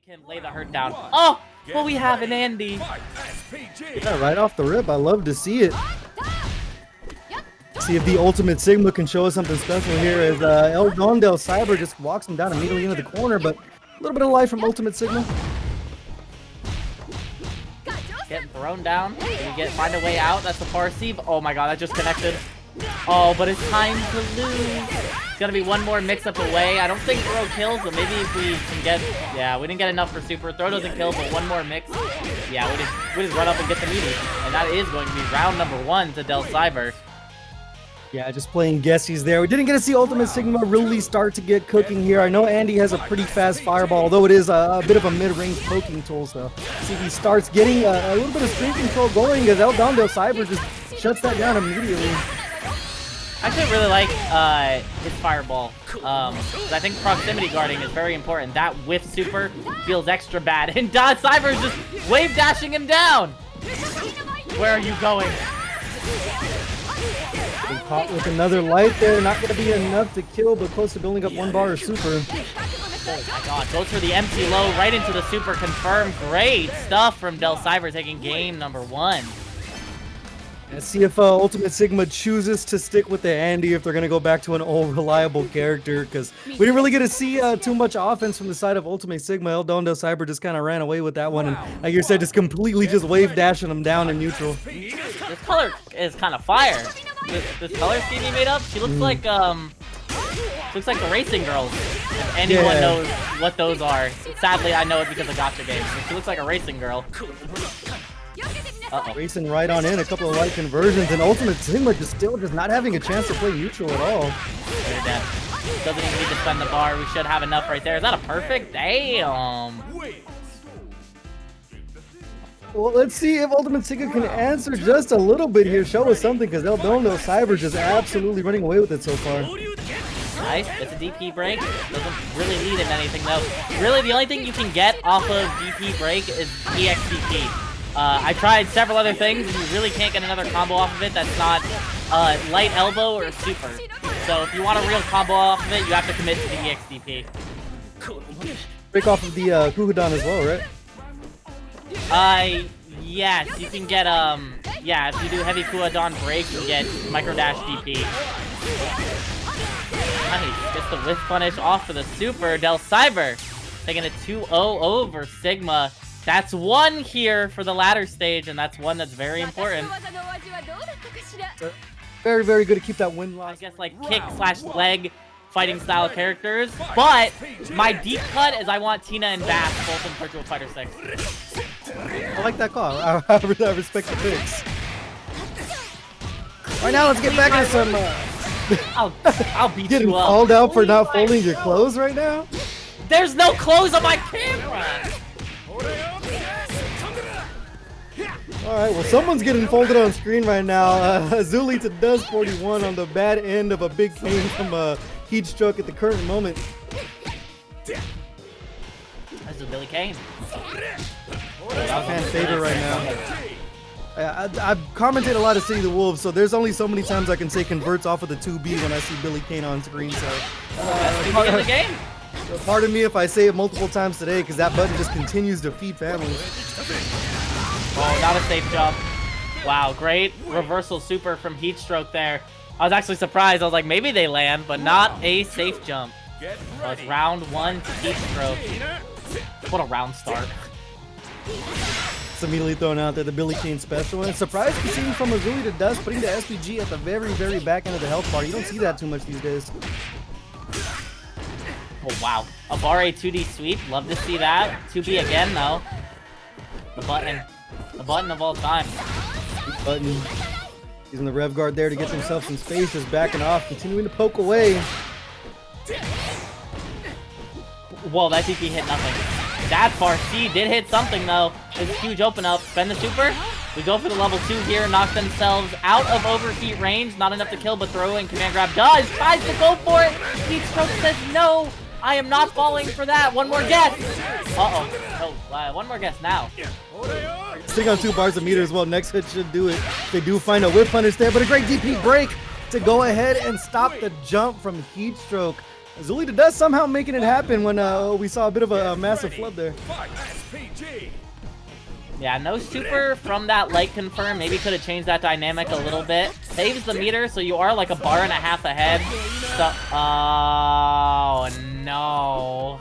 can lay the hurt down. Oh, well, we have an Andy. Yeah, right off the rip. I love to see it. See if the Ultimate Sigma can show us something special here as Don Del Ciber just walks him down immediately into the corner, but a little bit of life from Ultimate Sigma. Getting thrown down. Can we find a way out? That's the Farsi. Oh my god, that just connected. Oh, but it's time to lose. It's gonna be one more mix-up away. I don't think throw kills, but maybe if we can get... Yeah, we didn't get enough for super. Throw doesn't kill, but one more mix. Yeah, we just run up and get the meaty. And that is going to be round number 1 to Del Ciber. Yeah, just playing guessies there. We didn't get to see Ultimate Sigma really start to get cooking here. I know Andy has a pretty fast fireball, although it is a bit of a mid-range poking tool. So see if he starts getting a little bit of screen control going as Don Del Ciber just shuts that down immediately. I actually really like his fireball. I think proximity guarding is very important. That whiff super feels extra bad. And Don Ciber is just wave dashing him down. Where are you going? Caught with another light there. Not going to be enough to kill, but close to building up one bar of super. Oh my god, goes for the empty low right into the super confirmed. Great stuff from Del Ciber taking game number 1. Let's see if Ultimate Sigma chooses to stick with the Andy, if they're going to go back to an old reliable character, because we didn't really get to see too much offense from the side of Ultimate Sigma. Don Del Ciber just kind of ran away with that one, and like you said, just completely just wave dashing him down in neutral. This color is kind of fire. This color scheme he made up, she looks like the racing girls. If anyone knows what those are. Sadly, I know it because of gacha games. She looks like a racing girl. Racing right on in, a couple of light conversions, and Ultimate Sigma just not having a chance to play neutral at all. Very dead. Doesn't even need to spend the bar. We should have enough right there. Is that a perfect? Damn. Well, let's see if Ultimate Sigma can answer just a little bit here. Show us something, because Don Del Ciber just absolutely running away with it so far. Nice. It's a DP break. Doesn't really need it anything, though. Really, the only thing you can get off of DP break is EXDP. I tried several other things, and you really can't get another combo off of it that's not light elbow or super. So if you want a real combo off of it, you have to commit to the EXDP. Break off of the Kukudan as well, right? Yes, you can get, yeah, if you do heavy Kukudan break, you get micro dash DP. Nice, gets the whiff punish off for the super. Del Ciber taking a 2-0 over Sigma. That's 1 here for the ladder stage, and that's 1 that's very important. Very, very good to keep that win loss. I guess like kick/leg fighting style characters, but my deep cut is I want Tina and Bass both in Virtual Fighter 6. I like that call. I respect the picks. Right now, let's get back to some. I'll beat getting you up. called out for not folding your clothes right now. There's no clothes on my camera. Alright, well, someone's getting folded on screen right now. Zuli to Dust 41 on the bad end of a big game from a heat stroke at the current moment. This is Billy Kane. Fan favorite right now. I've commented a lot of City of the Wolves, so there's only so many times I can say converts off of the 2B when I see Billy Kane on screen. So, in the game. Pardon me if I say it multiple times today, because that button just continues to feed families. Oh, not a safe jump. Wow, great reversal super from heat stroke there. I was actually surprised. I was like, maybe they land, but not a safe jump. So it's round 1 to heat stroke. What a round start. It's immediately thrown out there, the Billy Kane special. And surprised to see from Azuli to Dust putting the SPG at the very, very back end of the health bar. You don't see that too much these days. Oh, wow. A bar A 2D sweep. Love to see that. 2B again, though. The button. The button of all time. Button. Using the rev guard there to get himself some space. Just backing off. Continuing to poke away. Whoa, that DP hit nothing. That far C did hit something, though. It's a huge open up. Spend the super. We go for the level 2 here. Knock themselves out of overheat range. Not enough to kill, but throw in command grab does. Tries to go for it. Heat stroke says no. I am not falling for that. One more guess. Uh-oh. Oh, one more guess now. Sitting on 2 bars of meter as well. Next hit should do it. They do find a whip punish there, but a great DP break to go ahead and stop the jump from heat stroke. Zulita does somehow making it happen when we saw a bit of a massive flub there. Yeah, no super from that light confirm. Maybe could have changed that dynamic a little bit. Saves the meter, so you are like a bar and a half ahead. So, oh no.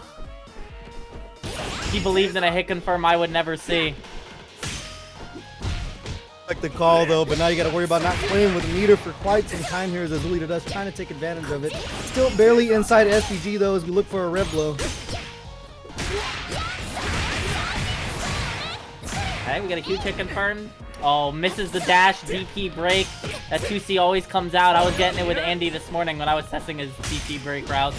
He believed in a hit confirm I would never see. Like the call though, but now you got to worry about not playing with meter for quite some time here as Zulita does trying to take advantage of it. Still barely inside SPG though as we look for a red blow. Okay, we got a huge hit confirm. Oh, misses the dash DP break. That 2C always comes out. I was getting it with Andy this morning when I was testing his DP break routes.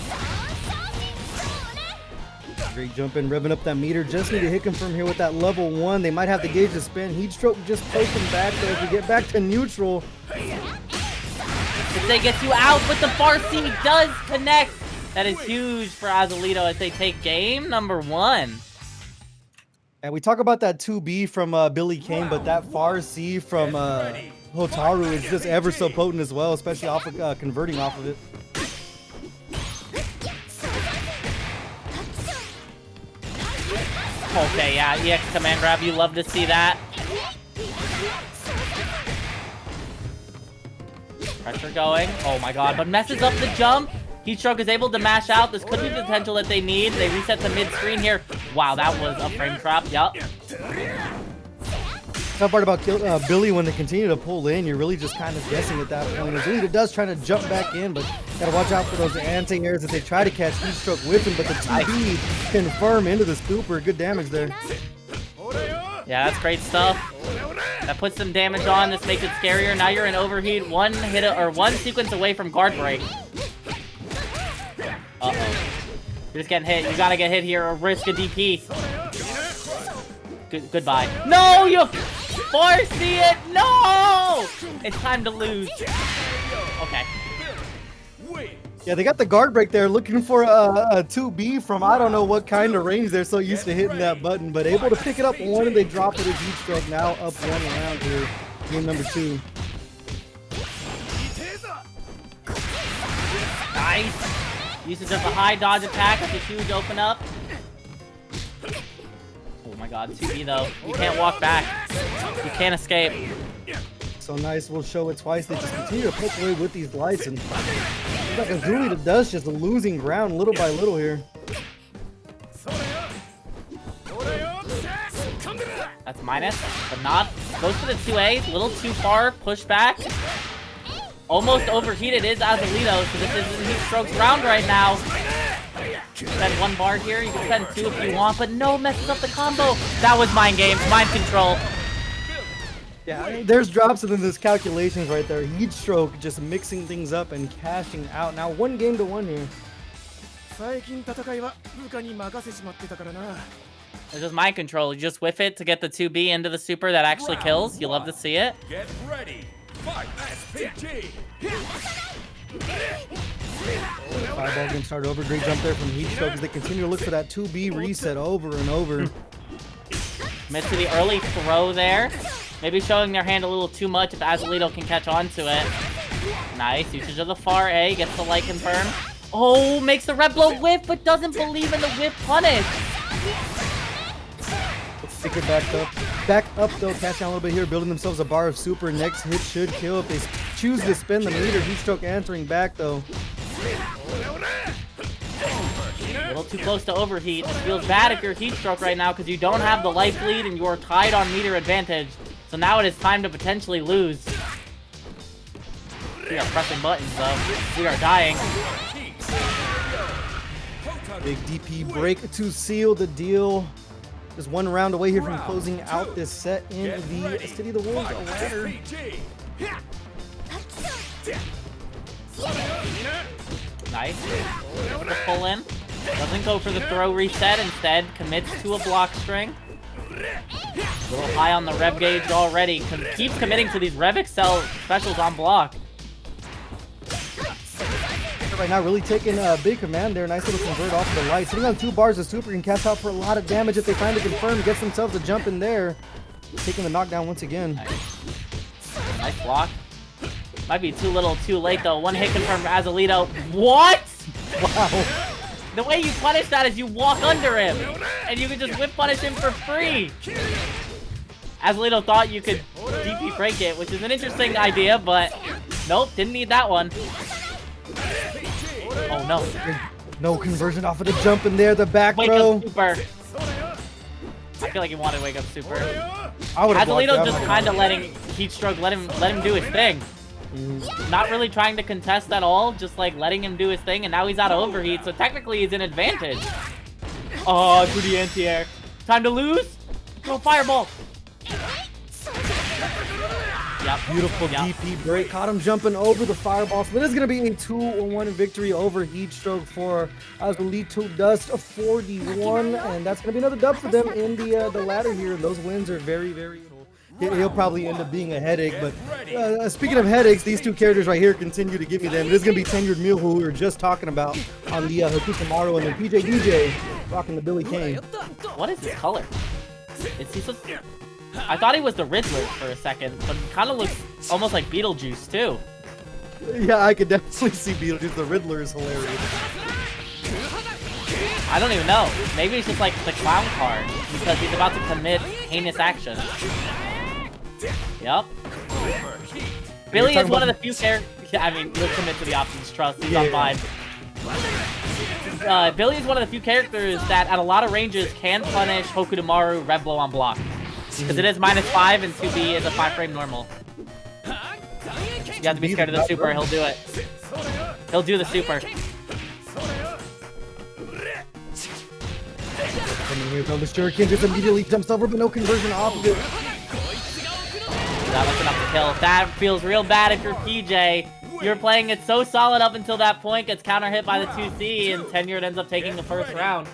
Great jump in, revving up that meter. Just need to hit confirm here with that level 1. They might have to gauge the spin. Heat stroke just poke him back there. If we get back to neutral. If they get you out, but the far C does connect. That is huge for Azulito as they take game number 1. And we talk about that 2B from Billy Kane, but that far C from Hotaru is just ever so potent as well, especially off of converting off of it. Okay, yeah, EX command grab, you love to see that. Pressure going, oh my god, but messes up the jump. Heatstroke is able to mash out. This could be the potential that they need. They reset to mid-screen here. Wow, that was a frame trap, yup. Tough part about Billy, when they continue to pull in, you're really just kind of guessing at that point. Zulita does try to jump back in, but gotta watch out for those anti-airs that they try to catch Heatstroke with him, but the 2B confirm into the scooper. Good damage there. Yeah, that's great stuff. That puts some damage on. This makes it scarier. Now you're in overheat. One sequence away from guard break. Uh-oh. You're just getting hit. You gotta get hit here or risk a DP. Goodbye. No, you foresee it. No! It's time to lose. Okay. Yeah, they got the guard break there, looking for a 2B from I don't know what kind of range they're so used to hitting that button, but able to pick it up one and they drop it as Heatstroke. Now up 1 round here. Game number 2. Nice. Usage of the high dodge attack with a huge open up. Oh my god, 2B though. You can't walk back. You can't escape. So nice, we'll show it twice. They just continue to poke away with these lights, and it's like Zulita does just losing ground little by little here. That's minus, but not. Goes for the 2A, a little too far, push back. Almost overheated is Azulito, so this isn't Heatstroke's round right now. Spend 1 bar here, you can spend 2 if you want, but no, messes up the combo. That was mind games, mind control. Yeah, there's drops and then there's calculations right there. Heatstroke just mixing things up and cashing out. Now 1 game to 1 here. It's just mind control. You just whiff it to get the 2B into the super that actually kills. You love to see it. Get ready. Fight SPG. Fireball gonna start over. Great jump there from Heatstroke as they continue to look for that 2B reset over and over. Missed to the early throw there. Maybe showing their hand a little too much if Azulito can catch on to it. Nice. Usage of the far A. Gets the light confirm. Oh, makes the red blow whiff, but doesn't believe in the whiff punish. Let's stick it back up. Back up though, catch down a little bit here, building themselves a bar of super. Next hit should kill if they choose to spin the meter. Heatstroke answering back though. A little too close to overheat. It feels bad if you're Heatstroke right now because you don't have the life lead and you are tied on meter advantage. So now it is time to potentially lose. We are pressing buttons though. We are dying. Big DP break to seal the deal. Just 1 round away here from closing out this set in the City of the Wolves ladder. Nice. For the pull in. Doesn't go for the throw reset. Instead, commits to a block string. A little high on the rev gauge already. Keeps committing to these Rev Excel specials on block. Right now, really taking a big command there. Nice little convert off of the light. Sitting on 2 bars of super can cast out for a lot of damage if they finally confirm. Gets themselves a jump in there. Taking the knockdown once again. Nice block. Might be too little too late though. 1 hit confirmed for Azulito. What? Wow. The way you punish that is you walk under him, and you can just whip punish him for free. Azalito thought you could DP break it, which is an interesting idea, but nope, didn't need that one. Oh no. No conversion off of the jump in there, the back Wake throw. up super. I feel like he wanted wake up super. I would have Azalito just kind of letting heat stroke, let him do his thing. Not really trying to contest at all, just like letting him do his thing, and now he's out of overheat, so technically he's in advantage. Oh, through the anti-air. Time to lose? Throw fireball. Yep. Beautiful DP break. Caught him jumping over the fireball. So that is going to be a 2-1 victory over Heat Stroke for Azalito Dust, a 41, and that's going to be another dub for them in the ladder here. Those wins are very, very... He'll probably end up being a headache, but speaking of headaches, these two characters right here continue to give me them. It is going to be Tenured Mule, who we were just talking about on the Hokutomaru, and then PsicRogelio rocking the Billy Kane. What is his color? Is he so... I thought he was the Riddler for a second, but he kind of looks almost like Beetlejuice, too. Yeah, I could definitely see Beetlejuice. The Riddler is hilarious. I don't even know. Maybe it's just like the clown card, because he's about to commit heinous action. Yep. Billy is one of the few characters... I mean, he'll commit to the options, trust. He's on vibe. Billy is one of the few characters that, at a lot of ranges, can punish Hokutomaru Red Blow on block. Because it is -5 and 2B is a 5-frame normal. You have to be scared of the super, he'll do it. He'll do the super. Coming here from the Shuriken, just immediately jumps over, but no conversion off of it. That was enough to kill. That feels real bad if you're PJ. You're playing it so solid up until that point, gets counter hit by the 2C, and Tenured ends up taking the first round.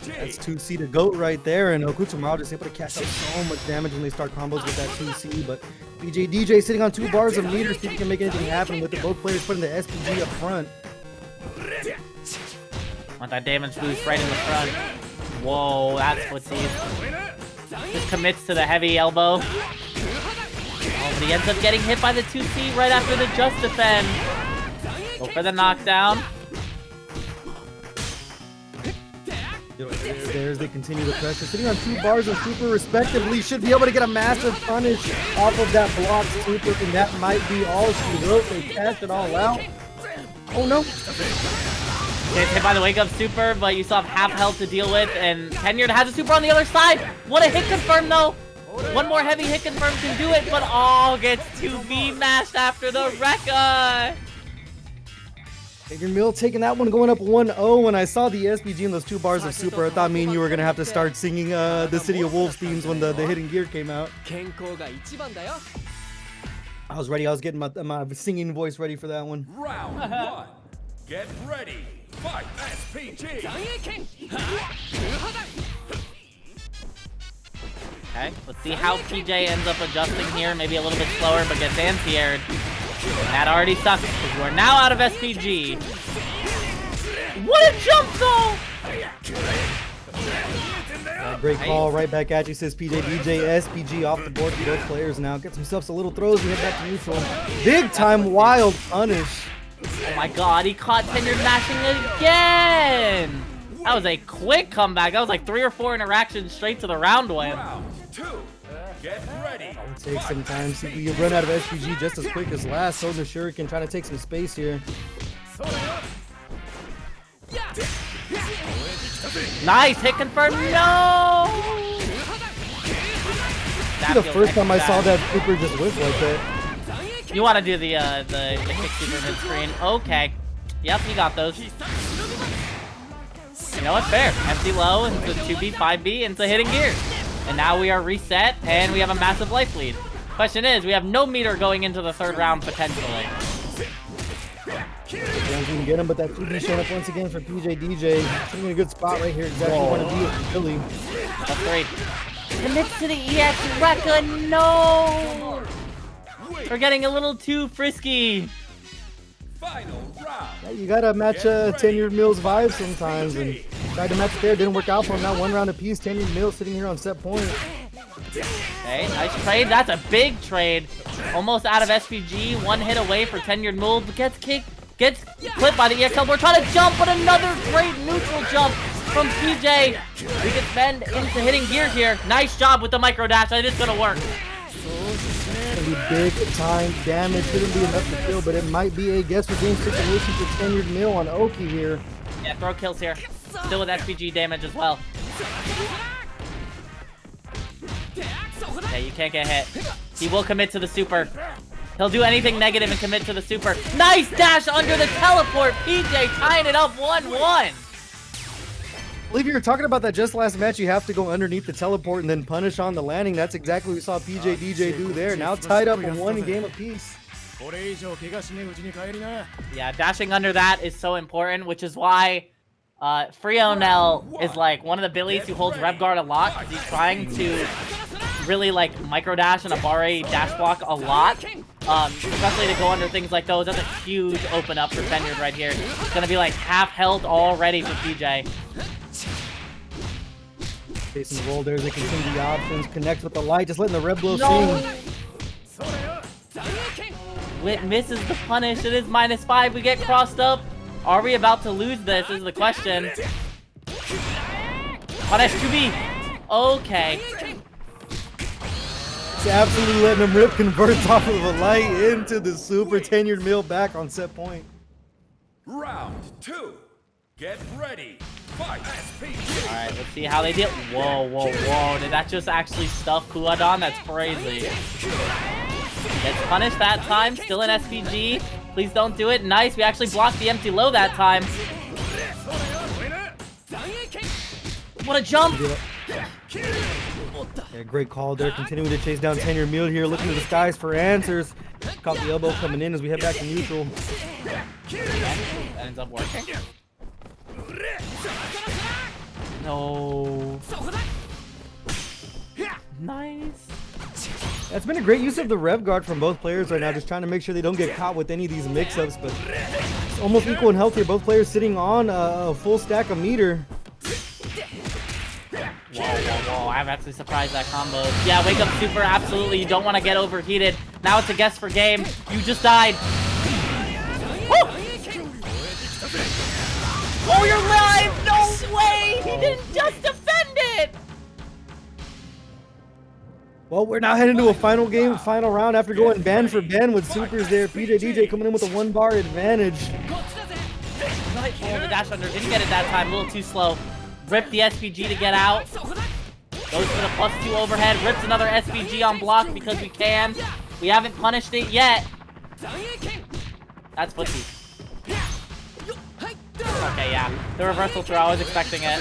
That's 2C to GOAT right there, and Hokutomaru is able to catch up so much damage when they start combos with that 2C, but DJ sitting on 2 bars of meter, see if he can make anything happen with it. Both players putting the SPG up front. Want that damage boost right in the front. Whoa, that's footsies. Just commits to the heavy elbow. Oh, but he ends up getting hit by the 2C right after the just defend. Go for the knockdown. There's they continue the pressure. Sitting on 2 bars of super respectively. Should be able to get a massive punish off of that block super, and that might be all she wrote. They cashed it all out. Oh no. Gets hit by the wake up super, but you still have half health to deal with, and Tenured has a super on the other side. What a hit confirm though. One more heavy hit confirm can do it, but gets 2V mashed after the Rekka. Tenured Mule taking that one, going up 1-0. When I saw the SPG in those 2 bars of super, I thought me and you were going to have to start singing the City of Wolves themes when the hidden gear came out. I was ready. I was getting my singing voice ready for that one. Round 1. Get ready. Fight SPG. Okay, let's see how PJ ends up adjusting here. Maybe a little bit slower, but gets anti-aired. That already sucks, because we're now out of SPG. What a jump though! Great call right back at you, says PJ. SPG off the board for both players now. Gets himself a little throws and hit back to neutral. Big time wild punish. Oh my god, he caught Tenured mashing again! That was a quick comeback. That was like 3 or 4 interactions straight to the round win. Round 2. Get ready. It'll take some time. See, you run out of SPG just as quick as last. Holding the Shuriken, trying to take some space here. Nice hit confirm. No! See, the first time I saw that super just whip like that. You want to do the kick super mid screen? Okay. Yep, you got those. You know what's fair? Empty low into 2B, 5B into hitting gear. And now we are reset and we have a massive life lead. Question is, we have no meter going into the 3rd round potentially. You can get him, but that 2B showing up once again for PsicRogelio. Sitting in a good spot right here. Exactly what I want to be with Billy. That's great. Commits to the EX Rekka. No! We're getting a little too frisky. Final round. Yeah, you gotta match Tenured Mule's vibe sometimes, and tried to match it there, didn't work out for him. Now 1 round apiece. Tenured Mule sitting here on set point. Okay, nice trade. That's a big trade. Almost out of SPG. 1 hit away for Tenured Mule, but gets kicked Gets clipped by the EX teleport. Trying to jump, but another great neutral jump from PJ. We can spend into hitting gear here. Nice job with the micro dash. It is going to work. It's gonna be big time damage. Shouldn't be enough to kill, but it might be a guess for game situation for tenured mule on Oki here. Yeah, throw kills here. Still with SPG damage as well. Okay, you can't get hit. He will commit to the super. He'll do anything negative and commit to the super. Nice dash under the teleport. PJ tying it up 1-1. I believe you were talking about that just last match. You have to go underneath the teleport and then punish on the landing. That's exactly what we saw PJ DJ do there. Now tied up in one game apiece. Yeah, dashing under that is so important, which is why Frionel is like one of the Billies who holds Rev Guard a lot because he's trying to really like micro dash and a Bare dash block a lot. Especially to go under things like those. That's a huge open up for Tenured right here. It's gonna be like half health already for PJ. Facing the roll there, they can see the options, connect with the light, just letting the red blow sing. Wit misses the punish. It is -5. We get crossed up. Are we about to lose this is the question. Punish 2B. Okay. It's absolutely letting him rip, converts off of a light into the super. Tenured mule back on set point. Round 2. Get ready. Fight. Alright, let's see how they deal. Whoa, whoa, whoa. Did that just actually stuff Kula? That's crazy. Gets punished that time. Still in SPG. Please don't do it. Nice. We actually blocked the empty low that time. What a jump. Yeah, great call there. Continuing to chase down Tenured mule here. Looking to the skies for answers. Caught the elbow coming in as we head back to neutral. That ends up working. No. Nice. That's been a great use of the Rev Guard from both players right now, just trying to make sure they don't get caught with any of these mix-ups, but it's almost equal in health here. Both players sitting on a full stack of meter. Whoa, whoa, whoa. I'm actually surprised that combo. Yeah, wake up super, absolutely. You don't want to get overheated. Now it's a guess for game. You just died. Woo! Oh, you're live! No way! He didn't just defend it! Well, we're now heading to a final game, final round after going ban for ban with supers there. PJ DJ coming in with a 1-bar advantage. Oh, the dash under. Didn't get it that time. A little too slow. Ripped the SPG to get out. Goes for the +2 overhead. Rips another SPG on block because we can. We haven't punished it yet. That's footsie. Okay, yeah. The reversal throw. I was expecting it.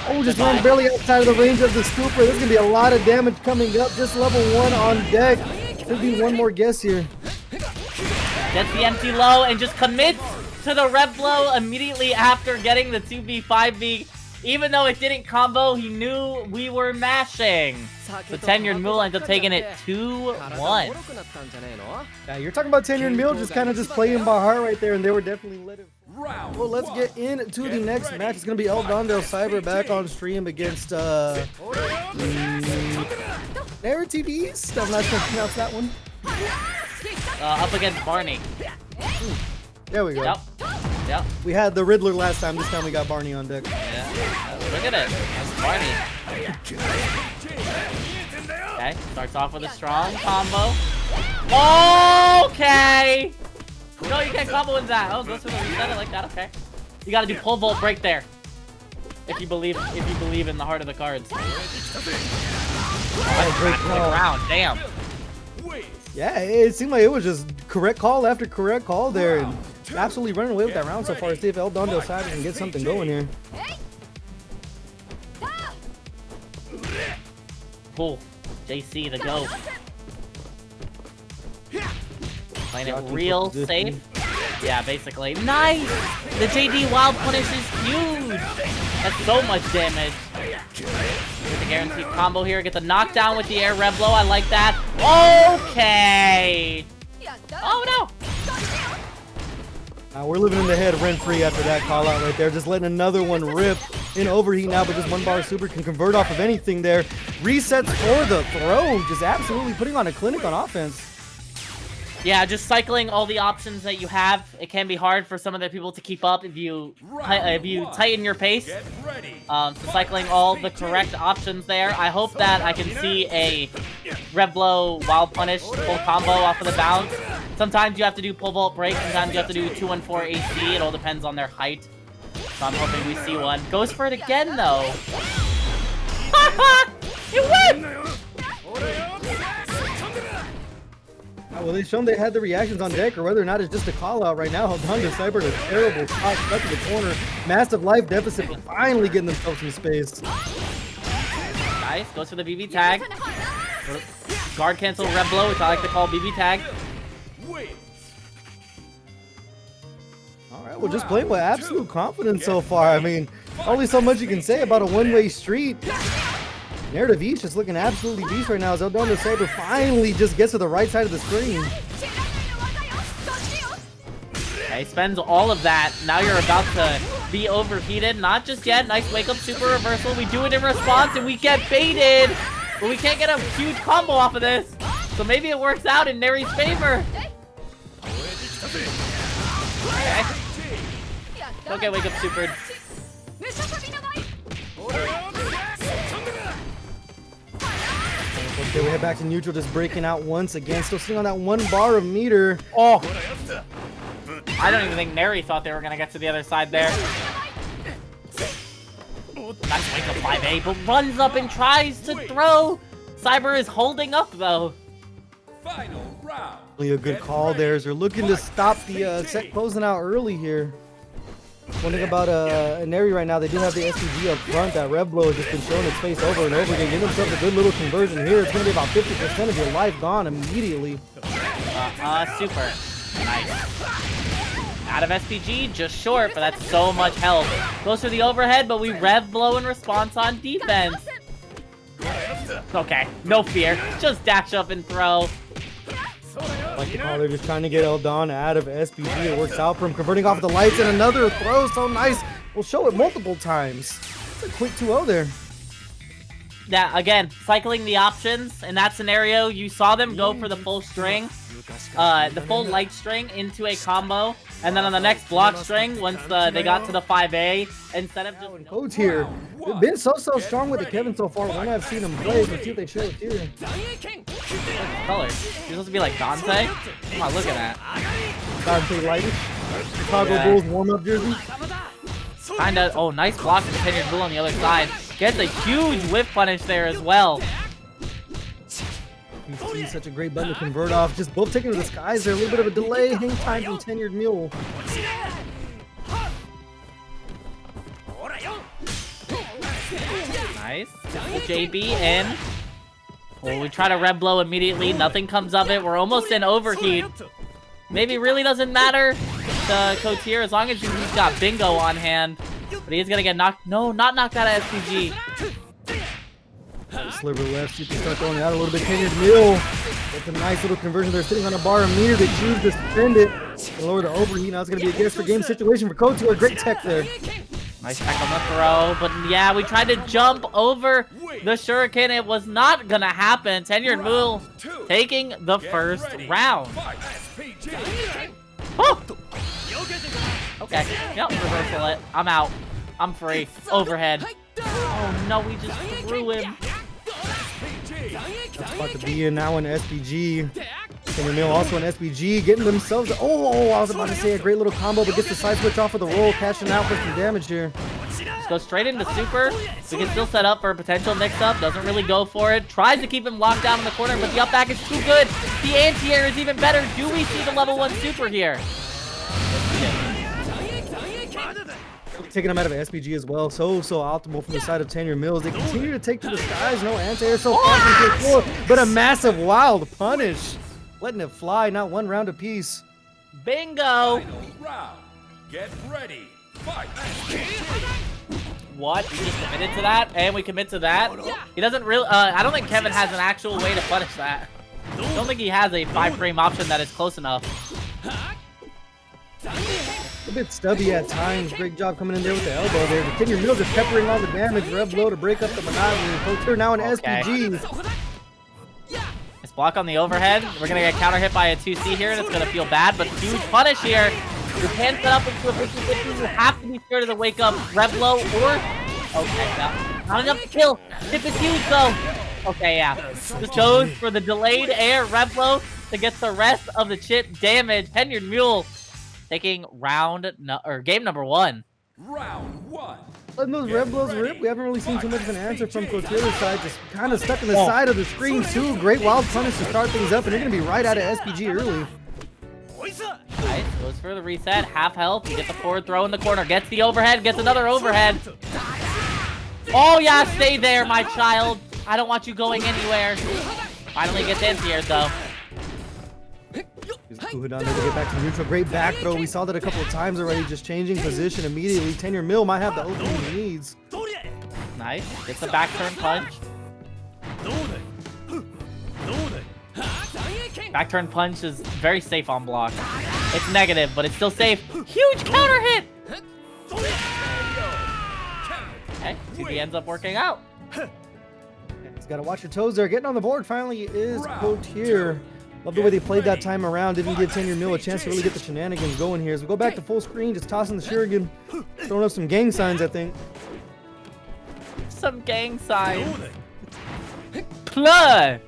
Oh, just ran barely outside of the range of the scooper. There's going to be a lot of damage coming up. Just level 1 on deck. Could be one more guess here. Gets the empty low and just commits to the rev blow immediately after getting the 2B, 5B. Even though it didn't combo, he knew we were mashing. The Tenured mule ends up taking it 2-1. Yeah, you're talking about Tenured mule just kind of just playing by heart right there, and they were definitely lit it. Well, let's get into the next match. It's going to be Don Del Ciber back on stream against nertiveast. I'm not sure to pronounce that one. Up against Barney. There we go. Yep. Yep. We had the Riddler last time. This time we got Barney on deck. Yeah. Look at it. That's Barney. Okay. Starts off with a strong combo. Okay. No, you can't combo with that. Oh, goes for the reset it like that. Okay. You gotta do pull vault break there. If you believe in the heart of the cards. Oh, great call. Ground. Damn. Yeah, it seemed like it was just correct call after correct call there, and absolutely running away with that round so far. See if Don Del Ciber can get something going here. Cool. JC the go. Playing it real safe. Yeah, basically. Nice! The JD wild punish is huge! That's so much damage. Get the guaranteed combo here. Get the knockdown with the air rev blow. I like that. Okay! Oh no! We're living in the head rent-free after that call out right there. Just letting another one rip in overheat now, but just 1-bar super can convert off of anything there. Resets for the throw. Just absolutely putting on a clinic on offense. Yeah, just cycling all the options that you have. It can be hard for some of the people to keep up if you tighten your pace. So cycling all the correct options there. I hope that I can see a Red Blow Wild Punish full combo off of the bounce. Sometimes you have to do Pull Vault Break. Sometimes you have to do 2-1-4 AC. It all depends on their height. So I'm hoping we see one. Goes for it again though. It went! Well, they've shown they had the reactions on deck, or whether or not it's just a call out right now. Don Del Ciber, a terrible shot stuck in the corner. Massive life deficit, but finally getting themselves some space. Nice, goes for the BB tag. Guard cancel Red Blow, which I like to call BB tag. All right, we're just playing with absolute confidence so far. I mean, only so much you can say about a one-way street. Nertiveast is looking absolutely beast right now as Don Del Ciber finally just gets to the right side of the screen. Okay, spends all of that. Now you're about to be overheated. Not just yet. Nice wake-up super reversal. We do it in response and we get baited. But we can't get a huge combo off of this. So maybe it works out in Neri's favor. Okay. Don't get wake-up supered. Okay, we head back to neutral, just breaking out once again. Still sitting on that 1 bar of meter. Oh! I don't even think Neri thought they were gonna get to the other side there. Nice wake up 5A, but runs up and tries to throw. Ciber is holding up though. Final round. Really a good call there as they're looking to stop the set closing out early here. One thing about Neri right now, they do have the SPG up front. That Red Blow has just been showing its face over and over again. Give themselves a good little conversion here. It's going to be about 50% of your life gone immediately. Super. Nice. Out of SPG, just short, but that's so much health. Goes for the overhead, but we Red Blow in response on defense. Okay, no fear. Just dash up and throw. Like the call, they're just trying to get Eldon out of SPG. It works out for him, converting off the lights, and another throw. So nice. We'll show it multiple times. It's a quick 2-0 there. Yeah, again, cycling the options. In that scenario, you saw them go for the full string, the full light string into a combo. And then on the next block string, once they got to the 5A, instead of just... Kotir, they've been so strong with the Kevin so far. When I've seen them play, let's see what they show it here. Color. You're supposed to be like Dante? Come on, look at that. Dante Lightish. Chicago Bulls warm-up jersey. Kinda. Oh, nice block from Tenured Bull on the other side. Gets a huge whiff punish there as well. You see such a great button to convert off. Just both taking to the skies there. A little bit of a delay. Hang time from Tenured Mule. Nice. JB in. Well, we try to Red Blow immediately. Nothing comes of it. We're almost in overheat. Maybe really doesn't matter to Kotir as long as he's got Bingo on hand. But he's gonna get knocked. No, not knocked out of SPG. Sliver left. You can start throwing it out a little bit. Tenured Mule. It's a nice little conversion. They're sitting on a bar of meter. They choose to spend it and lower the overheat. Now it's gonna be a guess for game situation for Kotir. Great tech there. Nice tech on the throw, but yeah, we tried to jump over the shuriken. It was not gonna happen. Tenured Mule taking the first round. Oh! Okay, yep, reversal it. I'm out. I'm free. Overhead. Oh no, we just threw him. That's about to be in now in SPG. Tenured Mule also in SPG, getting themselves. Oh, I was about to say a great little combo, but gets the side switch off of the roll, cashing out for some damage here. Just go straight into super. We can still set up for a potential mix-up. Doesn't really go for it. Tries to keep him locked down in the corner, but the up back is too good. The anti-air is even better. Do we see the level 1 super here? Taking them out of SPG as well. So optimal from the side of Tenured Mule. They continue to take to the skies. No anti-air so far from K4, but a massive wild punish. Letting it fly, not one round apiece. Bingo! Final round. Get ready. Fight. What? We just committed to that? And we commit to that? He doesn't really... I don't think Kevin has an actual way to punish that. I don't think he has a 5-frame option that is close enough. A bit stubby at times. Great job coming in there with the elbow there. The Tenured Mule just peppering all the damage. Red Blow to break up the monotony. Kotir now in SPG. block on the overhead. We're gonna get counter hit by a 2C here, and it's gonna feel bad, but huge punish here. You can't set up into a 50-50. You have to be scared of the wake up Reblo or... Okay, no. Not enough to kill. Tip is huge, though. Okay, yeah. Just goes for the delayed air Reblo to get the rest of the chip damage. Tenured Mule taking game number 1. Round 1. Letting those red blows rip. We haven't really seen too much of an answer from Kotir's side. Just kind of stuck in the side of the screen too. Great wild punish to start things up, and they're going to be right out of SPG early. Nice, goes for the reset. Half health. You get the forward throw in the corner. Gets the overhead. Gets another overhead. Oh yeah, stay there, my child. I don't want you going anywhere. Finally gets in here, though. Hotaru to get back to neutral. Great back throw. We saw that a couple of times already. Just changing position immediately. Tenured Mule might have the opening he needs. Nice. Gets the back turn punch. Back turn punch is very safe on block. It's negative, but it's still safe. Huge counter hit! Okay, 2D ends up working out. He's got to watch your toes there. Getting on the board finally is Kotir. Love the way they played that time around. Didn't give Tenured Mule a chance to really get the shenanigans going here. As we go back to full screen, just tossing the shuriken. Throwing up some gang signs, I think. Some gang signs. Play!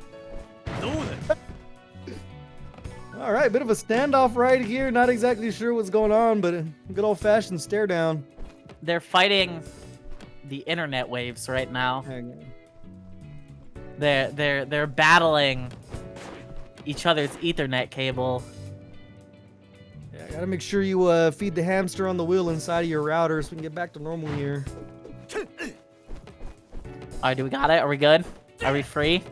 All right, bit of a standoff right here. Not exactly sure what's going on, but a good old-fashioned stare down. They're fighting the internet waves right now. They're battling each other's Ethernet cable. Yeah, gotta make sure you feed the hamster on the wheel inside of your router so we can get back to normal here. Alright, do we got it? Are we good? Are we free?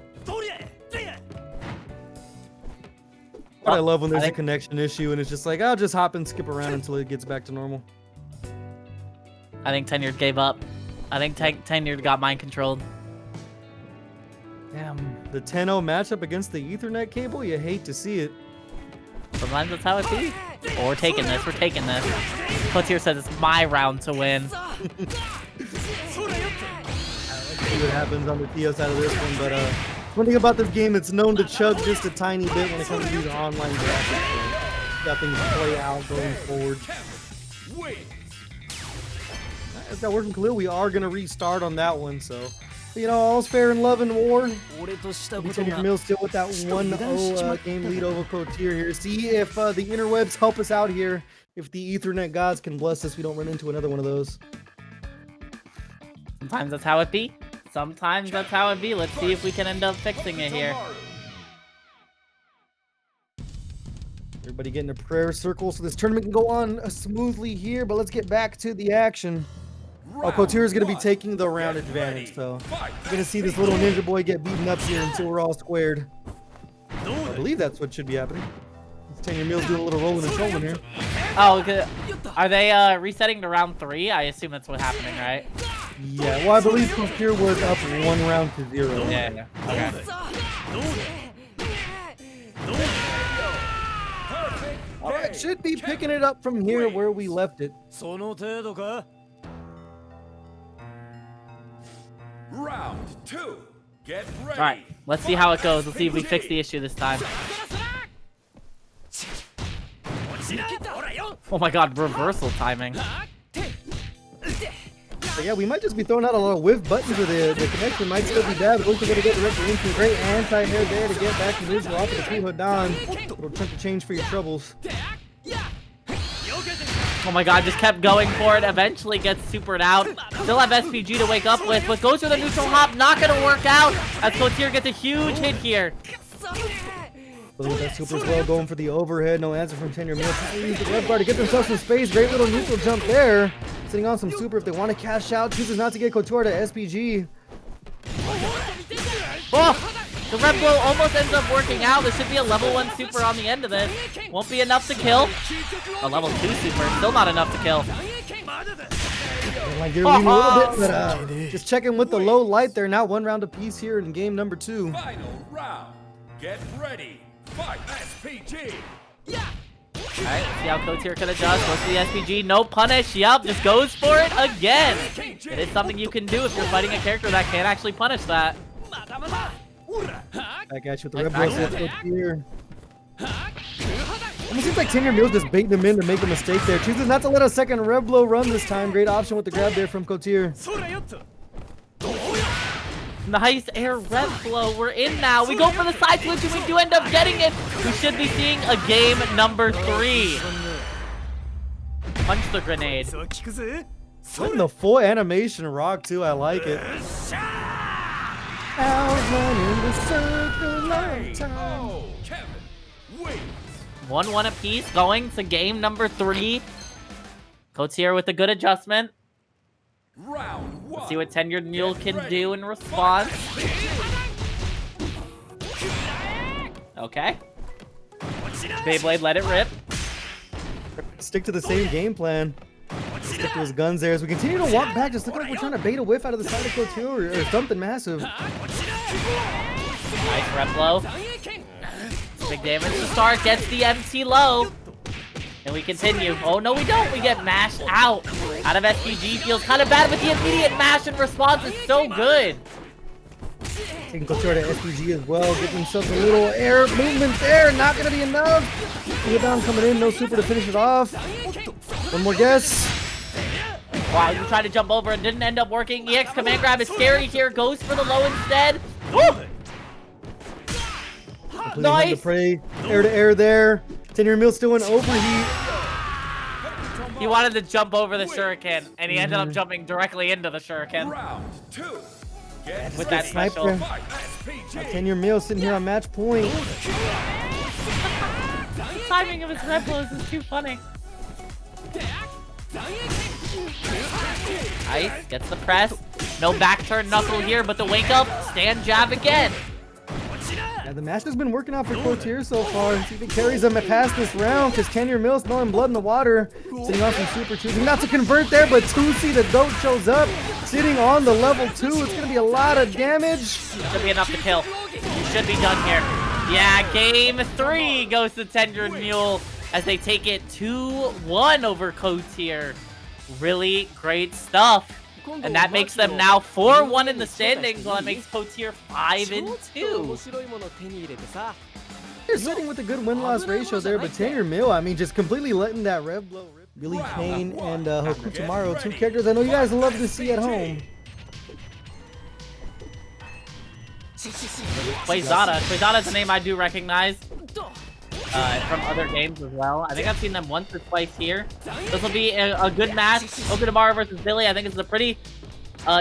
I love when there's a connection issue and it's just like, I'll just hop and skip around until it gets back to normal. I think Tenured gave up. I think Tenured got mind controlled. Damn, the 10-0 matchup against the Ethernet cable, you hate to see it. Sometimes that's how it be. Oh, we're taking this. We're taking this. Kotir says it's my round to win. Let's see what happens on the TO side of this one, but one thing about this game, it's known to chug just a tiny bit when it comes to these online graphics. Got things play out going forward. If that works from Kula, we are going to restart on that one, so... You know, all's fair in love and war. Tenured Mule still with that 1-0 game lead over Kotir here. See if the interwebs help us out here. If the Ethernet gods can bless us, we don't run into another one of those. Sometimes that's how it be. Sometimes that's how it be. Let's see if we can end up fixing it here. Everybody getting a prayer circle so this tournament can go on smoothly here, but let's get back to the action. Oh, Kotir is going to be taking the round advantage, so you're going to see this little ninja boy get beaten up here until we're all squared. I believe that's what should be happening. Tenured Mule's doing a little rolling and trolling here. Oh, okay. Are they resetting to round 3? I assume that's what's happening, right? Yeah, well, I believe Kotir was up 1 round to 0. Yeah, okay. Alright, should be picking it up from here where we left it. Round 2. Get ready. Alright, let's see how it goes. Let's see if we fix the issue this time. Oh my god, reversal timing. So yeah, we might just be throwing out a lot of whiff buttons or the connection might still be bad, but looks like we're going to get directly into great anti-air there to get back to neutral off of the Hotaru. Little chunk of change for your troubles. Oh my god, just kept going for it. Eventually gets supered out. Still have SPG to wake up with, but goes for the neutral hop. Not going to work out as Kotir gets a huge hit here. Believe that super as well, going for the overhead. No answer from Tenured Mule. Trying to use the red bar to get themselves some space. Great little neutral jump there. Sitting on some super if they want to cash out. Chooses not to get Kotir to SPG. Oh! The red blow almost ends up working out. There should be a level 1 super on the end of this. Won't be enough to kill. A level 2 super, still not enough to kill. Like you're leaning a little bit, but just checking with the low light there. Now 1 round apiece here in game number 2. Final round. Get ready. Fight SPG. Alright, see how Kotir can adjust. Goes to the SPG. No punish. Yup, just goes for it again. It is something you can do if you're fighting a character that can't actually punish that. Back at you with the red Nice blow back. here. Almost seems like tenuredmule's just baiting him in to make a mistake there. Chooses not to let a second red blow run this time. Great option with the grab there from Kotir. Nice air red blow. We're in now. We go for the side switch and we do end up getting it. We should be seeing a game number 3. Punch the grenade. Putting the full animation rock too. I like it. Out in the circle of time. Oh, Kevin, wait. 1-1 apiece going to game number 3. Kotir with a good adjustment. Round 1. Let's see what Tenured Mule can do in response. Okay. Beyblade let it rip. Stick to the same game plan. Stick to his guns there as we continue to walk back. Just looking like we're trying to bait a whiff out of the side of Kotir or something massive. Nice rep blow. Big damage to start. Gets the empty low. And we continue. Oh, no, we don't. We get mashed out. Out of SPG. Feels kind of bad, but the immediate mash and response is so good. Taking Kotir to SPG as well. Getting himself a little air movement there. Not going to be enough. Rebound coming in. No super to finish it off. One more guess. Wow, you tried to jump over and didn't end up working. EX command grab is scary here. Goes for the low instead. Woo! Nice. To pray. Air to air there. Tenuredmule still in overheat. He wanted to jump over the shuriken, and he ended up jumping directly into the shuriken. Round 2. Get With that special. Sniper. Tenuredmule sitting here on match point. The timing of his red blows is too funny. Nice, gets the press. No back turn knuckle here, but the wake up, stand jab again. Yeah, the mash has been working out for Kotir so far. See if it carries him past this round because Tenuredmule smelling blood in the water. Sitting on some super, choosing not to convert there, but Tusi the goat shows up. Sitting on the level 2. It's going to be a lot of damage. Should be enough to kill. You should be done here. Yeah, game 3 goes to Tenuredmule as they take it 2-1 over Kotir. Really great stuff. And that makes them now 4-1 in the standings, while that makes Kotir 5-2. They're sitting with a good win-loss ratio there, but Tenuredmule, I mean, just completely letting that red blow rip. Billy Kane and Hokutomaru, 2 characters I know you guys love to see at home. Wdquezada. Wdquezada's a name I do recognize from other games as well. I think I've seen them once or twice here. This will be a good match. Hokutomaru versus Billy. I think it's a pretty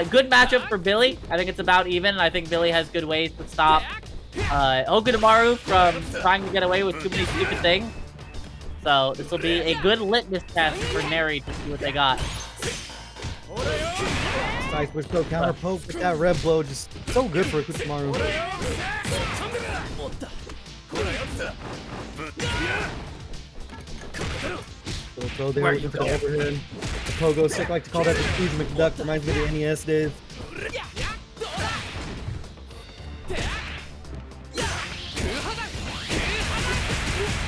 good matchup for Billy. I think it's about even. I think Billy has good ways to stop Hokutomaru from trying to get away with too many stupid things. So this will be a good litmus test for Neri to see what they got. Nice switch throw counter poke with that red blow. Just so good for Hokutomaru. Little throw there, looking for the overhead. The pogo stick, like to call that the Scrooge McDuck. Reminds me of the NES days.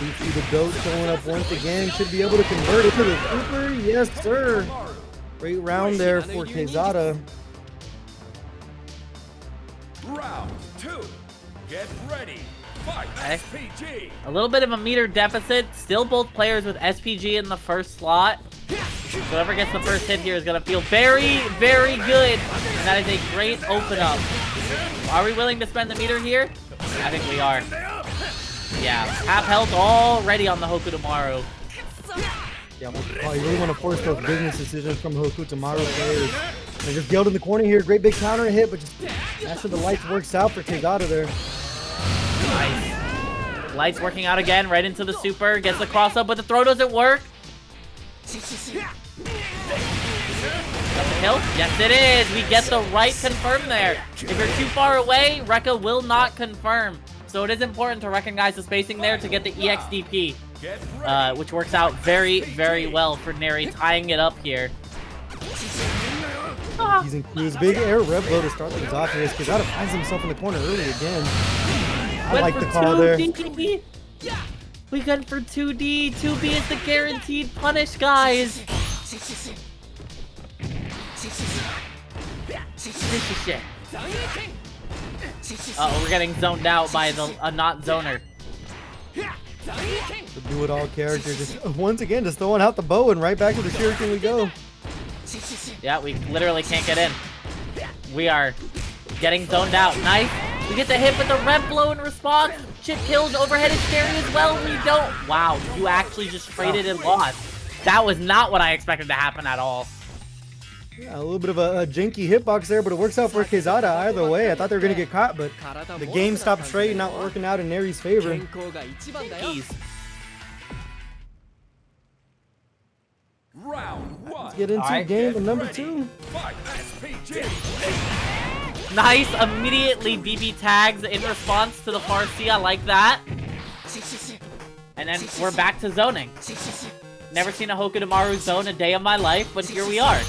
We see the goat showing up once again. Should be able to convert it to the super. Yes, sir. Great round there for Wdquezada. Round 2. Get ready. Fight. Okay. SPG. A little bit of a meter deficit. Still both players with SPG in the first slot. Whoever gets the first hit here is going to feel very, very good. And that is a great open up. Are we willing to spend the meter here? I think we are. Yeah, half health already on the Hokutomaru. Yeah, you really want to force those business decisions from Hokutomaru players. They just yelled in the corner here. Great big counter hit, but just after the lights works out for Wdquezada there. Nice. Lights working out again, right into the super. Gets the cross up, but the throw doesn't work. Got the kill? Yes, it is. We get the right confirm there. If you're too far away, Rekka will not confirm. So it is important to recognize the spacing there to get the EXDP, which works out very, very well for Neri, tying it up here. He's in Q's big air red blow to start things off here. Wdquezada finds himself in the corner early again. I like the call there. We got for 2D. 2B is the guaranteed punish, guys. Uh-oh, we're getting zoned out by a not zoner. The do-it-all character just once again just throwing out the bow and right back to the shuriken we go. Yeah, we literally can't get in. We are getting zoned out. Nice. We get the hit with the red blow in response. Chip kills. Overhead is scary as well. We don't. Wow, you actually just traded and lost. That was not what I expected to happen at all. Yeah, a little bit of a janky hitbox there, but it works out for Quezada either way. I thought they were going to get caught, but the game stopped straight, not working out in Neri's favor. Jeez. Round 1. Let's get into game number 2. Fight SPG. Nice. Immediately BB tags in response to the far C. I like that. And then we're back to zoning. Never seen a Hokutomaru zone a day of my life, but here we are.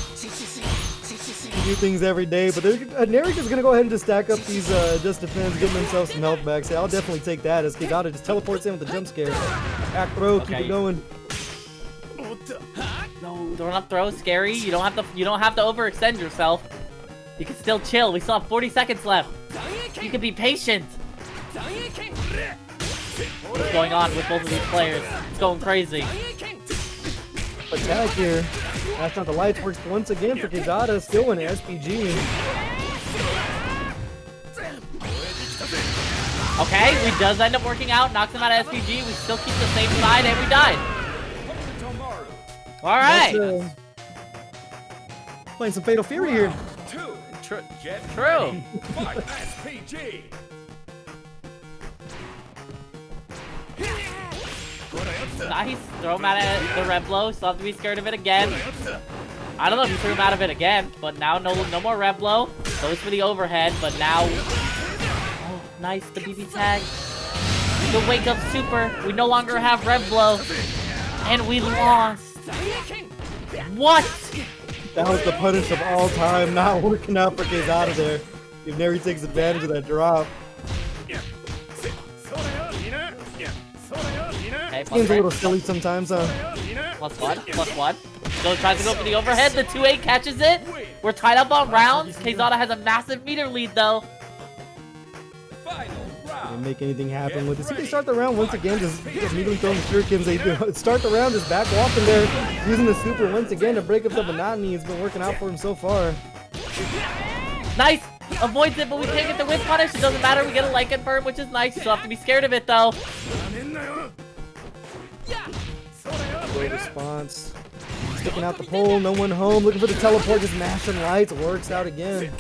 Do things every day, but Neric is going to go ahead and just stack up these just defense, getting themselves some health back. So I'll definitely take that as Quezada just teleports in with the jump scare. Back throw, keep it going. No, don't up throw, scary. You don't have to overextend yourself. You can still chill. We still have 40 seconds left. You can be patient. What's going on with both of these players? It's going crazy. Attack here. That's not the lights. Works once again for Quezada, still in SPG. Okay, we does end up working out. Knocks him out of SPG. We still keep the same side, and we died. All right. Playing some Fatal Fury here. True. Fight SPG. Nice. Throw him out of the red blow. Still have to be scared of it again. I don't know if you threw him out of it again, but now no more red blow. Goes for the overhead, but now... Oh, nice. The BB tag. The wake up super. We no longer have red blow. And we lost. What? That was the punish of all time. Not working out for Quezada there. If Neri takes advantage of that drop. Okay, Seems a little silly sometimes, huh? +1. So tries to go for the overhead. The 2-8 catches it. We're tied up on rounds. Quezada has a massive meter lead, though. Didn't make anything happen with this. He can start the round once again, just immediately throwing shurikens. They do start the round just back walking there, using the super once again to break up the monotony. It's been working out for him so far. Nice. Avoids it, but we can't get the whip punish. It doesn't matter. We get a light confirm, which is nice. You still have to be scared of it, though. Great response. Sticking out the pole, no one home. Looking for the teleport, just mashing lights. Works out again.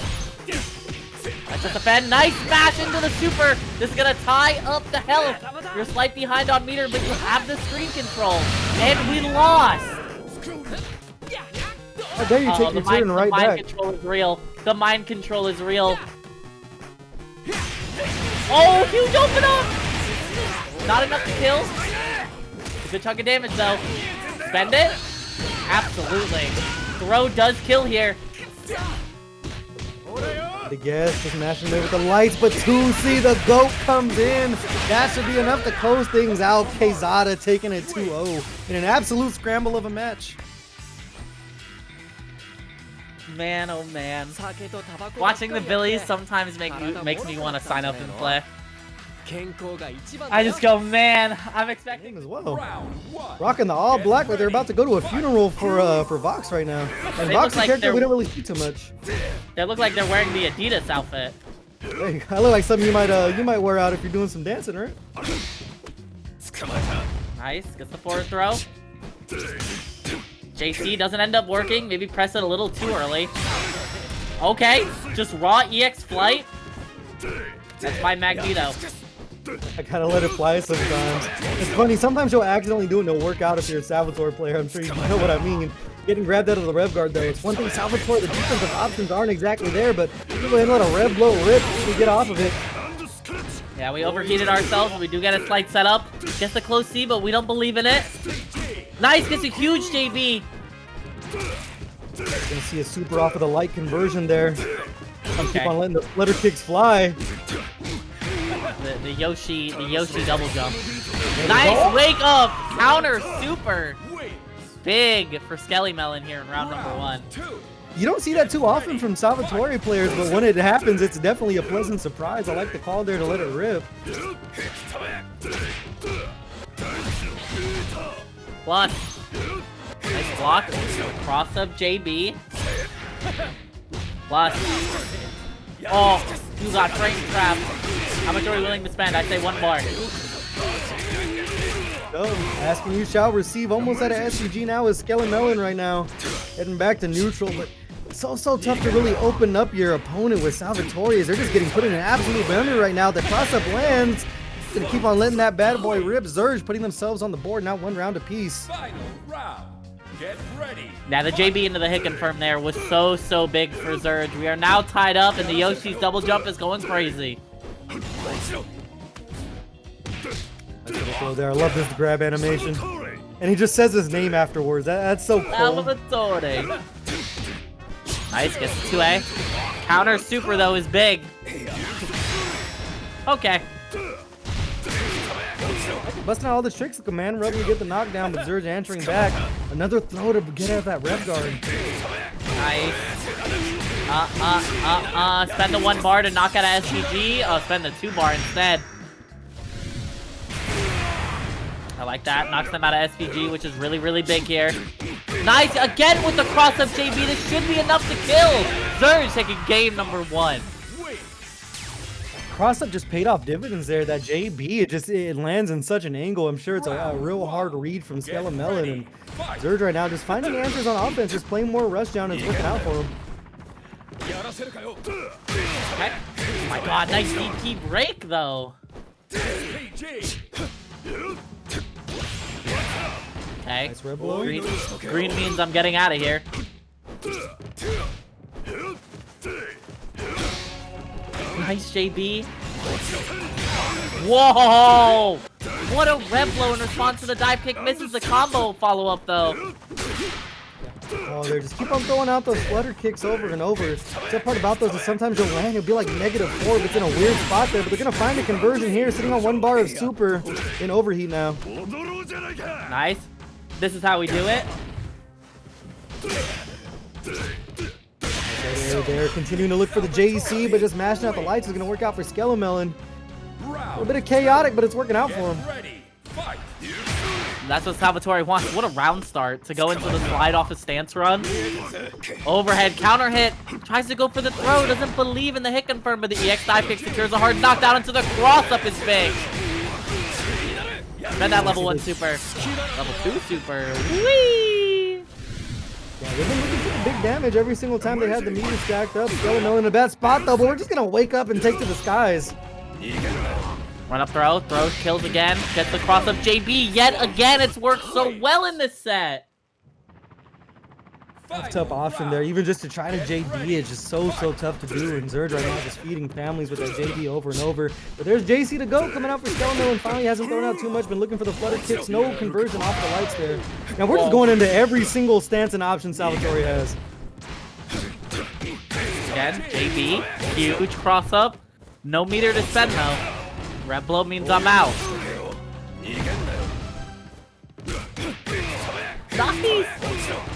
That's just a fan. Nice smash into the super. This is going to tie up the health. You're slight behind on meter, but you have the screen control. And we lost. How dare you take your turn right back. The mind control is real. The mind control is real. Oh, huge open up. Not enough to kill. A good chunk of damage, though. Spend it? Absolutely. Throw does kill here. The guess just mashing there with the lights, but 2C, the GOAT comes in. That should be enough to close things out. Quezada taking it 2-0 in an absolute scramble of a match. Man, oh man. Watching the Billies sometimes makes me want to sign up and play. I just go, man, I'm expecting as well. Rocking the all black like they're about to go to a funeral for Vox right now. And Vox's character we don't really see too much. They look like they're wearing the Adidas outfit. Hey, I look like something you might wear out if you're doing some dancing, right? Nice, gets the forward throw. JC doesn't end up working. Maybe press it a little too early. Okay, just raw EX flight. That's my Magneto. I kind of let it fly sometimes. It's funny, sometimes you'll accidentally do it and it'll work out if you're a Salvatore player. I'm sure you know what I mean. Getting grabbed out of the rev guard though. It's one thing Salvatore, the defensive options aren't exactly there, but you go ahead and let a rev blow rip to get off of it. Yeah, we overheated ourselves. We do get a slight setup. Gets the close C, but we don't believe in it. Nice, gets a huge JB. Gonna see a super off of the light conversion there. Okay. Keep on letting the flutter kicks fly. The Yoshi double jump. Nice wake up counter super. Big for Skelemelon here in round number 1. You don't see that too often from Salvatore players, but when it happens, it's definitely a pleasant surprise. I like the call there to let it rip. Plus, nice block. Cross up JB. Plus, oh, you got frame trapped. How much are we willing to spend? I'd say 1 bar. So, asking you shall receive. Almost at a SCG now is Skelemelon right now. Heading back to neutral, but so tough to really open up your opponent with Salvatore as they're just getting put in an absolute boundary right now. The cross-up lands. Gonna keep on letting that bad boy rip. Zerge putting themselves on the board, now 1 round apiece. Final round. Get ready. Now the JB into the hit confirm there was so big for Zerge. We are now tied up and the Yoshi's double jump is going crazy. There, I love this grab animation. And he just says his name afterwards. That's so cool. Salvatore. Nice, gets 2A. Counter super though is big. Okay. Busting out all the tricks, the command rub to get the knockdown, but Zerge answering back. Another throw to get out of that rep guard. Nice. Spend the 1 bar to knock out a SPG. Oh, spend the 2 bar instead. I like that. Knocks them out of SPG, which is really big here. Nice. Again with the cross-up JB. This should be enough to kill. Zerge taking game number 1. Cross-up just paid off dividends there. That JB, it lands in such an angle. I'm sure it's a real hard read from Skelemelon. And Zerge right now just finding answers on offense, just playing more rush down. It's working out for him. Okay. Oh my god, nice DP break though. Okay. Nice red blow. Green means I'm getting out of here. Nice JB. Whoa! What a red blow in response to the dive kick. Misses the combo follow-up though. Oh, they just keep on throwing out those flutter kicks over and over. The part about those is sometimes you'll land, it'll be like -4, but it's in a weird spot there. But they're gonna find a conversion here, sitting on 1 bar of super in overheat now. Nice. This is how we do it. They're continuing to look for the JC, but just mashing out the lights is gonna work out for Skelemelon. A little bit of chaotic, but it's working out for him. That's what Salvatore wants. What a round start to go into the slide off a stance run. Overhead counter hit. Tries to go for the throw. Doesn't believe in the hit confirm, but the EX dive kick secures a hard knockdown into the cross up is big. Spend that level 1 super. Level 2 super. Whee! Yeah, they've been looking for the big damage every single time they had the meter stacked up. Skelemelon in a bad spot though, but we're just gonna wake up and take to the skies. Run up throw, throws, kills again, gets the cross up JB yet again. It's worked so well in this set. Tough option there, even just to try to JB is just so tough to do. And Zerge right now just feeding families with that JB over and over. But there's JC to go coming out for Skelemelon. Finally hasn't thrown out too much, been looking for the flutter kicks. No conversion off the lights there. Now we're just going into every single stance and option Salvatore has. Again, JB, huge cross up. No meter to spend though. Red blow means I'm out. Nice!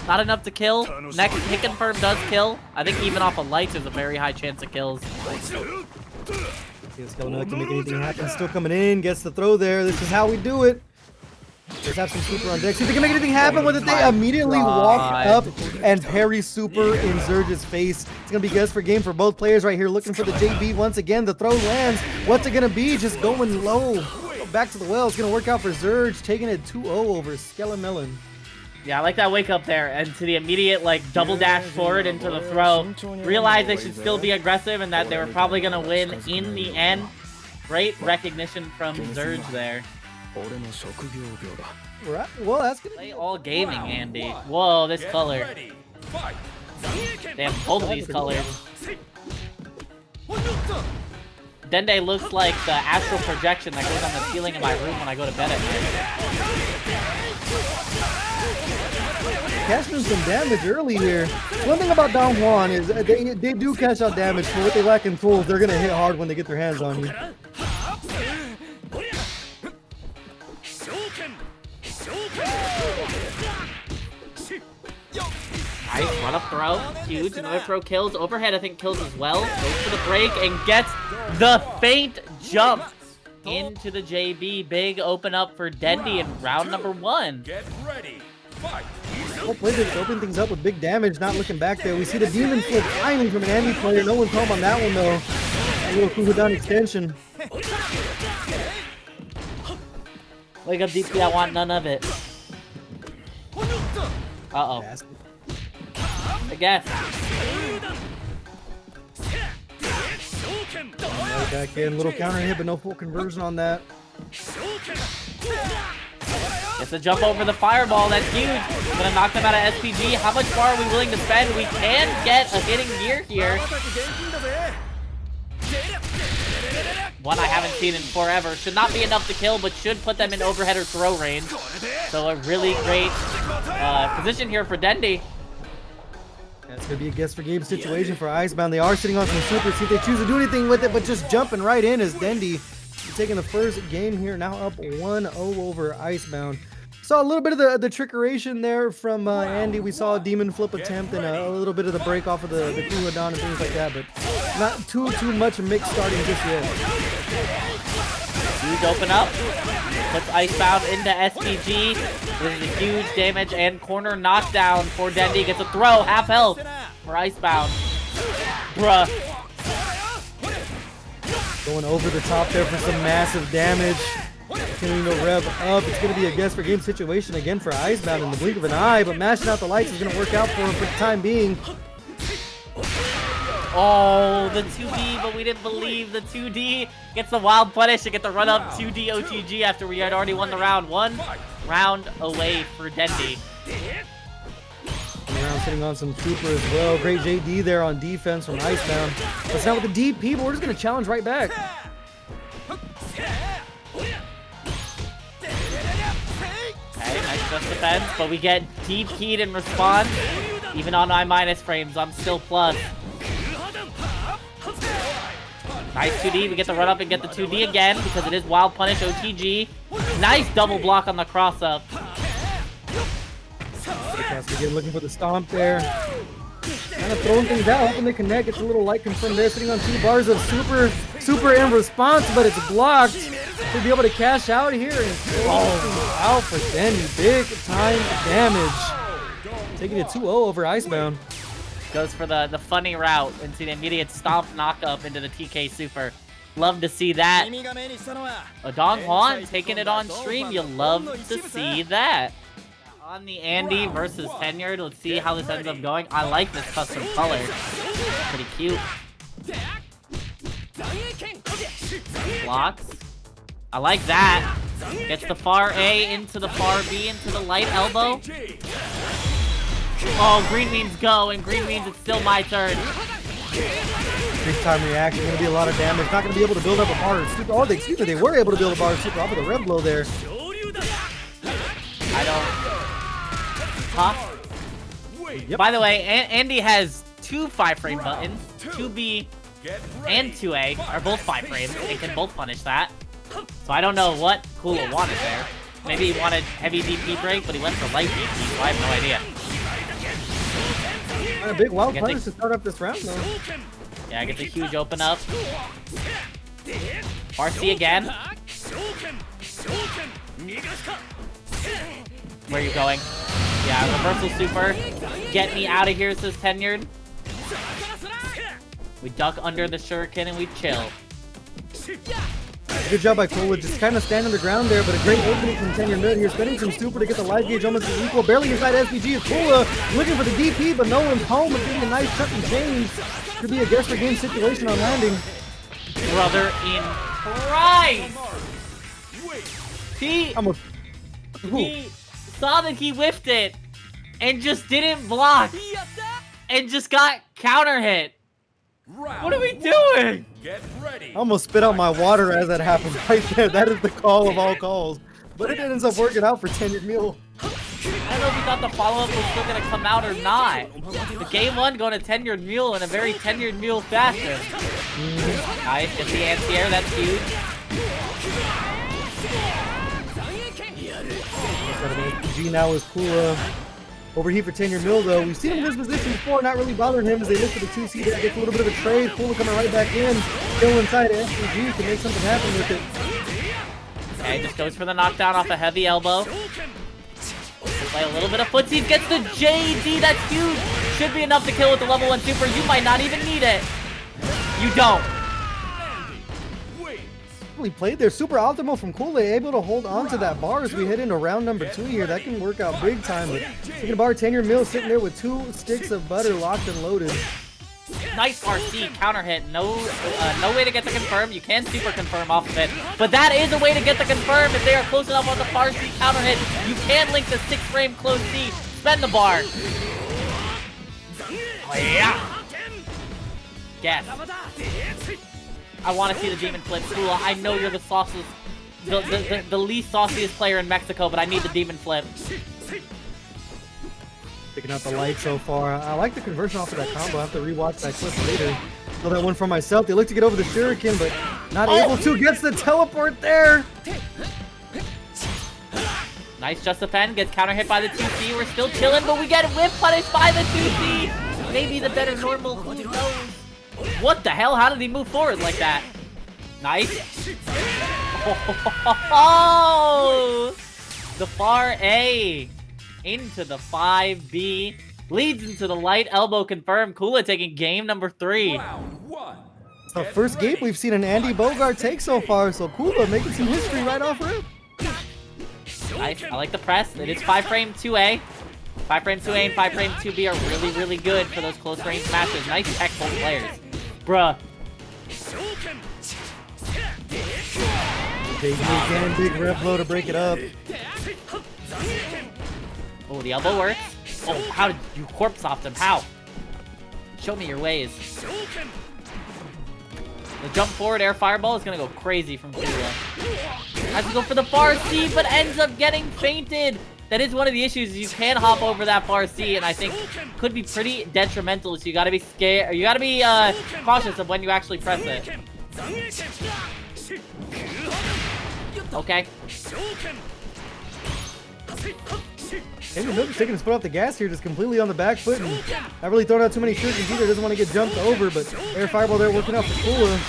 Not enough to kill. Next hit confirm does kill. I think even off of lights there's a very high chance it kills. See if Skelemelon can make anything happen. Still coming in, gets the throw there. This is how we do it. Let's have some super on deck. See if they can make anything happen with it. They immediately walk up and parry super in Zerge's face. It's going to be guess for game for both players right here. Looking for the JB once again. The throw lands. What's it going to be? Just going low. Back to the well. It's going to work out for Zerge. Taking it 2-0 over Skelemelon. Yeah, I like that wake up there, and to the immediate like double dash forward into the throw. Realize they should still be aggressive and that they were probably gonna win in the end. Great recognition from Zerge there. Right. Well, that's gonna Play all gaming, Andy. Whoa, this color. Damn, both of these colors. Dende looks like the astral projection that goes on the ceiling of my room when I go to bed at night. Cashing some damage early here. One thing about Don Hwan is they do cash out damage for what they lack in tools. They're gonna hit hard when they get their hands on you. Nice Run up throw, huge. Another throw kills. Overhead, I think, kills as well. Goes for the break and gets the feint jump into the JB. Big open up for Dende in round number 1. Get ready. Fight. Well played to open things up with big damage, not looking back there. We see the demon flip finally from an Andy player. No one's home on that one, though. A little Kuhudan extension. Wake up, DP, I want none of it. Uh-oh. I guess. Right back in. Little counter hit, but no full conversion on that. Gets a jump over the fireball. That's huge. Gonna knock them out of SPG. How much more are we willing to spend? We can get a hitting gear here. One I haven't seen in forever. Should not be enough to kill, but should put them in overhead or throw range. So a really great position here for Dende. That's going to be a guess for game situation for Icebound. They are sitting on some super. See if they choose to do anything with it, but just jumping right in as Dende taking the first game here. Now up 1-0 over Icebound. Saw a little bit of the trickeration there from Andy. We saw a demon flip attempt and a little bit of the break off of the Kuladon and things like that, but not too much mix starting just yet. Huge open up. Puts Icebound into SPG. This is a huge damage and corner knockdown for Dende. Gets a throw, half health for Icebound. Bruh. Going over the top there for some massive damage. Continuing to rev up. It's going to be a guess for game situation again for Icebound in the blink of an eye, but mashing out the lights is going to work out for him for the time being. Oh, the 2D, but we didn't believe the 2D. Gets the wild punish to get the run up 2D OTG after we had already won the round. 1 round away for Dende. Around sitting on some super as well. Great JD there on defense from Icebound. But now with the DP, but we're just going to challenge right back. Okay, nice just defense, but we get DP'd in response. Even on my minus frames, I'm still plus. Nice 2D, we get the run up and get the 2D again because it is wild punish OTG. Nice double block on the cross up. Again, looking for the stomp there. Kind of throwing things out, hoping they connect. It's a little light confirmed there, sitting on 2 bars of super in response, but it's blocked. To be able to cash out here and out for Dende. Big time damage. Taking it 2-0 over Icebound. Goes for the funny route into the immediate stomp knock up into the TK super. Love to see that. Don Hwan taking it on stream. You love to see that. On the Andy versus Tenured. Let's see how this ends up going. I like this custom color. Pretty cute. Blocks. I like that. Gets the far A into the far B into the light elbow. Oh, green means go, and green means it's still my turn. Big time reaction. Going to be a lot of damage. Not going to be able to build up a bar of super. Oh, excuse me, they were able to build a bar of super off of the red blow there. I don't. Huh? Yep. By the way, Andy has 2 5-frame buttons. 2B and 2A are both 5 frames. They can both punish that. So I don't know what Kula wanted there. Maybe he wanted heavy DP break, but he went for light DP, so I have no idea. A big wild punish to start up this round, though. Yeah, gets a huge open up. RC again. Where are you going? Yeah, reversal super. Get me out of here, says Tenured. We duck under the shuriken and we chill. Good job by Kula, just kind of standing the ground there, but a great opening from Tenured mid here, spending some super to get the life gauge almost equal. Barely inside SPG is Kula, looking for the DP, but no one's home. It's getting a nice chunk and change. Could be a guess for game situation on landing. Brother in Christ! He saw that he whiffed it and just didn't block and just got counter hit. What are we doing? Get ready. I almost spit out my water as that happened right there. That is the call of all calls. But it ends up working out for Tenured Mule. I don't know if we thought the follow-up was still going to come out or not. The game 1 going to Tenured Mule in a very Tenured Mule fashion. Nice, get the anti-air, that's huge. G now is Kula. Overheat for tenuredmule though. We've seen him in this position before, not really bothering him as they look for the 2C there. Gets a little bit of a trade. Kula coming right back in. Still inside SPG can make something happen with it. Okay, just goes for the knockdown off a heavy elbow. Play a little bit of footsies. Gets the JD. That's huge. Should be enough to kill with the level 1 super. You might not even need it. You don't. He played there. Super optimal from Kula, able to hold on to that bar as we head into round number 2 here. That can work out big time. But taking a bar, tenuredmule sitting there with 2 sticks of butter locked and loaded. Nice RC counter hit. No way to get the confirm. You can super confirm off of it, but that is a way to get the confirm if they are close enough on the far C counter hit. You can link the 6-frame close C. Spend the bar. Oh, yeah. Yes. I want to see the demon flip. Kula, I know you're the sauciest, the least sauciest player in Mexico, but I need the demon flip. Picking out the light so far. I like the conversion off of that combo. I have to rewatch that clip later. Know that one for myself. They look to get over the shuriken, but not able to. Gets the teleport there. Nice just defend. Gets counter hit by the 2C. We're still chilling, but we get whip punished by the 2C. Maybe the better normal. Who knows? What the hell? How did he move forward like that? Nice. Oh, the far A into the 5B leads into the light elbow confirmed. Kula taking game number 3. It's the first game we've seen an Andy Bogard take so far, so Kula making some history right off rip. Nice. I like the press. It is 5-frame 2A. 5-frame 2A and 5-frame 2B are really, really good for those close range matches. Nice tech both players. Bruh. Big rep blow to break it up. Oh, the elbow works. Oh, how did you corpse off him? How? Show me your ways. The jump forward air fireball is gonna go crazy from Kula. Has to go for the far C, but ends up getting fainted. That is one of the issues. You can hop over that far C, and I think could be pretty detrimental. So you gotta be scared. You gotta be cautious of when you actually press it. Okay. Tenuredmule taking his foot off the gas here, just completely on the back foot, and not really throwing out too many shurikens either. Doesn't want to get jumped over, but air fireball there working out for Kula.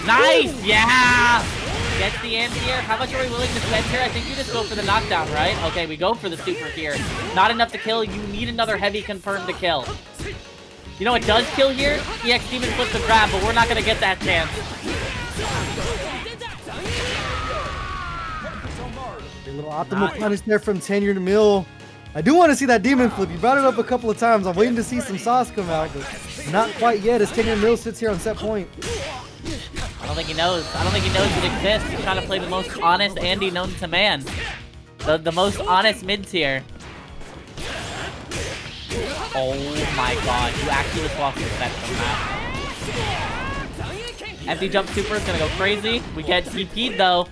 Nice, yeah. Gets the anti-air. How much are we willing to spend here? I think you just go for the knockdown, right? Okay, we go for the super here. Not enough to kill. You need another heavy confirm to kill. You know what does kill here? EX Demon flips the grab, but we're not going to get that chance. A little optimal punish there from Tenuredmule. I do want to see that demon flip. You brought it up a couple of times. I'm waiting to see some sauce come out, but not quite yet as Tenuredmule sits here on set point. I don't think he knows. I don't think he knows it exists. He's trying to play the most honest Andy known to man. The most honest mid-tier. Oh my god. You actually just walked the set from that. Empty jump super is going to go crazy. We get TP'd though.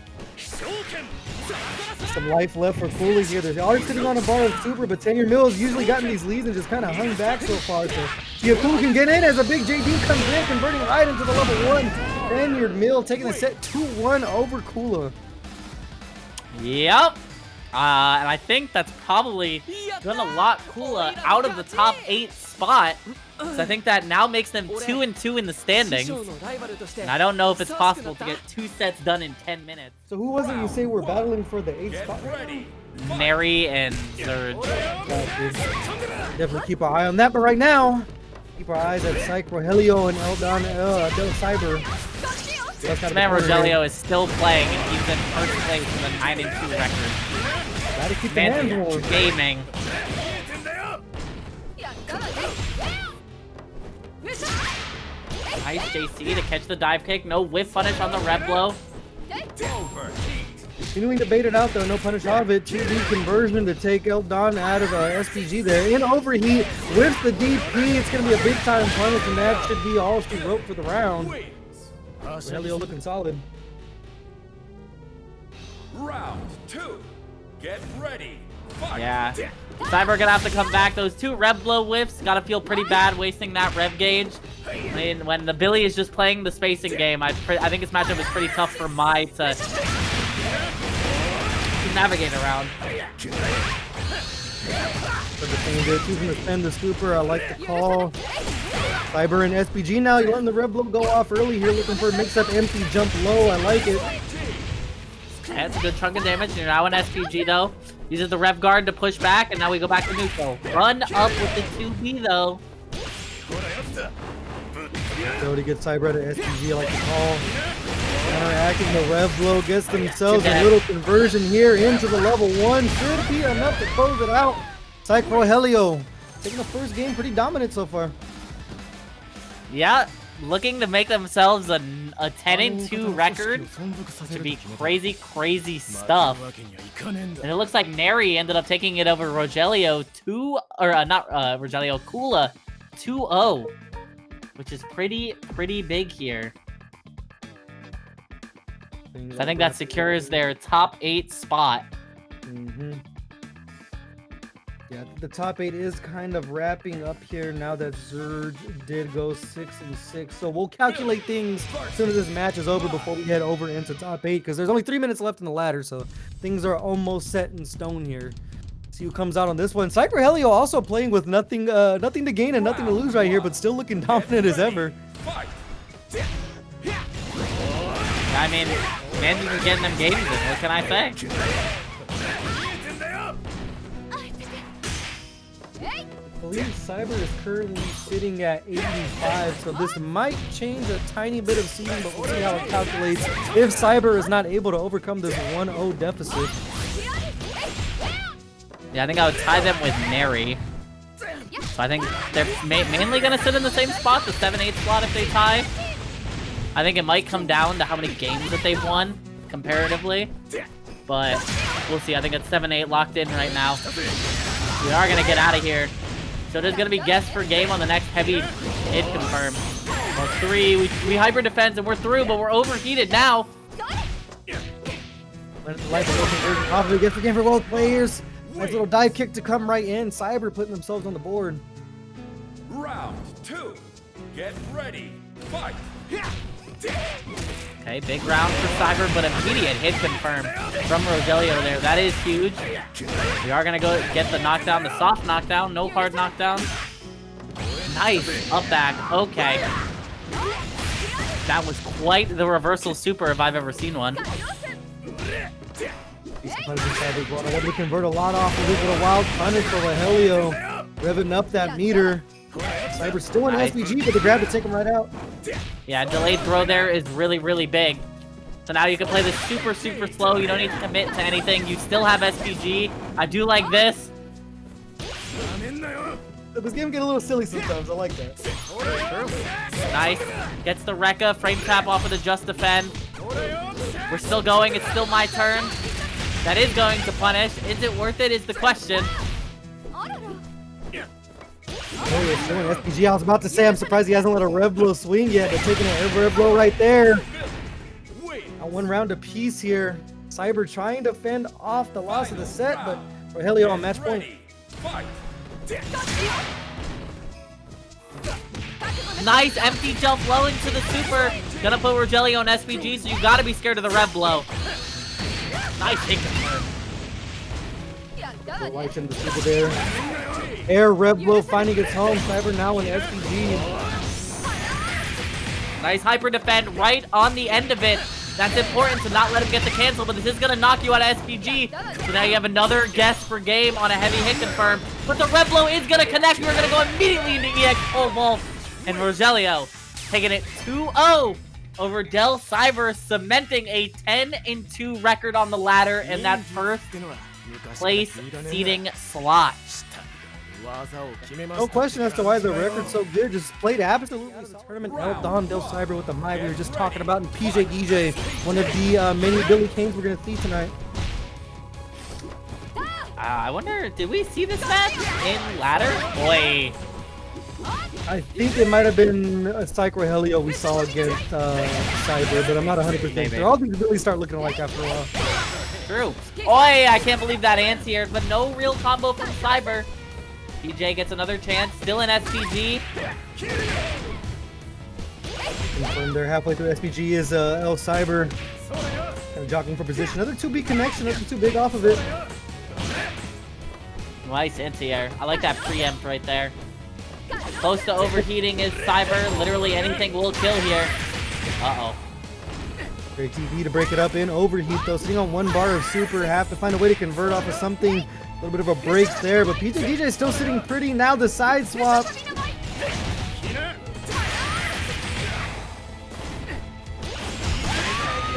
Some life left for Kula here. They're already sitting on a bar of super, but Tenuredmule has usually gotten these leads and just kind of hung back so far. So see if Kula can get in as a big JD comes in, converting right into the level 1. Tenuredmule taking the set 2-1 over Kula. Yep. And I think that's probably gonna lock Kula out of the top 8 spot. So I think that now makes them 2-2 in the standings. And I don't know if it's possible to get 2 sets done in 10 minutes. So who was it you say we're battling for the 8th spot? Neri and Zerge. Definitely keep our eye on that. But right now, keep our eyes at PsicRogelio and Don Del Ciber. PsicRogelio is still playing, and he's in first place with a 9-2 record. Gotta keep the hands warm. Gaming. Nice JC to catch the dive kick. No whiff punish on the rep blow. Continuing to bait it out though, no punish out of it. 2D conversion to take Don out of SPG there. In overheat with the DP. It's going to be a big time punish, and that should be all she wrote for the round. Helio looking solid. Round 2. Get ready. Fight. Yeah. Ciber gonna have to come back. Those 2 rev blow whiffs gotta feel pretty bad wasting that rev gauge. I mean, when the Billy is just playing the spacing game, I think this matchup is pretty tough for Mai to navigate around. defend it. Choosing to spend the super. I like the call. Ciber and SPG now. You're letting the red blow go off early here. Looking for a mix-up empty jump low. I like it. That's a good chunk of damage. You're now in SPG though. Uses the Rev Guard to push back, and now we go back to neutral. Run up with the 2B though. Jody gets Ciber to SPG. I like the call. Counteracting the Rev blow. Gets themselves a little conversion here into the level 1. Should be enough to close it out. PsicRogelio taking the first game pretty dominant so far. Yeah, looking to make themselves a 10-2 record. To be crazy, crazy stuff. And it looks like Neri ended up taking it over Rogelio Rogelio, Kula 2-0, which is pretty big here. So I think that secures their top 8 spot. Yeah, the top 8 is kind of wrapping up here now that Zerge did go 6-6. So we'll calculate things as soon as this match is over before we head over into top 8, because there's only 3 minutes left in the ladder, so things are almost set in stone here. See who comes out on this one. PsicRogelio also playing with nothing to gain and nothing to lose right here, but still looking dominant as ever. I mean, Mandy's is getting them games in. What can I say? I believe Ciber is currently sitting at 85, so this might change a tiny bit of seeding, but we'll see how it calculates if Ciber is not able to overcome this 1-0 deficit. Yeah, I think I would tie them with Neri. So I think they're mainly going to sit in the same spot, the 7-8 slot if they tie. I think it might come down to how many games that they've won, comparatively. But we'll see. I think it's 7-8 locked in right now. We are going to get out of here. So there's going to be guess for game on the next heavy hit confirm. Well, 3, we hyper defense and we're through, but we're overheated now. Probably guess for game for both players. Nice little dive kick to come right in. Ciber putting themselves on the board. Round 2. Get ready. Fight. Okay, big round for Ciber, but immediate hit confirm from Rogelio there. That is huge. We are going to go get the knockdown, the soft knockdown, no hard knockdown. Nice, up back, okay. That was quite the reversal super if I've ever seen one. Able to convert a lot off of it with a wild punish for Rogelio. Revving up that meter. Ciber still in SPG, but the grab to take him right out. Yeah, delayed throw there is really big. So now you can play this super slow. You don't need to commit to anything. You still have SPG. I do like this. This game get a little silly sometimes. I like that. Nice. Gets the Rekka. Frame tap off of the just defend. We're still going. It's still my turn. That is going to punish. Is it worth it is the question. SPG, I was about to say, I'm surprised he hasn't let a Rev Blow swing yet, but taking a Rev Blow right there. Now 1 round apiece here. Ciber trying to fend off the loss of the set, but Rogelio on match point. Nice empty jump low into the super. Gonna put Rogelio on SPG, so you gotta be scared of the Rev Blow. Nice hit confirm. Lights in the super there. Air Rev Blow finding its home. Ciber now in SPG. Nice hyper defend right on the end of it. That's important to not let him get the cancel, but this is gonna knock you out of SPG. So now you have another guess for game on a heavy hit confirm. But the Rev Blow is gonna connect. We're gonna go immediately into EX pole vault. And Rogelio taking it 2-0 over Del Ciber, cementing a 10-2 record on the ladder in that first place seeding slot. No question as to why the record's so good. Just played absolutely the tournament. Don Del Ciber with the mic we were just talking about, and PJ DJ, one of the many Billy Canes we're going to see tonight. I wonder, did we see this match in ladder? Boy. I think it might have been a PsicRogelio we saw against Ciber, but I'm not 100% sure. All these really start looking alike after a while. True. Oi, I can't believe that anti-air, but no real combo from Ciber. PJ gets another chance, still in SPG. Confirmed there halfway through SPG is El Ciber. Kind of jockeying for position. Another 2B connection, nothing too big off of it. Nice anti-air. I like that preempt right there. Close to overheating is Ciber. Literally anything will kill here. Uh-oh. Great TP to break it up in overheat though. Sitting on 1 bar of super. Have to find a way to convert off of something. A little bit of a break there, but PsicRogelio is still sitting pretty. Now the side swap.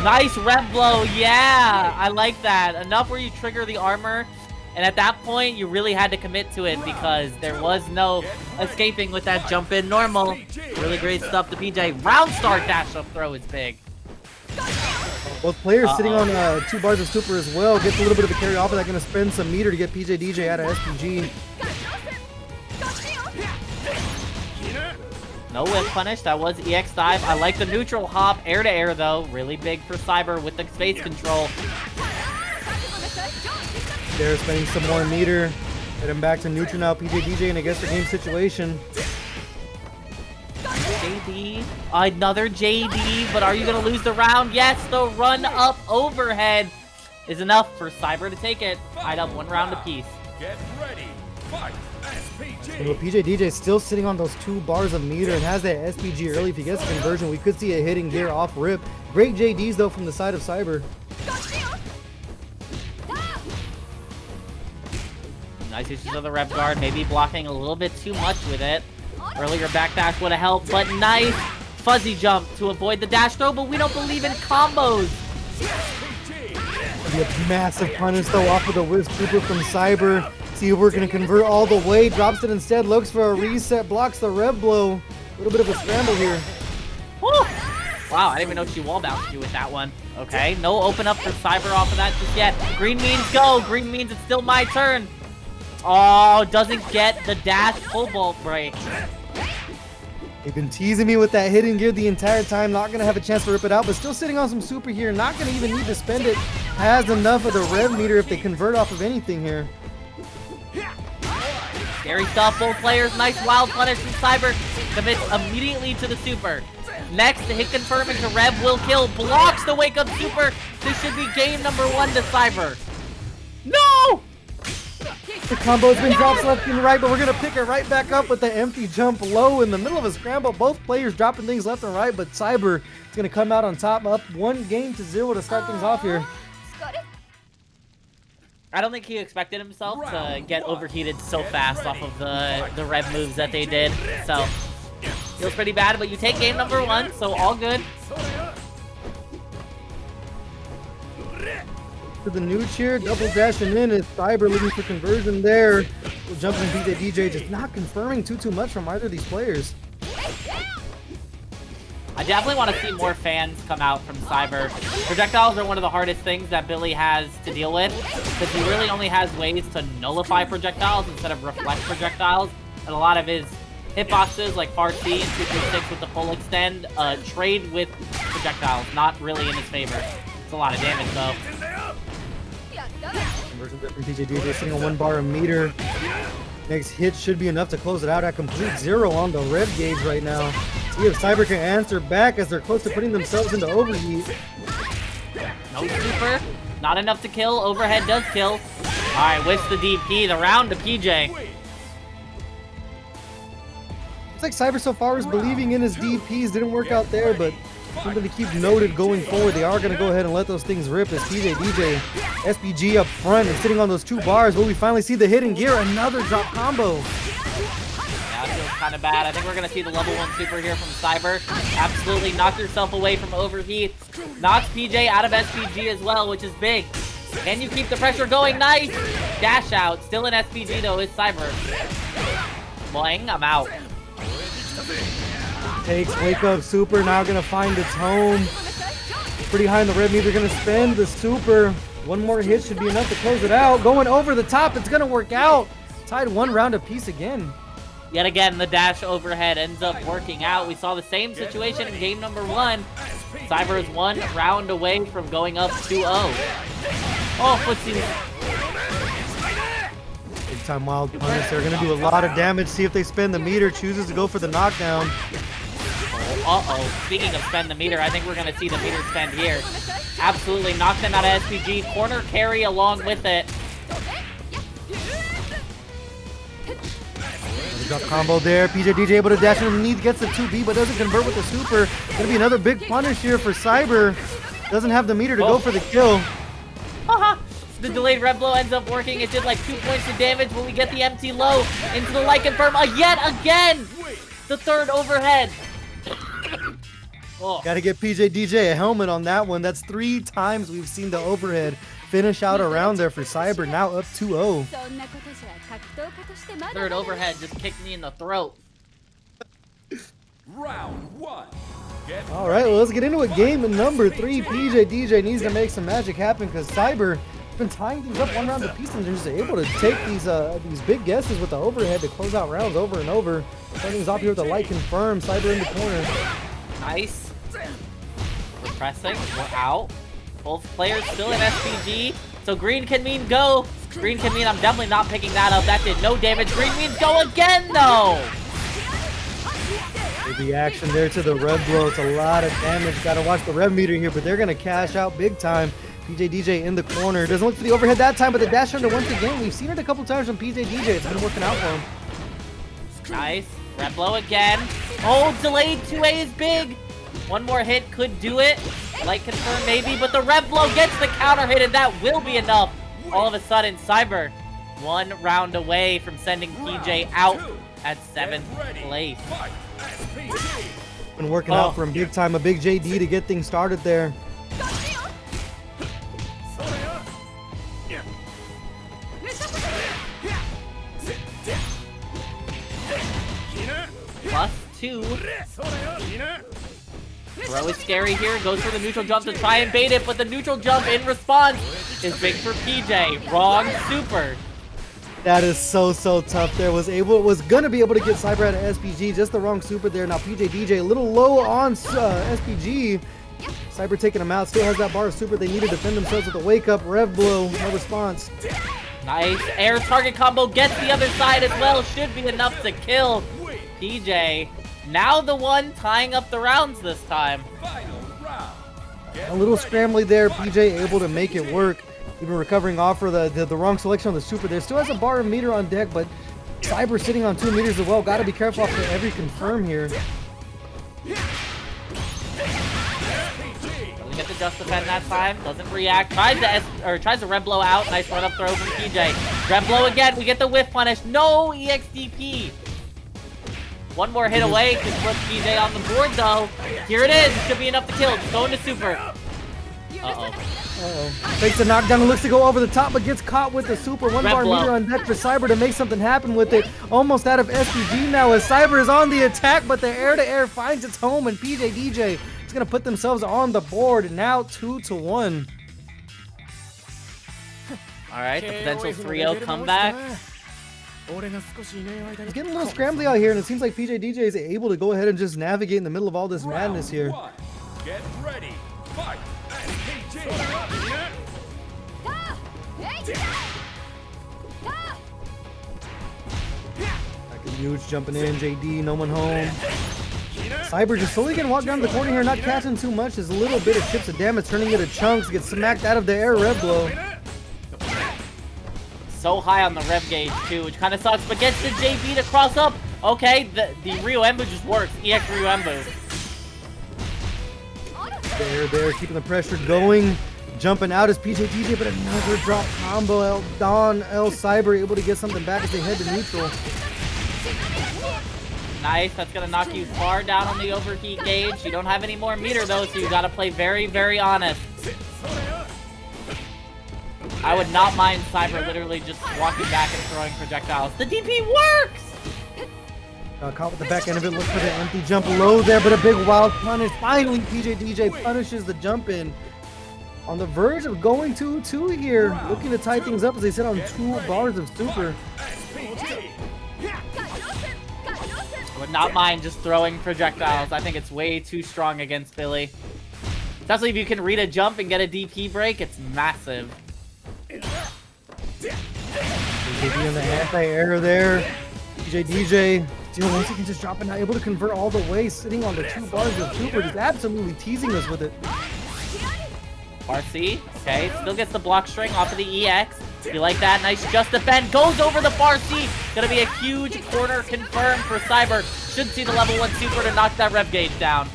Nice rev blow, yeah! I like that. Enough where you trigger the armor, and at that point, you really had to commit to it because there was no escaping with that jump in normal. Really great stuff to PJ. Round start dash up throw is big. Both players sitting on 2 bars of super as well. Gets a little bit of a carry off of that. Going to spend some meter to get PsicRogelio out of SPG. No whip punish. That was EX dive. I like the neutral hop. Air to air, though. Really big for Ciber with the space control. They're spending some more meter. Get him back to neutral now. PsicRogelio in a guess the game situation. JD. Another JD. But are you going to lose the round? Yes. The run up overhead is enough for Ciber to take it. Tied up 1 round apiece. Get ready. Fight. SPG. Well, PsicRogelio is still sitting on those 2 bars of meter and has that SPG early. If he gets the conversion, we could see a hitting gear off rip. Great JDs though from the side of Ciber. Nice uses of the rev guard, maybe blocking a little bit too much with it. Earlier backdash would have helped, but nice fuzzy jump to avoid the dash throw, but we don't believe in combos. Be a massive punish though off of the whip super from Ciber. See if we're gonna convert all the way. Drops it instead, looks for a reset, blocks the rev blow. A little bit of a scramble here. Woo! Wow, I didn't even know she wall bounced you with that one. Okay, no open up for Ciber off of that just yet. Green means go. Green means it's still my turn. Oh, doesn't get the dash pull bolt break. They've been teasing me with that hidden gear the entire time. Not gonna have a chance to rip it out, but still sitting on some super here. Not gonna even need to spend it. Has enough of the rev meter if they convert off of anything here. Scary stuff, both players. Nice wild punish from Ciber. Commits immediately to the super. Next, the hit confirm into rev will kill. Blocks the wake up super. This should be game number 1 to Ciber. No! The combo's been dropped left and right, but we're gonna pick it right back up with the empty jump low in the middle of a scramble. Both players dropping things left and right, but Ciber is gonna come out on top, up 1-0 to start things off here. I don't think he expected himself to get overheated so fast off of the rev moves that they did. So, feels pretty bad, but you take game number 1, so all good. To the new cheer, double dashing in is Ciber looking for conversion there. Jumping PsicRogelio, just not confirming too much from either of these players. I definitely want to see more fans come out from Ciber. Projectiles are one of the hardest things that Billy has to deal with, because he really only has ways to nullify projectiles instead of reflect projectiles. And a lot of his hitboxes, like far C and 236 with the full extend, trade with projectiles, not really in his favor. It's a lot of damage though. Conversion from PsicRogelio sitting on 1 bar of meter. Next hit should be enough to close it out at complete 0 on the rev gauge right now. See if Ciber can answer back as they're close to putting themselves into overheat. No super, not enough to kill. Overhead does kill. Alright, whiffs the DP, the round to PJ. Looks like Ciber so far is believing in his DPs. Didn't work out there, but something to keep noted going forward. They are going to go ahead and let those things rip as PsicRogelio, SPG up front and sitting on those 2 bars. Will we finally see the hidden gear? Another drop combo. Yeah, it feels kind of bad. I think we're going to see the level 1 super here from Ciber. Absolutely knocked herself away from overheat. Knocks PJ out of SPG as well, which is big. Can you keep the pressure going? Nice! Dash out. Still in SPG though is Ciber. Boing, I'm out. Takes wake up super, now gonna find its home. Pretty high in the red meter, gonna spend the super. 1 more hit should be enough to close it out. Going over the top, it's gonna work out. Tied 1 round apiece again. Yet again, the dash overhead ends up working out. We saw the same situation in game number 1. Ciber is 1 round away from going up 2-0. Oh, footsie. Big time wild punish. They're gonna do a lot of damage. See if they spend the meter. Chooses to go for the knockdown. Uh-oh. Speaking of spend the meter, I think we're going to see the meter spend here. Absolutely knocked him out of SPG. Corner carry along with it. Drop combo there. PJDJ able to dash underneath, gets the 2B, but doesn't convert with the super. Gonna be another big punish here for Cyber. Doesn't have the meter to go for the kill. Haha. The delayed red blow ends up working. It did like 2 points of damage, but we get the empty low into the light confirm yet again. The third overhead. Oh. Gotta get PJDJ a helmet on that one. That's 3 times we've seen the overhead finish out around there for Cyber. Now up 2-0. Third overhead just kicked me in the throat. Round 1. All right, well, let's get into it. Game number 3. PJDJ needs to make some magic happen because Cyber has been tying things up 1 round apiece and just able to take these big guesses with the overhead to close out rounds over and over. Starting things off here with the light confirm. Cyber in the corner. Nice. We're pressing. We're out. Both players still in SPG. So green can mean go. Green can mean I'm definitely not picking that up. That did no damage. Green means go again, though. Big reaction there to the red blow. It's a lot of damage. Gotta watch the rev meter here, but they're gonna cash out big time. PJDJ in the corner. Doesn't look for the overhead that time, but the dash under once again. We've seen it a couple times from PJDJ. It's been working out for him. Nice. Red blow again. Oh, delayed 2A is big. 1 more hit could do it. Light confirm maybe, but the red blow gets the counter hit, and that will be enough. All of a sudden, Cyber 1 round away from sending PJ out at 7th place. Been working out for him big time. A big JD to get things started there. +2. Throw is scary here. Goes for the neutral jump to try and bait it, but the neutral jump in response is big for PJ. Wrong super. That is so tough. There was gonna be able to get Cyber out of SPG, just the wrong super there. Now PJDJ a little low on SPG. Cyber taking him out. Still has that bar of super. They need to defend themselves with a wake up. Rev blow, no response. Nice air target combo gets the other side as well. Should be enough to kill PJ. Now the one tying up the rounds this time. A little scrambly there. PJ able to make it work. Even recovering off for the wrong selection on the super there. Still has a bar of meter on deck, but Cyber sitting on 2 meters as well. Got to be careful after every confirm here. Doesn't get the just defend that time. Doesn't react. Tries to red blow out. Nice run up throw from PJ. Red blow again. We get the whiff punish. No EXDP. 1 more hit away to put PJ on the board though. Here it is. It should be enough to kill. Just going to super. Fakes the knockdown and looks to go over the top, but gets caught with the super. 1 bar meter on deck for Cyber to make something happen with it. Almost out of SPG now as Cyber is on the attack, but the air-to-air finds its home, and PJDJ is going to put themselves on the board. Now 2-1. All right, the potential 3-0 comeback. It's getting a little scrambly out here, and it seems like PJDJ is able to go ahead and just navigate in the middle of all this madness here. Get ready. Fight. Huge jumping in, JD, no one home. Cyber just slowly getting walked down the corner here, not catching too much. There's a little bit of chips of damage, turning into chunks, gets smacked out of the air red blow. So high on the rev gauge too, which kind of sucks, but gets the JB to cross up. Okay, the Ryu Embu just works. EX Ryu Embu. There, keeping the pressure going. Jumping out is PJDJ, but another drop combo. Don Del Ciber able to get something back as they head to neutral. Nice, that's gonna knock you far down on the overheat gauge. You don't have any more meter though, so you gotta play very, very honest. I would not mind Cyber literally just walking back and throwing projectiles. The DP works! Caught with the back end of it, look for the empty jump low there, but a big wild punish. Finally, PJDJ punishes the jump in. On the verge of going 2-2 here, looking to tie things up as they sit on 2 bars of super. I would not mind just throwing projectiles. I think it's way too strong against Billy. Especially if you can read a jump and get a DP break, it's massive. PJD on the anti-air there. PJDJ once again just dropping, not able to convert all the way, sitting on the 2 bars of super, just absolutely teasing us with it. RC, okay, still gets the block string off of the EX. You like that? Nice just defend. Goes over the far C. Gonna be a huge corner confirmed for Ciber. Should see the level 1 super to knock that rev gauge down.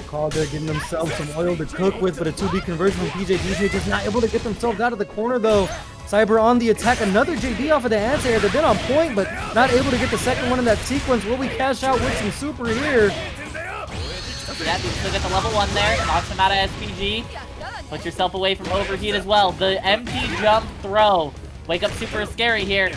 Call there, getting themselves some oil to cook with, but a 2B conversion from PsicRogelio just not able to get themselves out of the corner though. Ciber on the attack. Another JD off of the anti-air. They've been on point, but not able to get the second one in that sequence. Will we cash out with some super here? Yeah, you still get the level 1 there. Knocks him out of SPG. Put yourself away from overheat as well. The empty jump throw. Wake up super scary here.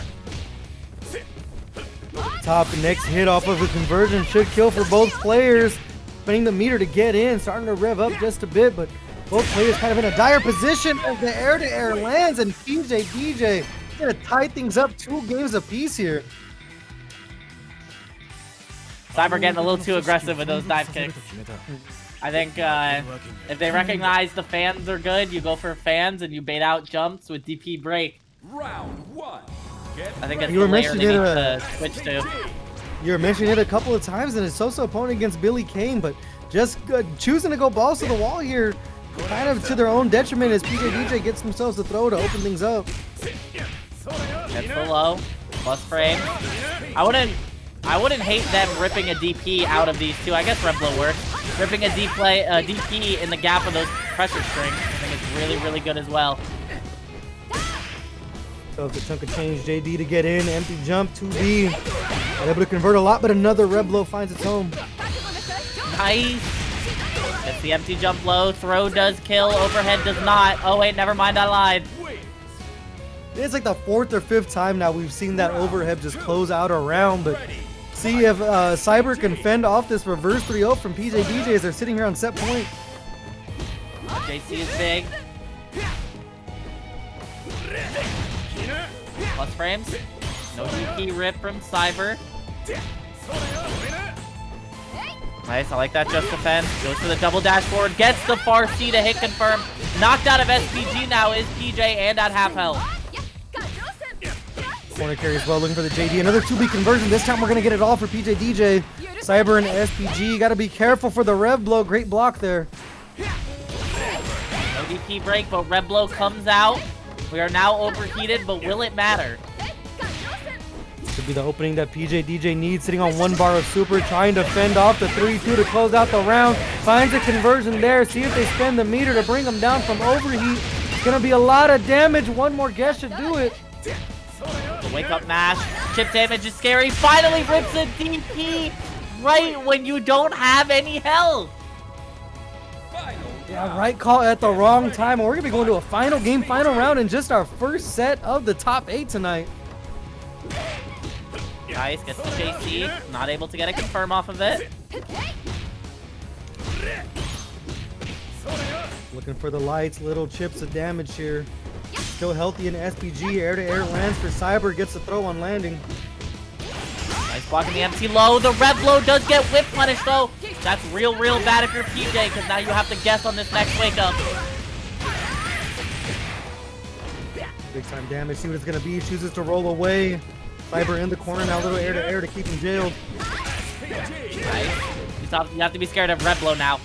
Top next hit off of a conversion should kill for both players. Spinning the meter to get in. Starting to rev up just a bit, but both players kind of in a dire position as the air-to-air lands, and PsicRogelio gonna tie things up 2 games apiece here. Ciber getting a little too aggressive with those dive kicks. I think if they recognize the fans are good, you go for fans and you bait out jumps with DP break. Round 1. I think that's the layer they need to switch to. You were mentioning it a couple of times in a so-so opponent against Billy Kane, but just choosing to go balls to the wall here, kind of to their own detriment as PsicRogelio gets themselves a throw to open things up. Gets the low, plus frame. I wouldn't hate them ripping a DP out of these two. I guess Reblo works. Ripping a DP in the gap of those pressure strings. I think it's really, really good as well. So it's a chunk of change. JD to get in. Empty jump. 2B. Not able to convert a lot, but another Reblo finds its home. Nice. Gets the empty jump low. Throw does kill. Overhead does not. Oh, wait. Never mind. I lied. It's like the 4th or 5th time now we've seen that overhead just close out around, but see if Ciber can fend off this reverse 3-0 from PsicRogelio as they're sitting here on set point. JC is big. Plus frames. No DP rip from Ciber. Nice, I like that just defense. Goes for the double dash forward. Gets the far C to hit confirm. Knocked out of SPG now is PJ and at half health. Corner carry as well, looking for the JD. Another 2B conversion. This time we're going to get it all for PsicRogelio. Ciber and SPG. Got to be careful for the rev blow. Great block there. No DP break, but Red Blow comes out. We are now overheated, but will it matter? Could be the opening that PsicRogelio needs. Sitting on 1 bar of super, trying to fend off the 3-2 to close out the round. Finds a conversion there. See if they spend the meter to bring them down from overheat. It's going to be a lot of damage. One more guess should do it. The wake up mash. Chip damage is scary. Finally rips a DP right when you don't have any health. Yeah, right call at the wrong time. We're going to be going to a final game, final round in just our first set of the top 8 tonight. Nice, gets the JC. Not able to get a confirm off of it. Looking for the lights, little chips of damage here. Still healthy in SPG. Air-to-air lands for Ciber. Gets the throw on landing. Nice blocking the empty low. The red blow does get whip punished though. That's real bad if you're PJ, because now you have to guess on this next wake up. Big time damage. See what it's going to be. Chooses to roll away. Ciber in the corner now. Little air-to-air to keep him jailed. Nice. You have to be scared of red blow now.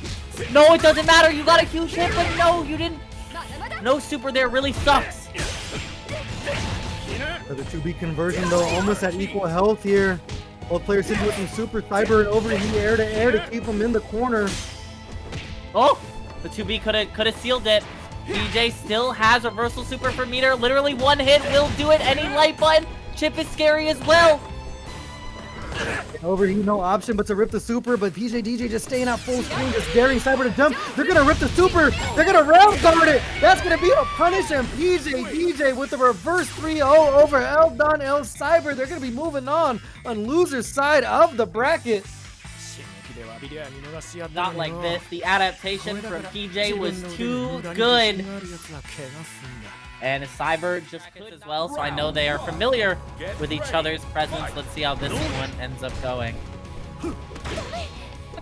No, it doesn't matter. You got a huge hit, but no, you didn't. No super there really sucks. Another 2B conversion though, almost at equal health here. Both players sitting with some super. Ciber and overheat air-to-air to keep him in the corner. Oh, the 2B could have sealed it. PJ still has reversal super for meter. Literally one hit will do it. Any light button. Chip is scary as well. Overheat, no option but to rip the super, but PsicRogelio just staying out full screen, just daring Ciber to jump. They're gonna rip the super. They're gonna round guard it. That's gonna be a punish, and PsicRogelio with the reverse 3-0 over Don Del Ciber. They're gonna be moving on loser's side of the bracket. Not like this. The adaptation from PJ was too good. And Ciber just could as well, so I know they are familiar with each other's presence. Let's see how this one ends up going.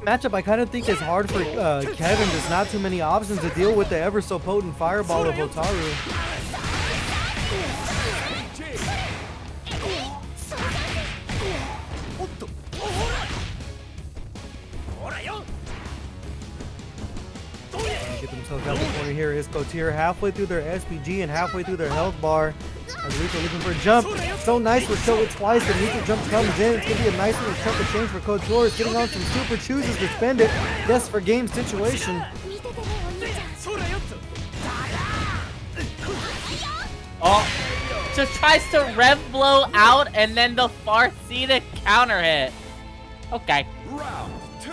Matchup I kind of think is hard for Kevin. There's not too many options to deal with the ever so potent fireball of Hotaru. Get themselves out the corner here is Kotir, halfway through their SPG and halfway through their health bar. Azalito looking for a jump. So nice with show it twice. The neutral jump comes in. It's going to be a nice little chunk of change for Kotir. It's getting on some super, chooses to spend it. Yes, for game situation. Oh, just tries to rev blow out and then the far C to counter hit. Okay. Round 2.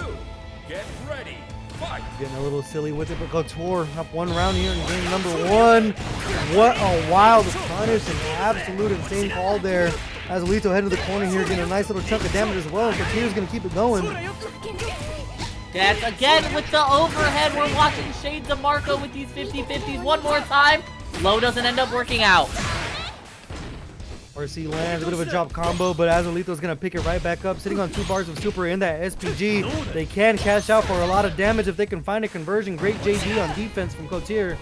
Get ready. Fight. Getting a little silly with it, but Kotir up one round here in game number 1. What a wild punish and absolute insane call there. Azalito heading to the corner here, getting a nice little chunk of damage as well. Kotir's going to keep it going. That's again with the overhead. We're watching Shades of Marco with these 50-50s one more time. Low doesn't end up working out. RC lands a bit of a drop combo, but Azalito's going to pick it right back up, sitting on 2 bars of super in that SPG. They can cash out for a lot of damage if they can find a conversion. Great JD on defense from Kotir.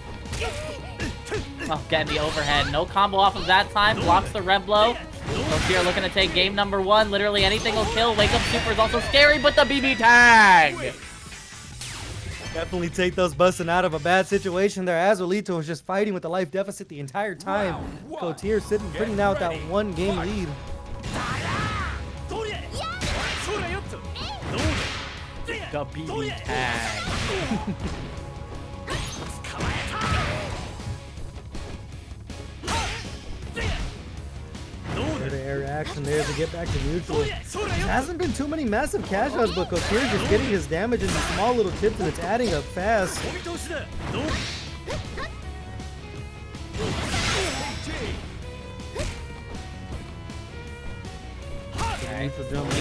Oh, getting the overhead. No combo off of that time. Blocks the red blow. Kotir looking to take game number 1. Literally anything will kill. Wake up super is also scary, but the BB tag. Definitely take those busting out of a bad situation there. Azalito was just fighting with the life deficit the entire time. Kotir sitting pretty now with that 1 game lead. The BB tag. Air action there to get back to neutral. There hasn't been too many massive cash outs, but Kotir just getting his damage in these small little tips, and it's adding up fast. Okay,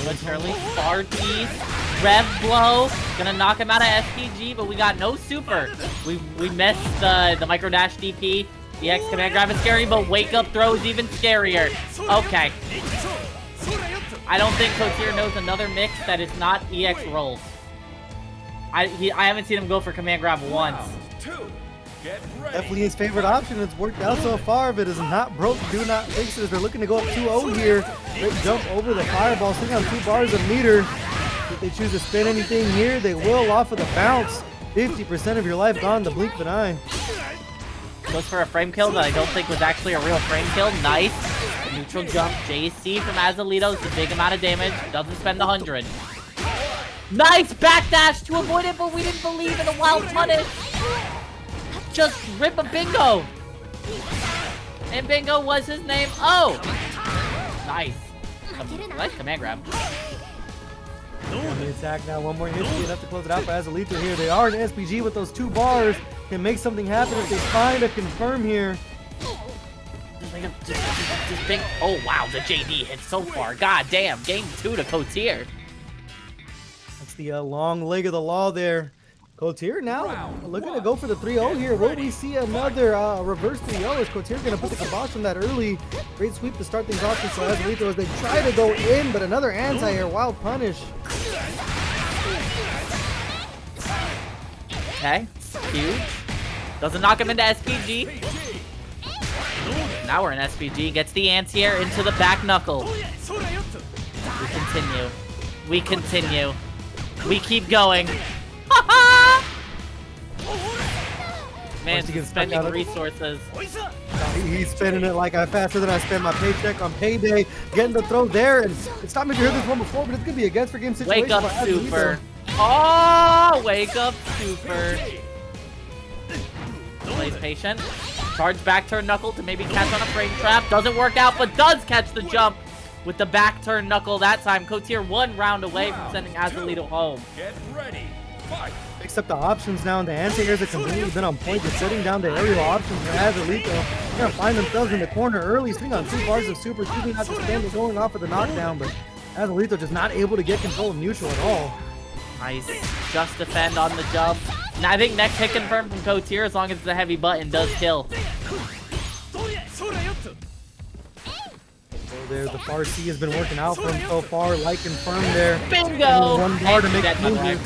literally far east, rev blow, gonna knock him out of SPG, but we got no super. We missed the micro dash DP. EX command grab is scary, but wake up throw is even scarier. Okay. I don't think Kotir knows another mix that is not EX rolls. I haven't seen him go for command grab once. Definitely his favorite option. It's worked out so far. If it is not broke, do not fix it. As they're looking to go up 2-0 here. They jump over the fireball, sitting on 2 bars of meter. If they choose to spin anything here, they will off of the bounce. 50% of your life gone to blink of an eye. Goes for a frame kill that I don't think was actually a real frame kill. Nice. The neutral jump. JC from Azalito. It's a big amount of damage. Doesn't spend the 100. Nice backdash to avoid it, but we didn't believe in a wild punish. Just rip a bingo. And bingo was his name. Oh. Nice. Nice command grab. The attack now, 1 more hit to enough to close it out for Azalito here. They are in SPG with those 2 bars. Can make something happen if they find a confirm here. Just big. Oh wow, the JD hit so far. God damn, game 2 to Kotir. That's the long leg of the law there. Kotir now looking to go for the 3-0 here. Will we see another reverse 3-0? Is Kotir going to put the kibosh on that early? Great sweep to start things off for Azalito as they try to go in, but another anti-air wild punish. Okay, huge. Doesn't knock him into SPG. Now we're in SPG. Gets the anti-air into the back knuckle. We continue. We continue. We keep going. Man, he's spending resources. He's spending it like faster than I spend my paycheck on payday. Getting the throw there, and it's not me to hear this one before, but it's gonna be a guess for game situation. Wake up, super. Oh, wake up, super. Plays patient. Charge back turn knuckle to maybe catch on a frame trap. Doesn't work out, but does catch the jump with the back turn knuckle that time. Kotir 1 round away from sending Azalito home. Get ready. Fight. Picks up the options now, and the anti-airs have completely been on point. Just setting down the aerial options for Azalito. They're gonna find themselves in the corner early, sitting on 2 bars of super, shooting out the stand and going off for the knockdown, but Azalito just not able to get control of neutral at all. Nice. Just defend on the jump. Now I think next hit confirmed from Kotir as long as the heavy button does kill. There, the far C has been working out for him so far. Like confirmed there. Bingo! 1 bar to make dead, it by the way.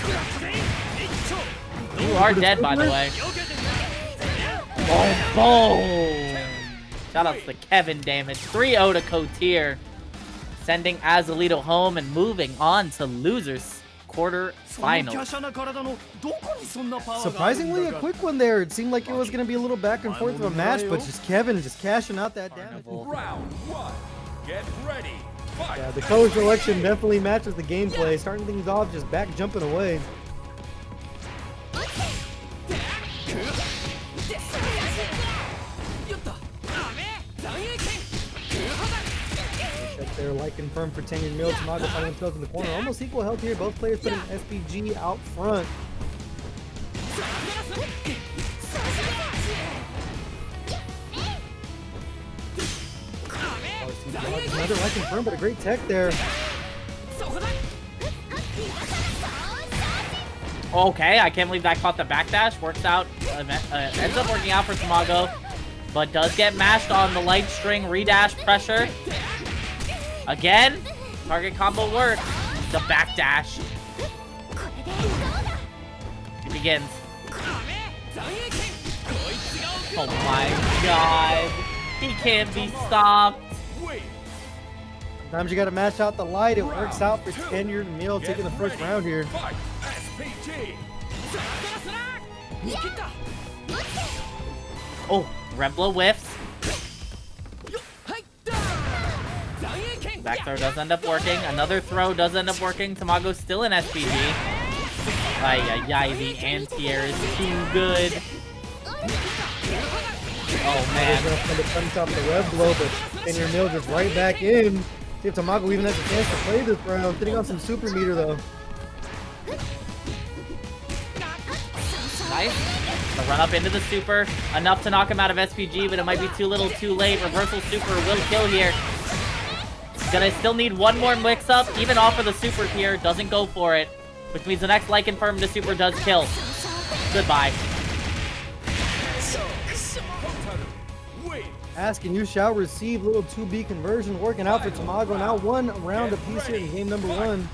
You are dead, by the way. Boom, boom! Shout out to the Kevin damage. 3-0 to Kotir. Sending Azalito home and moving on to losers quarterfinals. Surprisingly, a quick one there. It seemed like it was going to be a little back and forth of a match, but just Kevin just cashing out that damage. Round 1. Get ready. Fight. Yeah, the color selection definitely matches the gameplay. Starting things off, just back jumping away. Check there, like confirmed for tenured mule. Tamago finding themselves in the corner. Almost equal health here. Both players putting SPG out front. Another like confirmed, but a great tech there. Okay, I can't believe that caught the backdash. Works out, ends up working out for Tamago, but does get mashed on the light string redash pressure. Again, target combo works. The backdash. It begins. Oh my god. He can't be stopped. Sometimes you gotta match out the light. It works out for tenured mule taking the first round here. Oh, Reblo whiffs. Back throw does end up working. Another throw does end up working. Tamago's still in SPG. Ay, ay, ay, the anti-air is too good. Oh, man. He's gonna punch off the Reblo, but tenured mule just right back in. See if Tamago even has a chance to play this round. Sitting on some super meter, though. Nice. The run up into the super. Enough to knock him out of SPG, but it might be too little too late. Reversal super will kill here. Gonna still need one more mix up. Even offer the super here. Doesn't go for it. Which means the next like confirmed to super does kill. Goodbye. Ask and you shall receive. Little 2B conversion working out for Tamago. Now one round apiece here in game number 1.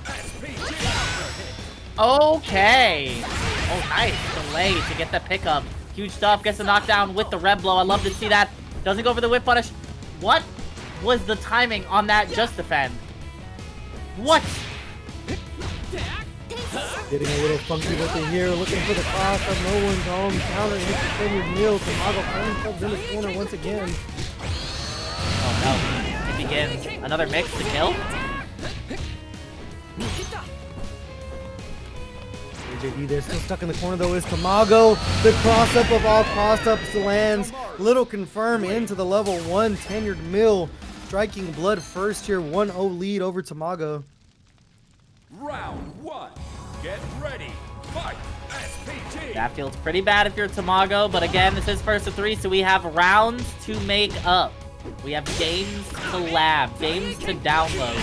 Okay. Oh, nice. Delay to get the pickup. Huge stuff. Gets the knockdown with the red blow. I love to see that. Doesn't go for the whip punish. What was the timing on that just defend? What? Getting a little funky with it here. Looking for the cross up. No one's home. Counter hits the tenured mule. Tamago finds himself in the corner once again. Oh no. It begins. Another mix to kill. JD there, still stuck in the corner though is Tamago. The cross up of all cross ups lands. Little confirm into the level 1 tenured mule. Striking blood first here. 1-0 lead over Tamago. Round 1. Get ready. Fight. SPG. That feels pretty bad if you're Tamago, but again, this is first of 3, so we have rounds to make up. We have games to lab, games to download.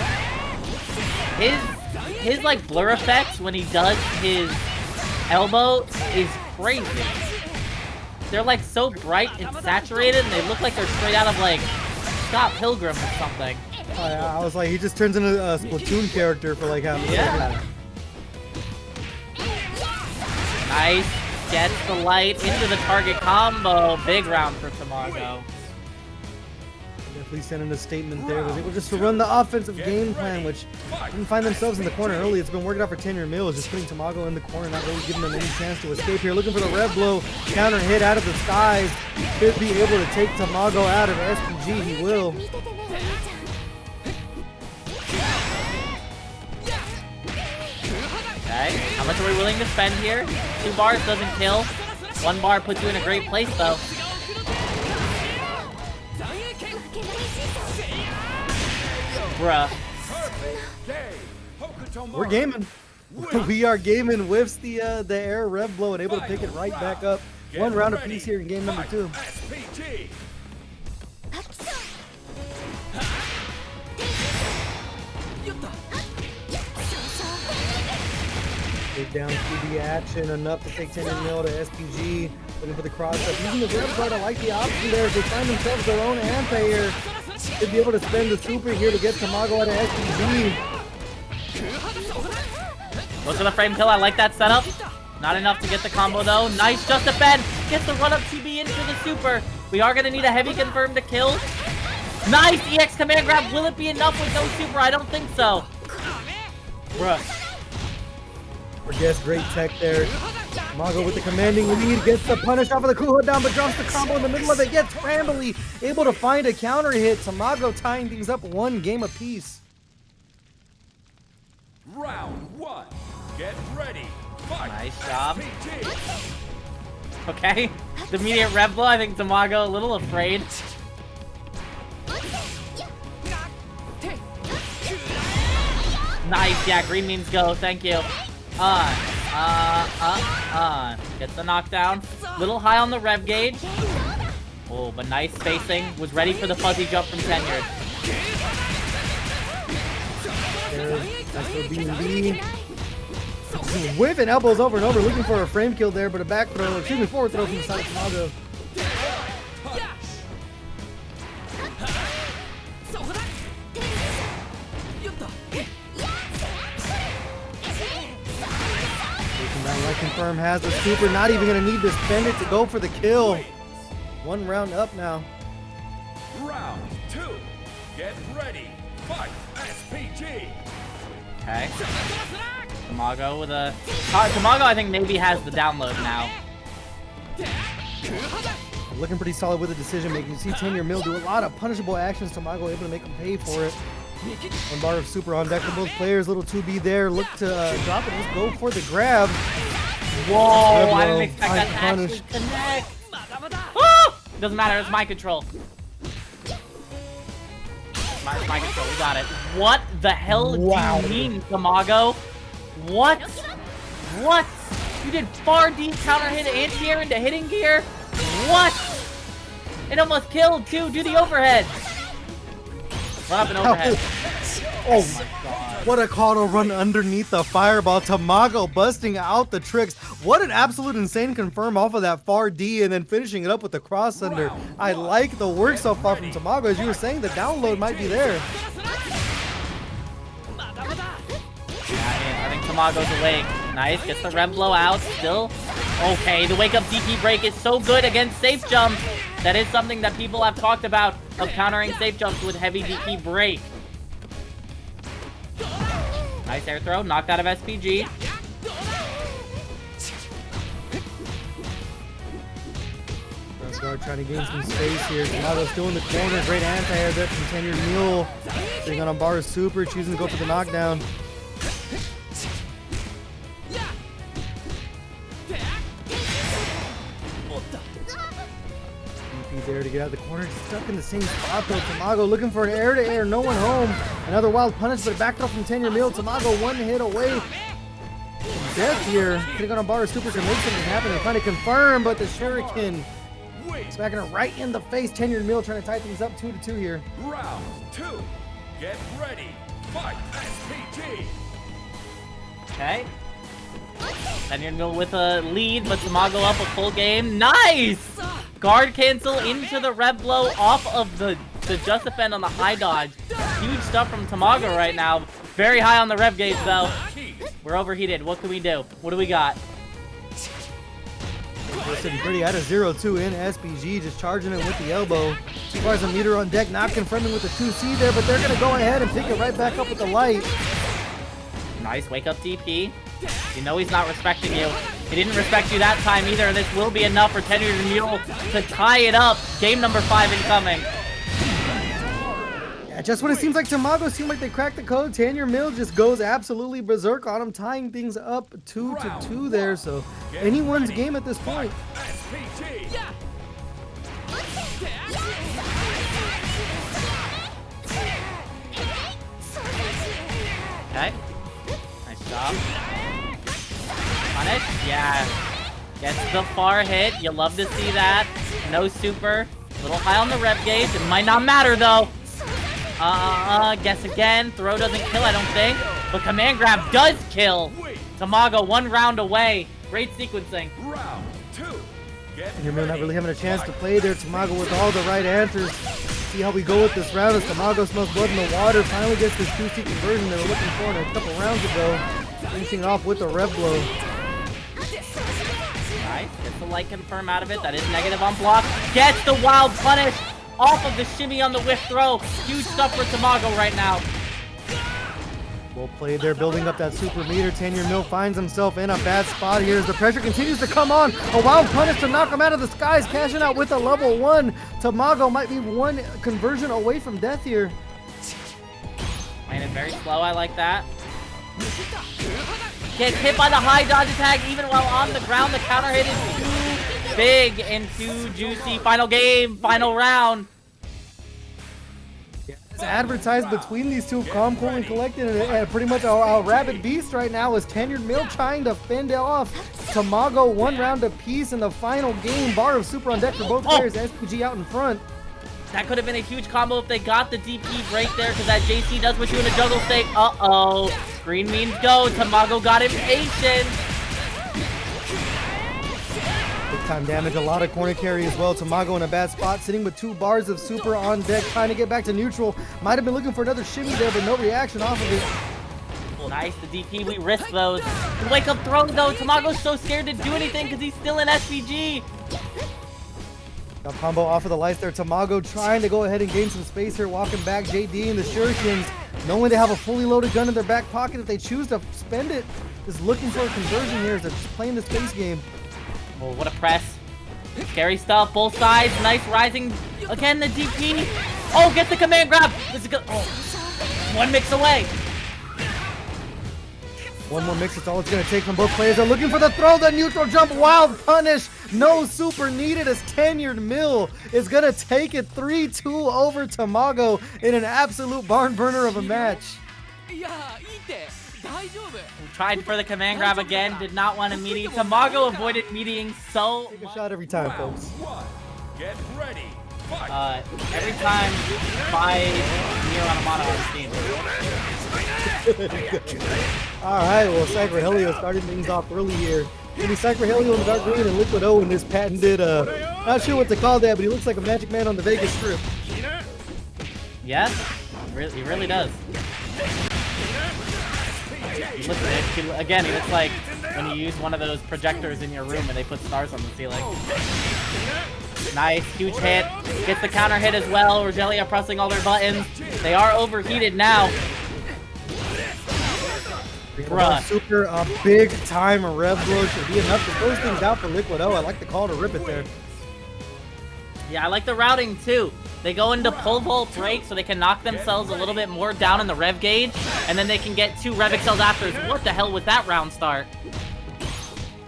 His like blur effects when he does his elbow is crazy. They're like so bright and saturated, and they look like they're straight out of like Scott Pilgrim or something. I was like, he just turns into a Splatoon character for like half a second. Nice. Gets the light into the target combo. Big round for Tamago. Definitely sending a statement there. Was able just to run the offensive game plan, which didn't find themselves in the corner early. It's been working out for tenured mule. Just putting Tamago in the corner, not really giving them any chance to escape here. Looking for the red blow. Counter hit out of the skies. Could be able to take Tamago out of SPG. He will. Okay, how much are we willing to spend here? 2 bars doesn't kill. 1 bar puts you in a great place, though. Bruh. We're gaming. We are gaming. Whiffs the air rev blow and able to pick it right back up. 1 round apiece here in game number 2. Big down QB action, enough to take tenured mule to SPG. Looking for the cross up. Using the grab card, I like the option there. If they find themselves their own anti-air, they'd be able to spend the super here to get Tamago out of SPG. Goes for the frame kill. I like that setup. Not enough to get the combo though. Nice just defend. Gets the run up TB into the super. We are going to need a heavy confirm to kill. Nice EX command grab. Will it be enough with no super? I don't think so. Bruh. Yes, great tech there. Tamago with the commanding lead, gets the punish off of the Kula down, but drops the combo in the middle of it. Gets Rambly able to find a counter hit. Tamago tying things up 1 game apiece. Round 1. Get ready. Fight. Nice job. PG. Okay. The immediate rev blow, I think Tamago a little afraid. Nice, yeah, green means go, thank you. Gets the knockdown. Little high on the rev gauge. Oh, but nice spacing. Was ready for the fuzzy jump from Tenured. That's for B&B. Whipping elbows over and over, looking for a frame kill there, but a back throw, excuse me, forward throw from the side of Tamago. Like confirm has the super, not even gonna need to spend it to go for the kill. 1 round up now. Round 2. Get ready. Fight. SPG. Okay. Tamago with a... Tamago, I think, maybe has the download now. Looking pretty solid with the decision making. You see Tenure Mill do a lot of punishable actions. Tamago able to make him pay for it. 1 bar of super on deck for both players. Little 2B there. Look to drop it. Just go for the grab. Whoa, I didn't expect that to actually connect. Oh! Doesn't matter, it's my control. My control, we got it. What the hell do you mean, Tamago? What? What? You did far deep counter hit anti-air into hitting gear? What? It almost killed too. Do the overhead. Run up and overhead. Oh my god. What a call to run underneath the fireball. Tamago busting out the tricks. What an absolute insane confirm off of that far D and then finishing it up with the cross under. I like the work so far from Tamago. As you were saying, the download might be there. Yeah, I think Tamago's awake. Nice, gets the rev blow out. Still okay. The wake up DP break is so good against safe jumps. That is something that people have talked about, of countering safe jumps with heavy DP break. Nice air throw, knocked out of SPG. Bogard trying to gain some space here. Tamago still in the corner. Great anti-air there from Tenured Mule. Sitting on bar super, choosing to go for the knockdown. There to get out of the corner, stuck in the same spot though. Tamago looking for an air-to-air, no one home. Another wild punish, but backed up from Tenured Mule. Tamago 1 hit away from death here. Hitting on a bar of super to make something happen. They're trying to confirm, but the Shuriken smacking her right in the face. Tenured Mule trying to tie things up 2-2 here. Round 2. Get ready. Fight. SPG. Okay. Tenured Mule with a lead, but Tamago up a full game. Nice! Guard cancel into the rev blow off of the just defend on the high dodge. Huge stuff from Tamago right now. Very high on the rev gauge though. We're overheated. What can we do? What do we got? We're sitting pretty at a 0-2 in SPG, just charging it with the elbow. 2 bars of meter on deck, not confronting with the 2C there, but they're gonna go ahead and pick it right back up with the light. Nice wake up DP. You know he's not respecting you. He didn't respect you that time either. This will be enough for Tenured Mule to tie it up. Game number 5 incoming. Yeah, just when it seems like Tamago seemed like they cracked the code, Tenured Mule just goes absolutely berserk on him, tying things up 2-2 there. So anyone's game at this point. Okay. Nice job. Punish? Yeah. Gets the far hit. You love to see that. No super. A little high on the rev gauge. It might not matter though. Guess again. Throw doesn't kill, I don't think. But command grab does kill. Tamago 1 round away. Great sequencing. Round 2. Tenured Mule not really having a chance to play there. Tamago with all the right answers. See how we go with this round as Tamago smells blood in the water. Finally gets this 2C conversion they were looking for a couple rounds ago. Finishing off with the rev blow. Nice. Gets the light confirm out of it. That is negative on block. Gets the wild punish off of the shimmy on the whiff throw. Huge stuff for Tamago right now. Well played there, building up that super meter. tenuredmule finds himself in a bad spot here as the pressure continues to come on. A wild punish to knock him out of the skies, cashing out with a level 1. Tamago might be one conversion away from death here. Playing it very slow, I like that. Gets hit by the high dodge attack even while on the ground. The counter hit is too big and too juicy. Final game, final round. It's advertised between these two, calm, cool, and collected, and pretty much a rabid beast right now is tenuredmule trying to fend off Tamago 1 round apiece in the final game. Bar of super on deck for both players. SPG out in front. That could have been a huge combo if they got the DP break there, because that JC does put you in a juggle state. Uh-oh. Green means go. Tamago got impatient. Big time damage, a lot of corner carry as well. Tamago in a bad spot, sitting with 2 bars of super on deck, trying to get back to neutral. Might have been looking for another shimmy there, but no reaction off of it. Nice, the DP, we risk those. The wake up throw though, Tamago's so scared to do anything because he's still in SPG. Now combo off of the lights there. Tamago trying to go ahead and gain some space here, walking back. JD and the Shurikens, knowing they have a fully loaded gun in their back pocket, if they choose to spend it, is looking for a conversion here as they're just playing the space game. Oh, what a press. Scary stuff, both sides. Nice rising. Again, the DP. Oh, get the command grab. This is good. Oh, 1 mix away. One more mix, it's all it's going to take from both players. They're looking for the throw, the neutral jump, wild punish. No super needed as tenuredmule is going to take it 3-2 over Tamago in an absolute barn burner of a match. Tried for the command grab again, did not want to meaty. Tamago avoided meetying so Take a shot every time, folks. Get ready. Fight. Every time by Nier Automata on the team. Alright, well, PsicRogelio started things off early here. Maybe PsicRogelio in the dark green and Liquid O in this patented, not sure what to call that, but he looks like a Magic Man on the Vegas Strip. Yes, he really does. Again, he looks like when you use one of those projectors in your room and they put stars on the ceiling. Nice, huge hit. Gets the counter hit as well. Rogelio pressing all their buttons. They are overheated now. Bruh. Super, a big time rev blow should be enough to close things out for Liquid O. I like the call to rip it there. Yeah, I like the routing too. They go into pull vault break so they can knock themselves a little bit more down in the rev gauge, and then they can get 2 rev excels after. What the hell was that round start?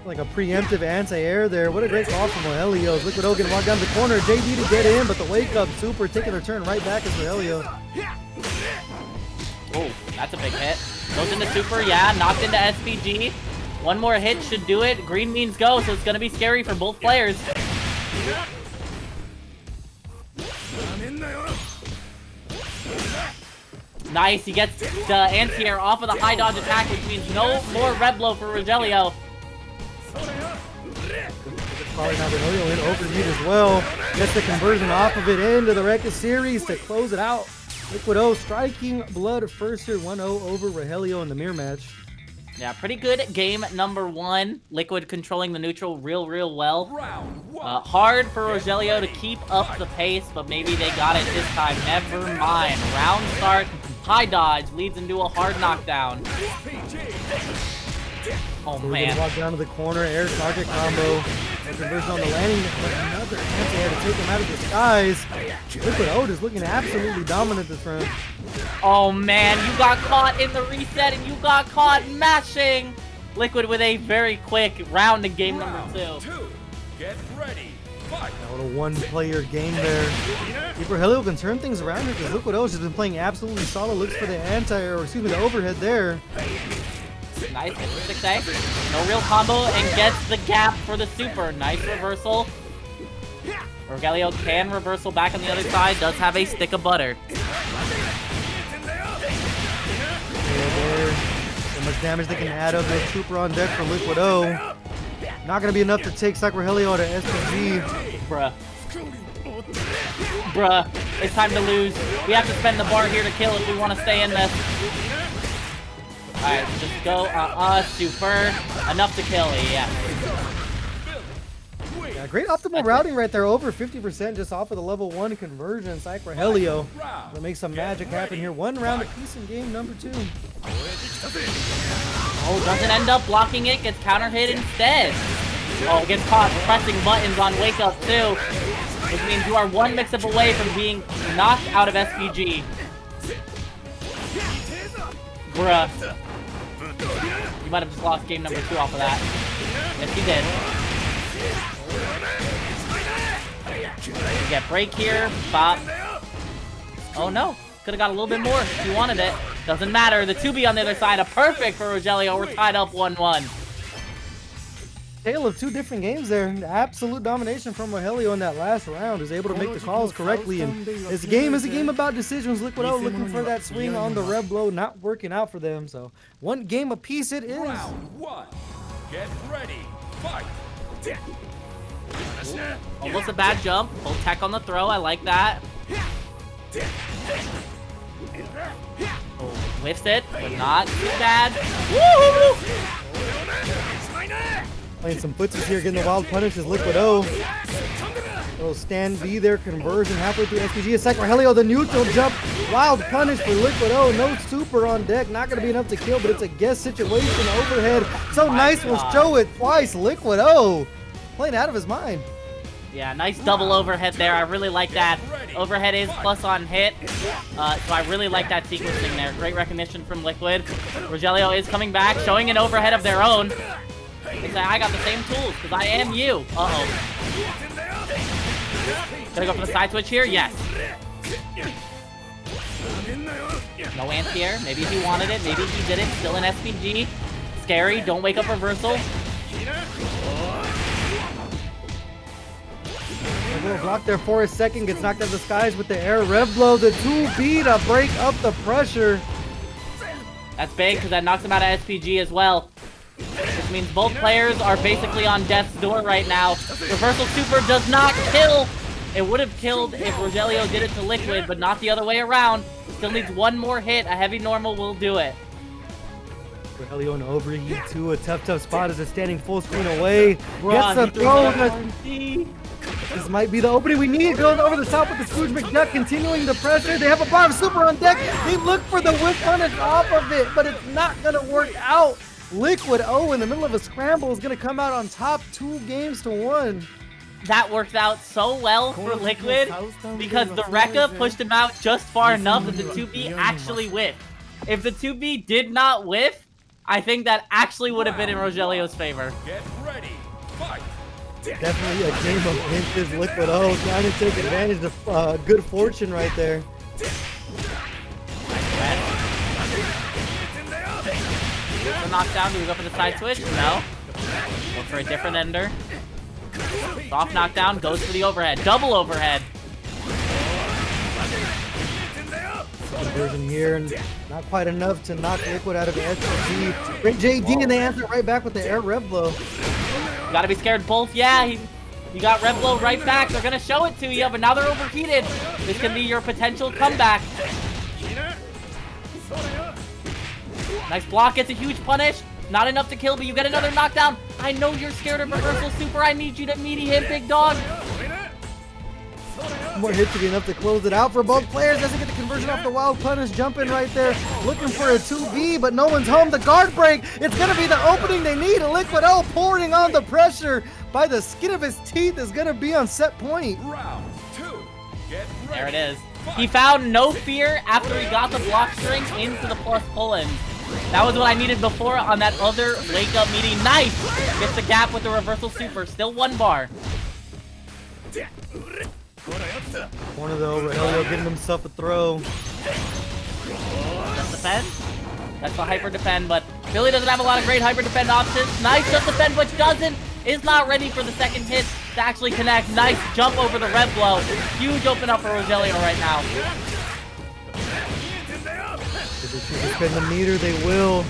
Like a preemptive anti-air there. What a great call from Rogelio. Liquid O getting walked down the corner. JD to get in, but the wake up super taking their turn right back as Rogelio. Oh, that's a big hit. Goes into super, yeah, knocked into SPG. 1 more hit should do it. Green means go, so it's gonna be scary for both players. Nice, he gets the anti-air off of the high dodge attack, which means no more red blow for Rogelio. Probably not Rogelio in overheat as well. Gets the conversion off of it into the Rekka series to close it out. Liquid O striking blood first here, 1-0 over Rogelio in the mirror match. Yeah, pretty good game number 1. Liquid controlling the neutral real well. Hard for Rogelio to keep up the pace, but maybe they got it this time. Never mind. Round start, high dodge, leads into a hard knockdown. Oh, man. Walk down to the corner, air target combo. Conversion on the landing, but another anti-air to take him out of the skies. Liquid O is looking absolutely dominant this round. Oh man, you got caught in the reset and you got caught mashing. Liquid with a very quick round in game number 2. Get ready. Fight. What a 1-player game there. Rogelio can turn things around here because Liquid O has been playing absolutely solid. Looks for the anti-air, or excuse me, the overhead there. Nice, 6A. No real combo and gets the gap for the super. Nice reversal. Rogelio can reversal back on the other side. Does have a stick of butter. So much damage they can add up. No super on deck for Liquid O. Not going to be enough to take PsicRogelio out of SPG. Bruh, it's time to lose. We have to spend the bar here to kill if we want to stay in this. Alright, just go, super. Enough to kill, yeah. Yeah, great optimal routing right there. Over 50% just off of the level 1 conversion. PsicRogelio gonna make some magic happen here. 1 round apiece in game number 2. Oh, doesn't end up blocking it. Gets counter hit instead. Oh, gets caught pressing buttons on wake up too. Which means you are 1 mix-up away from being knocked out of SPG. Bruh. You might have just lost game number 2 off of that. Yes, you did. You get break here. Bop. Oh no. Could have got a little bit more if you wanted it. Doesn't matter. The 2B on the other side. A perfect for Rogelio. We're tied up 1-1. Tale of 2 different games there. Absolute domination from Rogelio in that last round. Is able to make the calls correctly. And this game is a game about decisions. Liquido looking for that swing on the red blow. Not working out for them. So 1 game apiece it is. Round 1. Get ready. Fight. Almost a bad jump. Full tech on the throw. I like that. Oh, whiffs it, but not too bad. Woo! Playing some footsies here, getting the wild punish is Liquido. Little stand B there, conversion halfway through SPG. It's PsicRogelio, the neutral jump. Wild punish for Liquido. No super on deck. Not going to be enough to kill, but it's a guess situation overhead. So nice, we'll show it twice. Liquido playing out of his mind. Yeah, nice double overhead there. I really like that. Overhead is plus on hit. So I really like that sequencing there. Great recognition from Liquid. Rogelio is coming back, showing an overhead of their own. They say, I got the same tools, because I am you. Uh-oh. Gonna go for the side switch here? Yes. No anti-air. Maybe he wanted it. Maybe he didn't. Still an SPG. Scary. Don't wake up reversal. A little block there for a second. Gets knocked out of the skies with the air rev blow. The 2B to break up the pressure. That's big, because that knocks him out of SPG as well. Which means both players are basically on death's door right now. Reversal super does not kill. It would have killed if Rogelio did it to Liquid, but not the other way around. Still needs 1 more hit. A heavy normal will do it. Rogelio in overheat too. A tough spot as it's standing full screen away. Gets the throw. This might be the opening we need. Goes over the top with the Scrooge McDuck, continuing the pressure. They have a bottom super on deck. They look for the whip punish off of it, but it's not going to work out. Liquido in the middle of a scramble is going to come out on top 2 games to 1. That worked out so well for Liquid because the Rekka pushed him out just far enough that the 2B actually whiffed. If the 2B did not whiff, I think that actually would have been in Rogelio's favor. Get ready. Fight. Definitely a game of inches. Liquido trying to take advantage of good fortune right there. The knockdown. Do we go for the side switch? No. Go for a different ender. Soft knockdown. Goes for the overhead. Double overhead. Conversion here, and not quite enough to knock Liquid out of the SPG. Great JD, and they answer right back with the air rev blow. You gotta be scared both. Yeah, you got rev blow right back. They're gonna show it to you, but now they're overheated. This can be your potential comeback. Nice block, gets a huge punish. Not enough to kill, but you get another knockdown. I know you're scared of reversal super. I need you to meaty him, big dog. More hits to be enough to close it out for both players. Doesn't get the conversion off the wild punish. Jumping right there, looking for a 2B, but no one's home. The guard break. It's going to be the opening they need. A Liquido pouring on the pressure by the skin of his teeth is going to be on set point. Round 2. Get ready. There it is. He found no fear after he got the block string into the plus pull-in. That was what I needed before on that other wake-up meeting. Nice! Gets the gap with the reversal super. Still 1 bar. One of the Rogelio getting himself a throw. Just defend. That's the hyper defend, but Billy doesn't have a lot of great hyper defend options. Nice just defend, which doesn't. Is not ready for the second hit to actually connect. Nice jump over the red blow. Huge open up for Rogelio right now. If they choose to spend the meter, they will.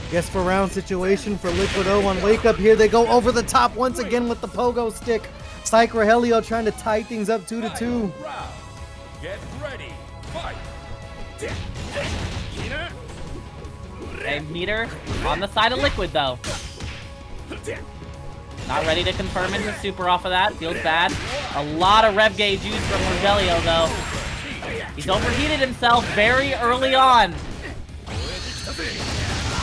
Guess for round situation for Liquido on wake up here. They go over the top once again with the pogo stick. PsicRogelio trying to tie things up 2-2. Get ready. Fight. And meter on the side of Liquid though. Not ready to confirm into super off of that. Feels bad. A lot of rev gauge used from Rogelio, though. He's overheated himself very early on.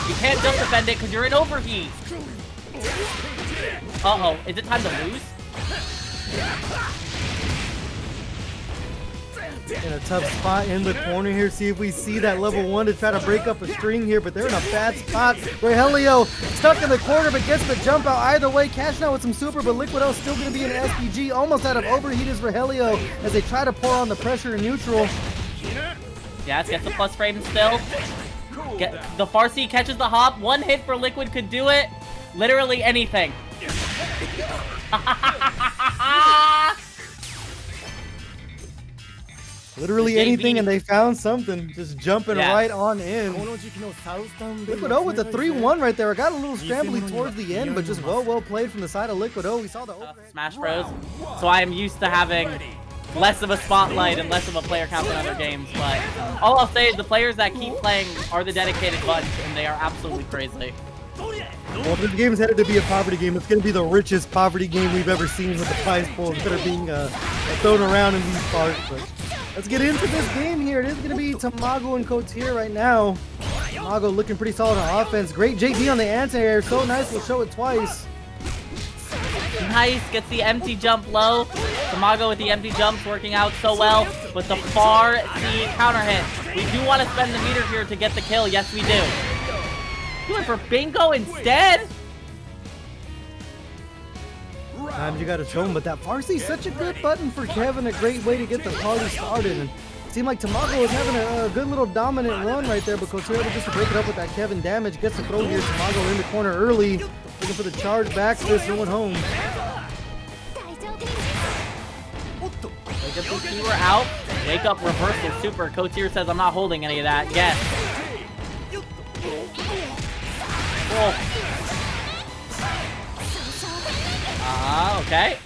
You can't just defend it because you're in overheat. Uh-oh. Is it time to lose? In a tough spot in the corner here. See if we see that level 1 to try to break up a string here, but they're in a bad spot. Rogelio stuck in the corner, but gets the jump out either way. Cashing out with some super, but Liquido still going to be in SPG. Almost out of overheat is Rogelio as they try to pour on the pressure in neutral. Yeah, gets the plus frame still. The Farsi catches the hop. One hit for Liquid could do it. Literally anything. Literally anything, and they found something. Just jumping right on in. Liquido with the 3-1 right there. It got a little scrambly towards the end, but just well played from the side of Liquido. We saw the Smash Bros. So I am used to having less of a spotlight and less of a player count than other games, but all I'll say is the players that keep playing are the dedicated bunch, and they are absolutely crazy. Well, this game is headed to be a poverty game. It's going to be the richest poverty game we've ever seen with the prize pools that are being thrown around in these parts. But let's get into this game here. It is going to be Tamago and Kotir right now. Tamago looking pretty solid on offense. Great JD on the anti-air. So nice, we'll show it twice. Nice, gets the empty jump low. Tamago with the empty jumps working out so well, but the far C counter hit. We do want to spend the meter here to get the kill. Yes, we do. You went for bingo instead? Times you gotta show him, but that Farsi's such a good button for Kevin, a great way to get the party started. And it seemed like Tamago was having a good little dominant run right there, but Kotir just to break it up with that Kevin damage. Gets the throw here, Tamago in the corner early, looking for the charge back, this going home. Get the keyword out. Wake up reversal super. Kotir says I'm not holding any of that. Yes. Okay.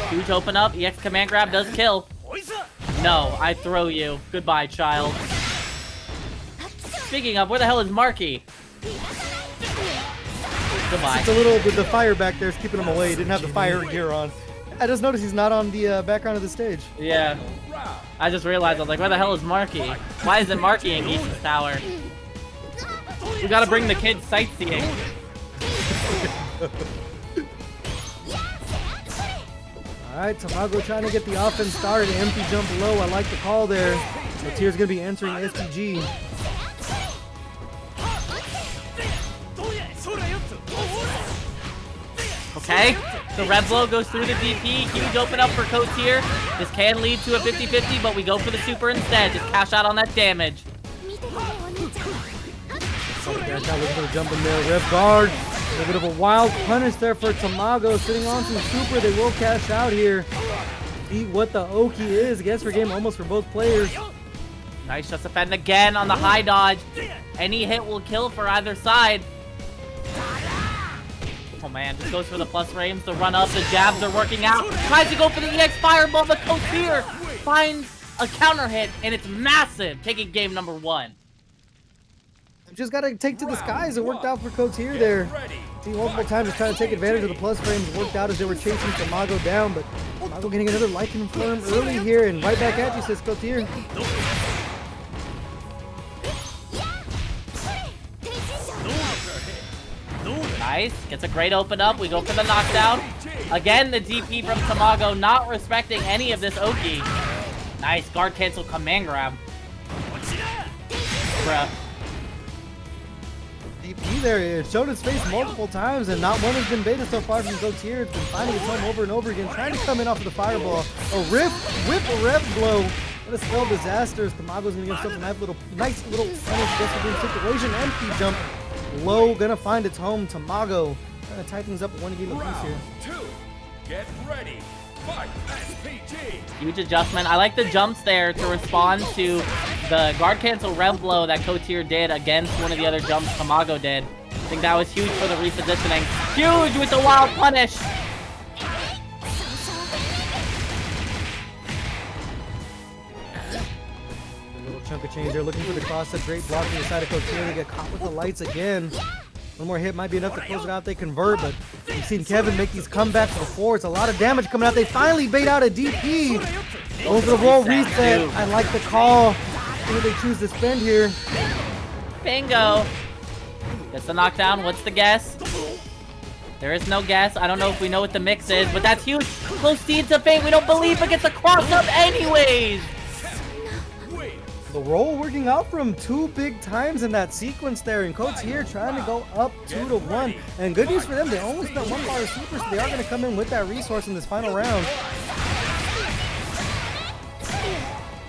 Huge open up. EX command grab does kill. No, I throw you. Goodbye, child. Speaking of, where the hell is Marky? Goodbye. It's a little bit, the fire back there is keeping him away. He didn't have the fire gear on. I just noticed he's not on the background of the stage. Yeah. I just realized, I was like, where the hell is Marky? Why isn't Marky in Geese's tower? We gotta bring the kids sightseeing. Alright, Tamago trying to get the offense started. Empty jump low. I like the call there. Kotir's gonna be entering SPG. Okay, the red blow goes through the DP. Huge open up for Kotir. This can lead to a 50-50, but we go for the super instead. Just cash out on that damage. Cash out, looking for the jump in there. Rev guard. A little bit of a wild punish there for Tamago. Sitting on some super. They will cash out here. Beat what the Oki is. Guess for game almost for both players. Nice just defend again on the high dodge. Any hit will kill for either side. Oh man, just goes for the plus frames to run up. The jabs are working out. Tries to go for the EX fireball, but Kotir finds a counter hit, and it's massive, taking game number 1. Just got to take to the skies. It worked out for Kotir there. See, multiple times trying to take advantage of the plus frames. Worked out as they were chasing Tamago down, but Tamago getting another like confirm early here, and right back at you, says Kotir. Nice. Gets a great open up. We go for the knockdown. Again, the DP from Tamago not respecting any of this Oki. Nice. Guard cancel command grab. Bruh. DP there. It showed its face multiple times, and not one has been beta so far from Kotir. It's been finding its home over and over again, trying to come in off of the fireball. A whip rev blow. What a spell disaster. Tamago's going to give himself a nice little punish just for the situation. Empty jump. Low, gonna find its home. Tamago trying to tie things up one game apiece here. 2. Get ready. Fight. SPG. Huge adjustment. I like the jumps there to respond to the guard cancel rev blow that Kotir did against one of the other jumps Tamago did. I think that was huge for the repositioning. Huge with the wild punish. Chunk of change there, looking for the cross up. Great block from the side of Kotir. They get caught with the lights again. One more hit might be enough to close it out. They convert, but We've seen Kevin make these comebacks before. It's a lot of damage coming out. They finally bait out a DP. Going for the roll reset. I like the call. Who do they choose to spend here? Bingo. Gets the knockdown. What's the guess? There is no guess. I don't know if we know what the mix is, but that's huge. Proceeds to fate. We don't believe it gets a cross up anyways. The roll working out for him 2 big times in that sequence there, and Kotir trying to go up 2-1. And good news for them, they only spent 1 bar of super, so they are going to come in with that resource in this final round.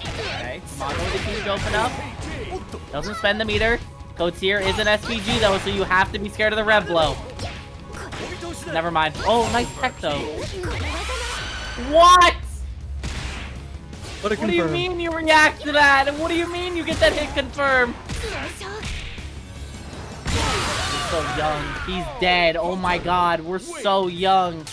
Okay, Tamago with a huge open up. Doesn't spend the meter. Kotir is an SPG though, so you have to be scared of the rev blow. Never mind. Oh, nice tech though. What? What do you mean you react to that? And what do you mean you get that hit confirmed? He's so young. He's dead. Oh my god, we're so young.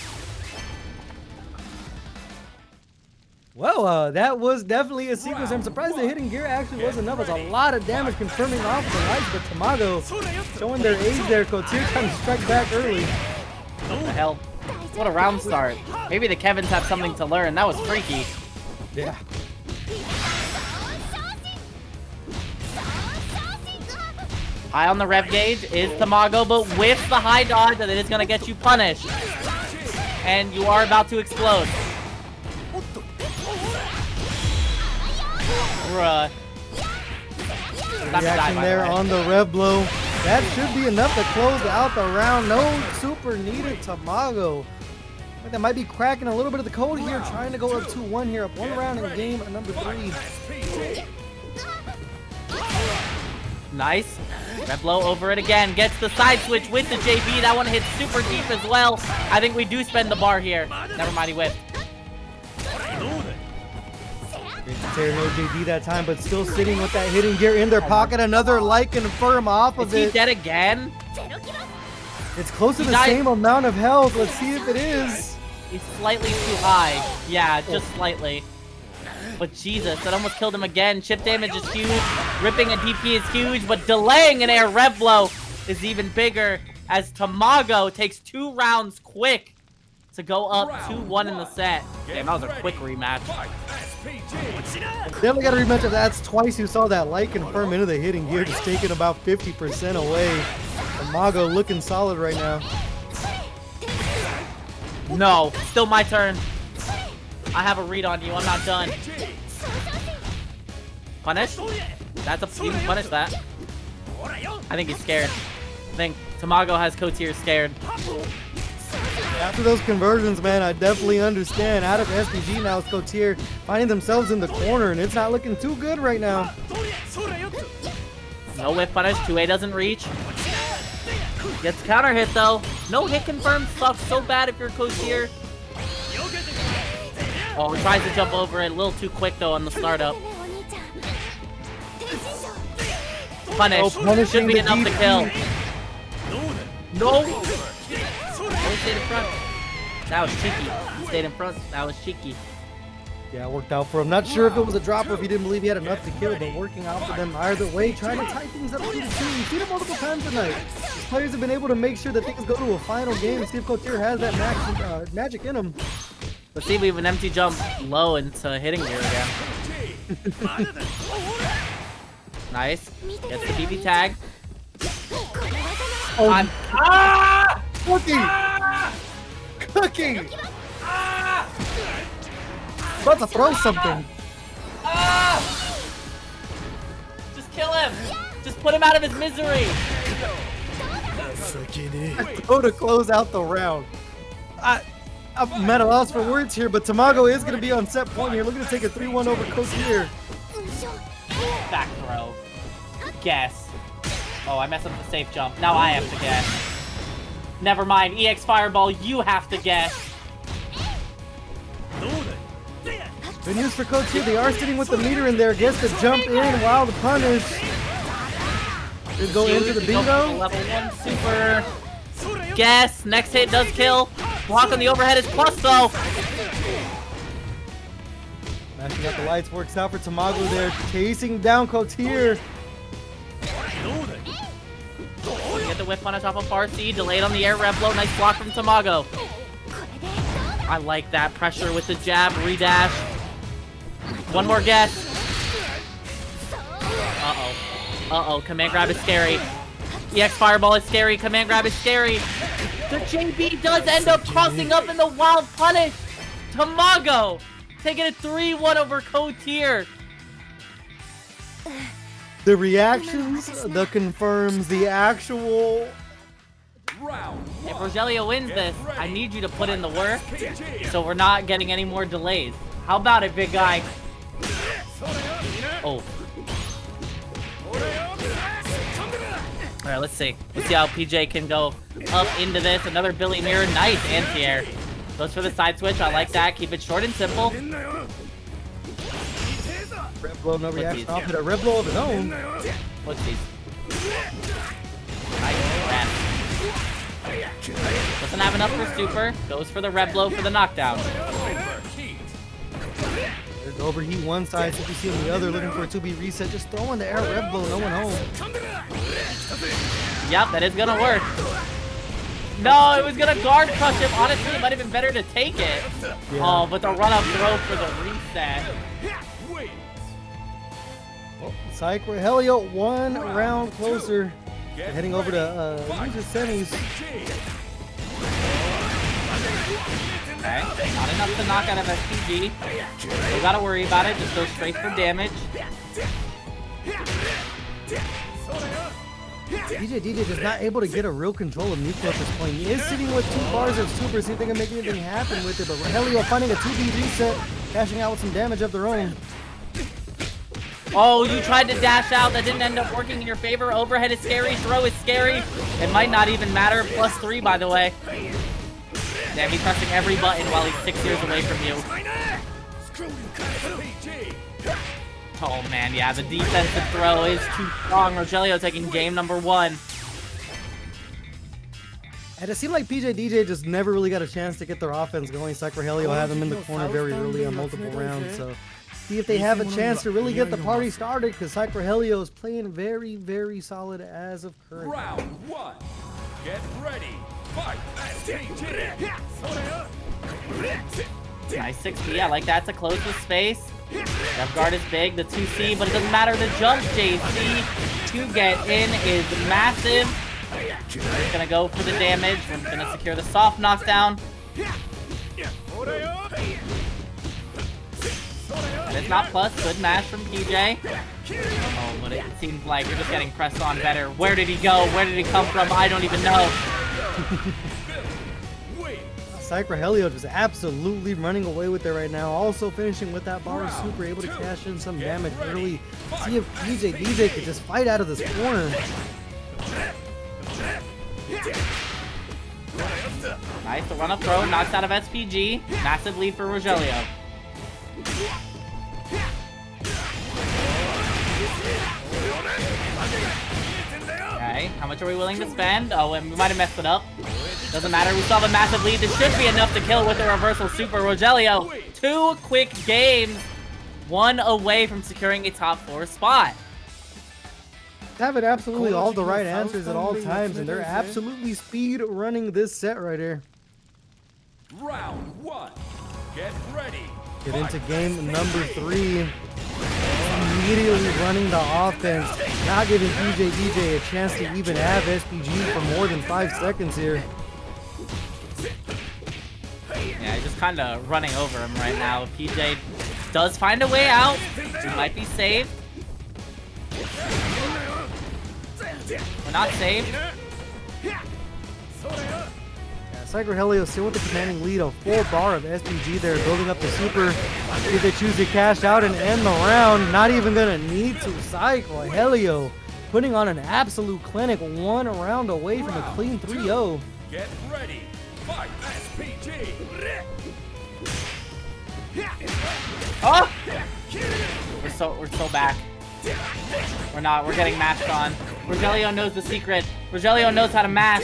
Well, that was definitely a sequence. I'm surprised the hitting gear actually was enough. It's a lot of damage confirming off the lights, but Tamago showing their age there. Kotir trying to strike back early. What the hell? What a round start. Maybe the Kevins have something to learn. That was freaky. Yeah. High on the rev gauge is Tamago, but with the high dodge, that is going to get you punished. And you are about to explode. Bruh. Reaction there on the rev blow. That should be enough to close out the round. No super needed. Tamago. That might be cracking a little bit of the code here, trying to go up 2-1 here, up 1 round in game number 3. Nice. Rev blow over it again. Gets the side switch with the JB. That one hits super deep as well. I think we do spend the bar here. Never mind, he whiffed. Great to tear no JB that time, but still sitting with that hitting gear in their pocket. Another light confirm off of it. Is he dead again? It's close to the same amount of health. Let's see if it is. He's slightly too high. Yeah, just slightly. But Jesus, that almost killed him again. Chip damage is huge. Ripping a DP is huge, but delaying an air rev blow is even bigger as Tamago takes 2 rounds quick to go up 2-1 in the set. Damn, that was a quick rematch. Definitely got to rematch of that. That's twice you saw that light confirm into the hitting gear, just taking about 50% away. Tamago looking solid right now. No, still my turn. I have a read on you. I'm not done. Punish? That's a you can punish that. I think he's scared. I think Tamago has Kotir scared. After those conversions, man, I definitely understand. Out of SPG now, it's Kotir finding themselves in the corner, and it's not looking too good right now. No whiff punish. 2A doesn't reach. Gets counter hit though. No hit confirmed. Sucks so bad if you're Kotir. Oh, he tries to jump over it a little too quick though on the startup. Punish. Oh, should be enough to kill. No. He stayed in front. That was cheeky. He stayed in front. That was cheeky. Yeah, it worked out for him. Not sure if it was a drop or if he didn't believe he had enough to kill, but working out for them either way, trying to tie things up 2-2. We've seen it multiple times tonight. These players have been able to make sure that things go to a final game and see if Kotir has that magic in him. Let's see if we have an empty jump low into hitting gear again. Nice. Gets the BB tag. Oh, Ah! Cookie! Ah! Cookie! Ah! About to throw something. Ah! Just kill him. Just put him out of his misery. Go to close out the round. I'm at a loss for words here, but Tamago is going to be on set point here, looking to take a 3-1 over Kotir. Back throw. Guess. Oh, I messed up the safe jump. Now I have to guess. Never mind. EX Fireball, you have to guess. Good news for Kotir. They are sitting with the meter in there. Gets the jump in while the punish. Did go into the bingo. Level 1 super. Guess. Next hit does kill. Block on the overhead is plus though. Mashing out the lights works out for Tamago there. Chasing down Kotir. Get the the whip punish off of Farsi. Delayed on the air rev blow. Nice block from Tamago. I like that pressure with the jab. Redash. One more guess. Uh-oh. Uh-oh. Command grab is scary. EX Fireball is scary. Command grab is scary. The JB does end up crossing up in the wild punish. Tamago taking a 3-1 over Kotir. The reactions, the confirms, the actual... If Rogelio wins this, I need you to put in the work so we're not getting any more delays. How about it, big guy? Oh. Alright, let's see. Let's see how PJ can go up into this. Another Billy Mirror. Nice anti-air. Goes for the side switch. I like that. Keep it short and simple. Red blow, no reaction off it. A red blow of his own. What's these? Nice grab. Doesn't have enough for super. Goes for the red blow for the knockdown. There's the overheat one side, so you see on the other, looking for a 2B reset. Just throwing the air red blow, no one home. Yep, that is gonna work. No, it was gonna guard crush him. Honestly, it might have been better to take it. Yeah. Oh, but the run-up throw for the reset. Well, PsicRogelio one round closer. Heading over to loser semis. Okay, not enough to knock out of SPG. Don't gotta worry about it, just go straight for damage. DJ just not able to get a real control of Nico at this point. He is sitting with 2 bars of super, see if they can make anything happen with it, but Rogelio finding a 2B reset, cashing out with some damage of their own. Oh, you tried to dash out. That didn't end up working in your favor. Overhead is scary. Throw is scary. It might not even matter. +3, by the way. Damn, he's pressing every button while he's 6 years away from you. Oh, man, yeah. The defensive throw is too strong. Rogelio taking game number 1. And it seemed like PJ just never really got a chance to get their offense going. PsicRogelio had them in the corner very early on multiple rounds, so... See if they have a chance to really get the party started, because PsicRogelio is playing very, very solid as of current. Round 1. Get ready. Fight. Nice 6B. I like that to close the space. Left guard is big. The 2C, but it doesn't matter. The jump JC to get in is massive. He's gonna go for the damage. We're gonna secure the soft knockdown. And it's not plus. Good mash from PJ. Oh, but it seems like we're just getting pressed on better. Where did he go? Where did he come from? I don't even know. PsicRogelio just absolutely running away with it right now. Also finishing with that bar of super, able to cash in some damage early. See if DJ could just fight out of this corner. Nice, the run-up throw knocks out of SPG. Massive lead for Rogelio. Okay, how much are we willing to spend? Oh, and we might have messed it up. Doesn't matter, we still have a massive lead. This should be enough to kill with a reversal super. Rogelio, 2 quick games, 1 away from securing a top 4 spot. Having absolutely all the right answers at all times, and they're absolutely speed running this set right here. Round 1. Get ready. Get into game number 3. Immediately running the offense, not giving DJ a chance to even have SPG for more than 5 seconds here. Yeah, just kind of running over him right now. If PJ does find a way out, he might be saved. We're not saved. PsicRogelio still with the commanding lead, a full bar of SPG there, building up the super. If they choose to cash out and end the round, not even gonna need to. PsicRogelio putting on an absolute clinic, 1 round away from a clean 3-0. Get ready. Fight SPG. Oh! We're so back. We're not. We're getting mashed on. Rogelio knows the secret. Rogelio knows how to mash.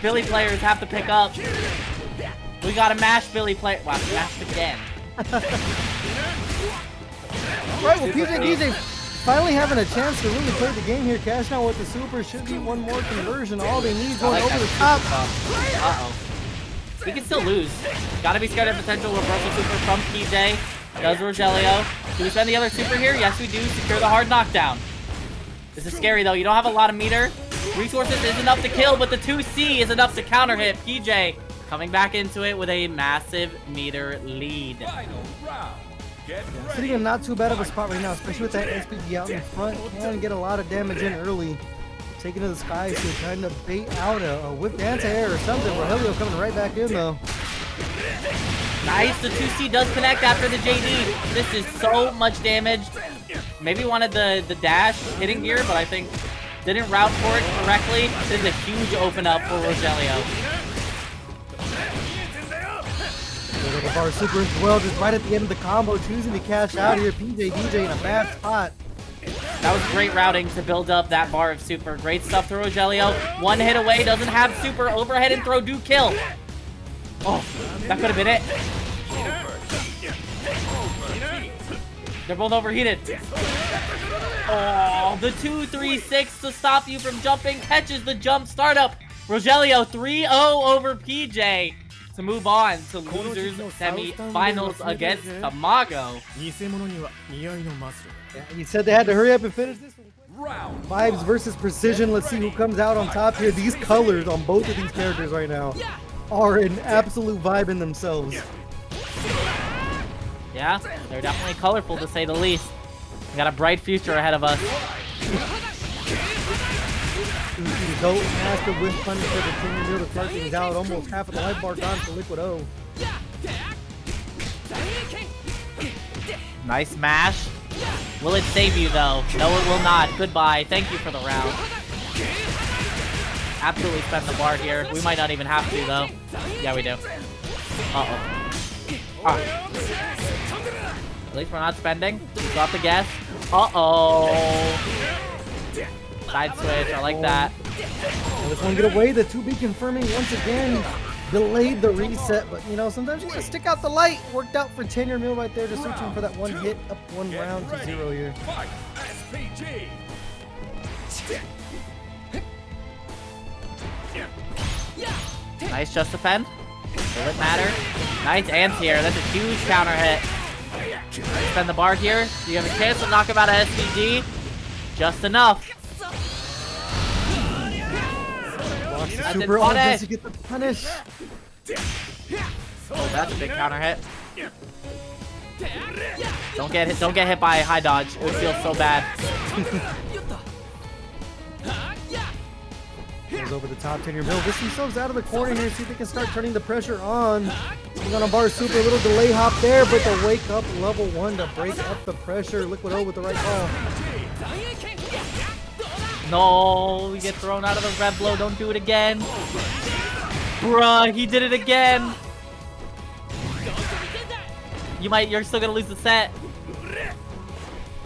Billy players have to pick up. We gotta mash Billy play. Wow, mashed again. Right, well, PJ finally having a chance to really play the game here. Cash out with the super. Should be one more conversion. All they need going over the top. Uh-oh. We can still lose. Gotta be scared of potential reversal super from PJ. Does Rogelio. Do we spend the other super here? Yes, we do. Secure the hard knockdown. This is scary, though. You don't have a lot of meter. Resources is enough to kill, but the 2C is enough to counter hit. PJ coming back into it with a massive meter lead. Final round. Get Sitting in not too bad of a spot right now, especially with that SPG out in front. Can get a lot of damage in early. Taking to the skies to trying to bait out a whipped anti-air or something. Rogelio coming right back in, though. Nice, the 2C does connect after the JD. This is so much damage. Maybe wanted the dash hitting gear, but I think didn't route for it correctly. This is a huge open up for Rogelio. The bar super as well, just right at the end of the combo, choosing to cash out here. PJ DJ in a bad spot. That was great routing to build up that bar of super. Great stuff to Rogelio. One hit away, doesn't have super. Overhead and throw do kill. Oh, that could have been it. They're both overheated. Oh, the 2-3-6 to stop you from jumping. Catches the jump startup. Rogelio 3-0 over PJ to move on to losers semi-finals against Tamago. Yeah, he said they had to hurry up and finish this one. round. Vibes versus precision. Let's see who comes out on top here. These colors on both of these characters right now are an absolute vibe in themselves. Yeah, they're definitely colorful to say the least. We got a bright future ahead of us. Goat master with punish for the team. Near the start things out. Almost half of the life bar gone for Liquid O. Nice mash. Will it save you though? No, it will not. Goodbye. Thank you for the round. Absolutely spend the bar here. We might not even have to though. Yeah, we do. Uh-oh. Ah. At least we're not spending. We still have to guess. Uh-oh. Side switch. I like that. This one get away. The 2B confirming once again. Delayed the reset, but you know, sometimes you gotta stick out the light. Worked out for tenuredmule right there, just searching for that one hit, up one round to 0 here. Fight, SPG. Nice just defend. Will it matter? Nice anti-air. That's a huge counter hit. Spend the bar here. You have a chance to knock him out of SPG. Just enough. Super on this to get the punish. Oh, that's a big counter hit. Don't get hit by a high dodge. It would feel so bad. Goes over the top, tenuredmule. Gets themselves out of the corner here. See if they can start turning the pressure on. He's on a bar super, a little delay hop there, but the wake up level 1 to break up the pressure. Liquid O with the right call. No, we get thrown out of the red blow. Don't do it again. Bruh, he did it again. You're still gonna lose the set.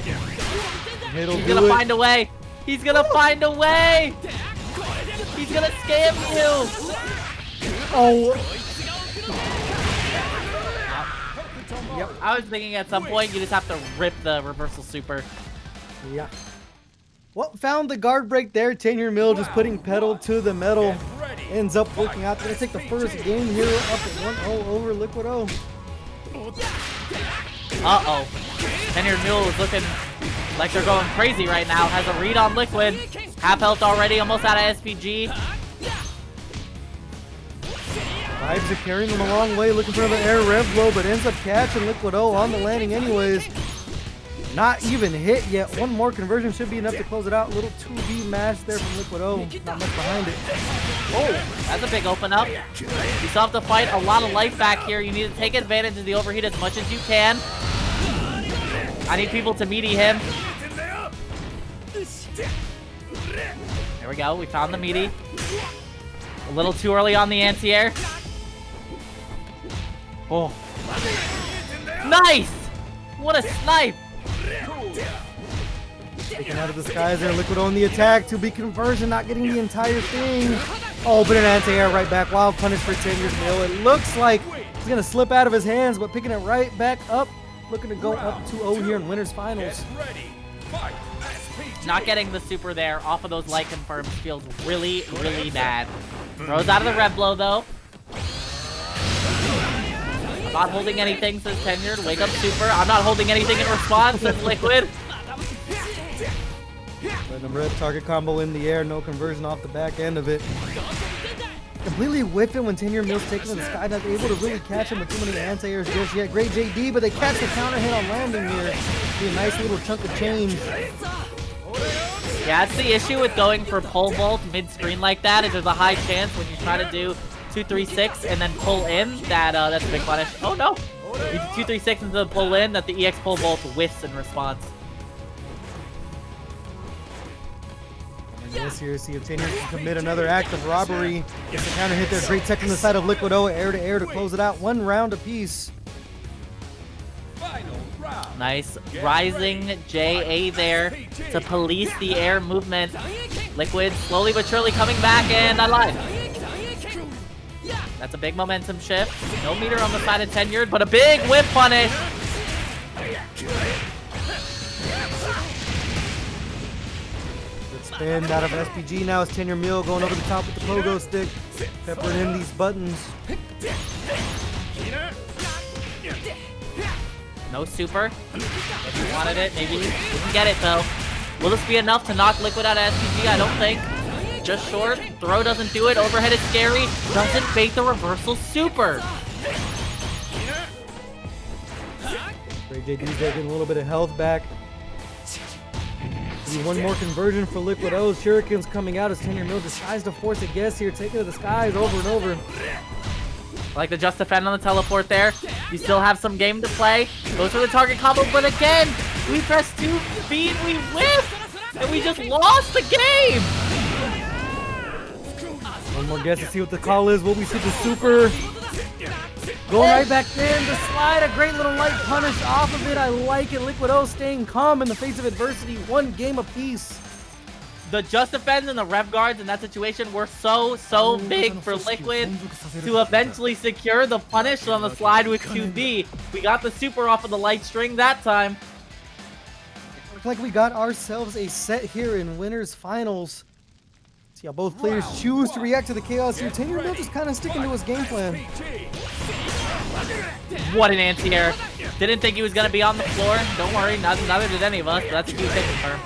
He's gonna find a way. He's gonna find a way. He's gonna scam you. Oh. Yep. I was thinking at some point you just have to rip the reversal super. Yeah. Well, found the guard break there. tenuredmule just putting pedal to the metal. Ends up working out. They're gonna take the first game here up at 1-0 over Liquid O. Uh-oh. tenuredmule is looking like they're going crazy right now. Has a read on Liquid. Half health already, almost out of SPG. Vibes are carrying them a long way, looking for another air rev blow, but ends up catching Liquid O on the landing anyways. Not even hit yet. One more conversion should be enough to close it out. Little 2B mash there from Liquid O. Not much behind it. Oh, that's a big open up. You still have to fight a lot of life back here. You need to take advantage of the overheat as much as you can. I need people to meaty him. There we go. We found the meaty. A little too early on the anti-air. Oh. Nice! What a snipe! Taken out of the skies there. Liquid on the attack. 2B conversion, not getting the entire thing. Oh, but an anti-air right back. Wild punish for tenuredmule. It looks like he's going to slip out of his hands, but picking it right back up. Looking to go up 2-0 here in winners finals. Fight. SPG. Not getting the super there off of those light confirms feels really, really bad. Throws out of the red blow though. I'm not holding anything, says Tenured. Wake up super. I'm not holding anything in response, says Liquid. Random red target combo in the air, no conversion off the back end of it. Completely whiff it when Tenured Mill's taken to the sky, not able to really catch him with too many anti-airs just yet. Great JD, but they catch the counter hit on landing here. Be a nice little chunk of change. Yeah, that's the issue with going for pole vault mid-screen like that, is there's a high chance when you try to do 2-3-6 and then pull in that that's a big punish. Oh no! You do 2-3-6 into the pull in that the EX pole vault whiffs in response. And this here, see if Tenured can commit another act of robbery. Gets the counter hit there. Great tech from the side of Liquid O, air to air to close it out. 1 round apiece. Final round. Nice rising JA there to police the air movement. Liquid slowly but surely coming back, and I lied. That's a big momentum shift. No meter on the side of Tenured, but a big whip punish. Good spin out of SPG now. It's Tenured Mill going over the top with the pogo stick. Peppering in these buttons. No super. If you wanted it, maybe you can get it though. Will this be enough to knock Liquid out of SPG? I don't think. Just short. Throw doesn't do it. Overhead is scary. Doesn't bait the reversal super. Great JD's there getting a little bit of health back. Maybe one more conversion for Liquid O. Shuriken's coming out as Tenured Mill decides to force a guess here. Taking to the skies over and over. I like the just defend on the teleport there. You still have some game to play. Goes for the target combo, but again, we press 2 feet, we whiff, and we just lost the game. One more guess to see what the call is. Will we see the super? Going right back in. The slide, a great little light punish off of it. I like it. Liquid O staying calm in the face of adversity. 1 game apiece. The just defends and the rev guards in that situation were so big for Liquid to eventually secure the punish on the slide with 2B. We got the super off of the light string that time. Looks like we got ourselves a set here in winners finals. See how both players choose to react to the chaos here. Tenured Mill just kind of sticking to his game plan. What an anti-air. Didn't think he was going to be on the floor. Don't worry, neither did any of us. But that's a huge hit confirm.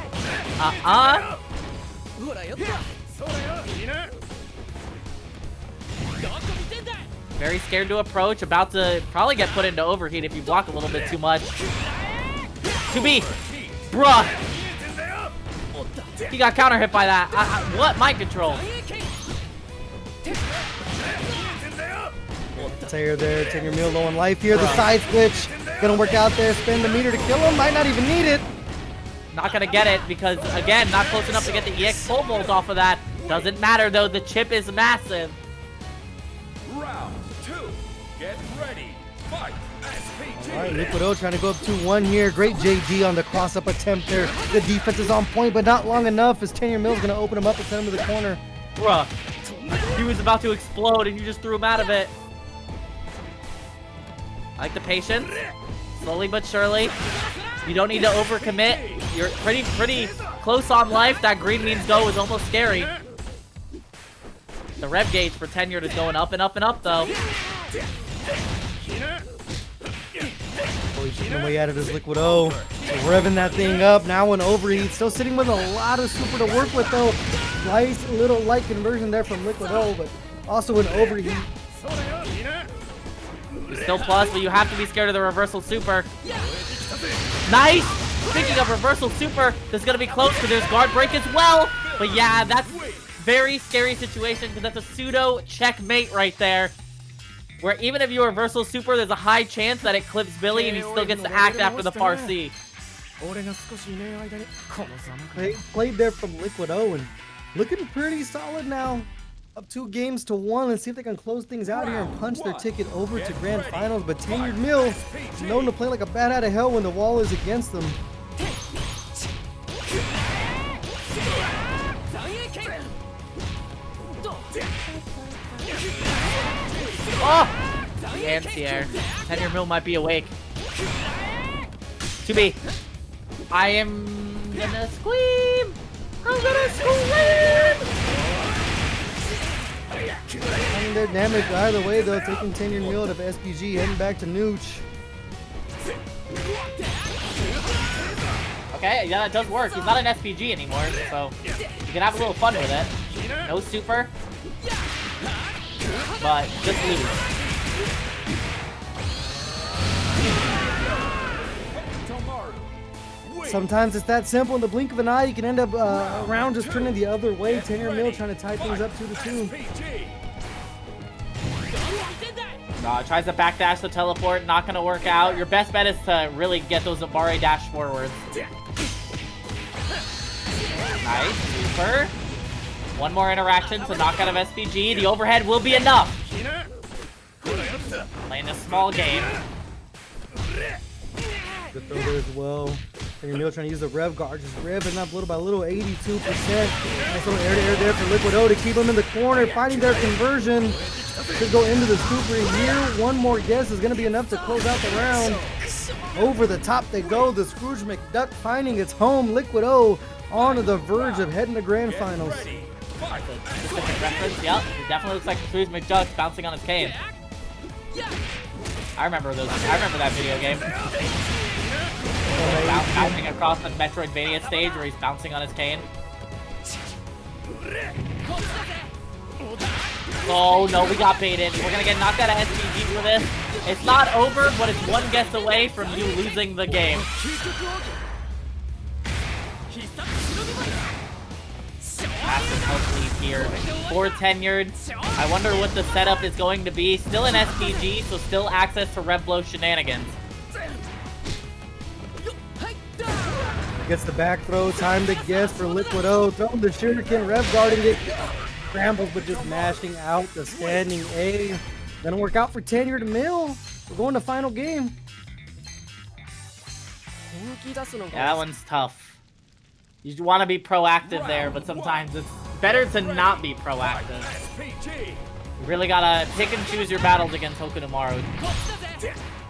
Very scared to approach. About to probably get put into overheat if you block a little bit too much. 2B. Bruh. He got counter hit by that. What? Mind control. Tear there. Tenured Mill low on life here. The side switch. Gonna work out there. Spin the meter to kill him. Might not even need it. Not gonna get it because, again, not close enough to get the EX pole vault off of that. Doesn't matter though. The chip is massive. Round 2. Get ready. Fight. SPG. All right, Liquid O trying to go up 2-1 here. Great JD on the cross-up attempt there. The defense is on point, but not long enough as Tenured Mill's going to open him up and send him to the corner. Bruh. He was about to explode and you just threw him out of it. I like the patience. Slowly but surely. You don't need to overcommit. You're pretty close on life. That green means go is almost scary. The rev gauge for Tenured is going up and up and up though. Oh, he's chipping away at it as Liquid O. Revving that thing up. Now an overheat. Still sitting with a lot of super to work with though. Nice little light conversion there from Liquid O, but also an overheat. You're still plus, but you have to be scared of the reversal super. Nice! Speaking of reversal super, this is going to be close because there's guard break as well. But yeah, that's very scary situation because that's a pseudo checkmate right there. Where even if you reversal super, there's a high chance that it clips Billy and he still gets to act after the far C. Played there from Liquid O and looking pretty solid now. Up 2 games to 1 and see if they can close things out here and punch their ticket over to Grand Finals. But Tenured Mill known to play like a bat out of hell when the wall is against them. Oh! The anti-air. Tenured Mill might be awake. 2B. I am I'm gonna scream! I'm gonna scream! Finding their damage either way though, taking tenured mule out of SPG, heading back to Nooch. Okay, yeah, that does work. He's not an SPG anymore, so you can have a little fun with it. No super, but just lose. Sometimes it's that simple. In the blink of an eye, you can end up around just turning the other way. Tenured mule trying to tie things up 2-2. Tries to backdash the teleport, not gonna work out. Your best bet is to really get those Amare dash forwards. Nice, super. One more interaction to knock out of SPG. The overhead will be enough. Playing a small game. Good throw there as well. Tenured mule trying to use the rev guard, just revving up little by little, 82%. Nice little air-to-air there for Liquid O to keep him in the corner, finding their conversion. Should go into the super here. One more guess is going to be enough to close out the round. Over the top they go. The Scrooge McDuck finding its home. Liquid O on the verge of heading to grand finals. Specific reference, yep. It definitely looks like Scrooge McDuck bouncing on his cane. I remember that video game. Bouncing across the Metroidvania stage where he's bouncing on his cane. Oh no, we got baited. We're gonna get knocked out of SPG for this. It's not over, but it's one guess away from you losing the game. Massive health lead here for tenured. I wonder what the setup is going to be. Still in SPG, so still access to Rev Blow shenanigans. Gets the back throw, time to guess for Liquid O. Throwing the shuriken, rev guarding it. Scrambles, but just mashing out the standing A. Gonna work out for tenured mule. We're going to final game. Yeah, that one's tough. You want to be proactive there, but sometimes it's better to not be proactive. You really gotta pick and choose your battles against Hokutomaru.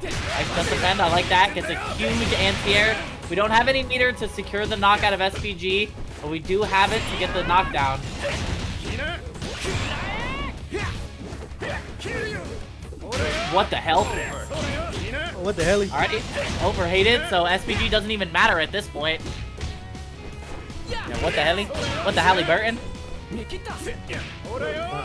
Nice just defend, I like that. Gets a huge anti-air. We don't have any meter to secure the knockout of SPG, but we do have it to get the knockdown. What the hell? What the hell? Alright, overhated, so SPG doesn't even matter at this point. Yeah, what the hell? What the Halliburton?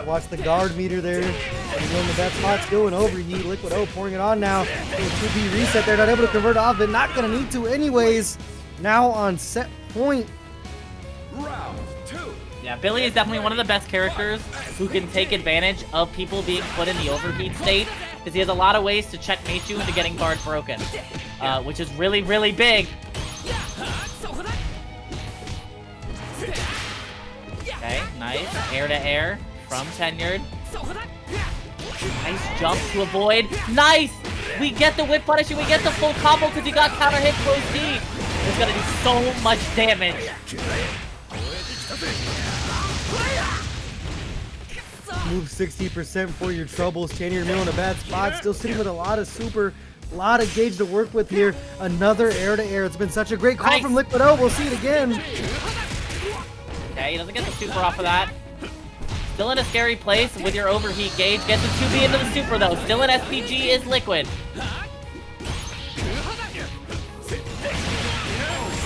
Watch the guard meter there. Going to that spot, still an overheat. Liquid O pouring it on now. 2B reset there, not able to convert off it. Not going to need to anyways. Now on set point. Round 2. Yeah, Billy is definitely one of the best characters who can take advantage of people being put in the overheat state, because he has a lot of ways to checkmate you into getting guard broken, which is really, really big. Okay, nice. Air to air from tenured. Nice jump to avoid. Nice! We get the whip punish and we get the full combo because he got counter hit close D. It's gonna do so much damage. Move 60% for your troubles. Tenured mule in a bad spot. Still sitting with a lot of super. A lot of gauge to work with here. Another air to air. It's been such a great call from Liquid O. We'll see it again. Okay, he doesn't get the super off of that. Still in a scary place with your overheat gauge. Gets the 2B into the super though. Still in SPG is Liquid.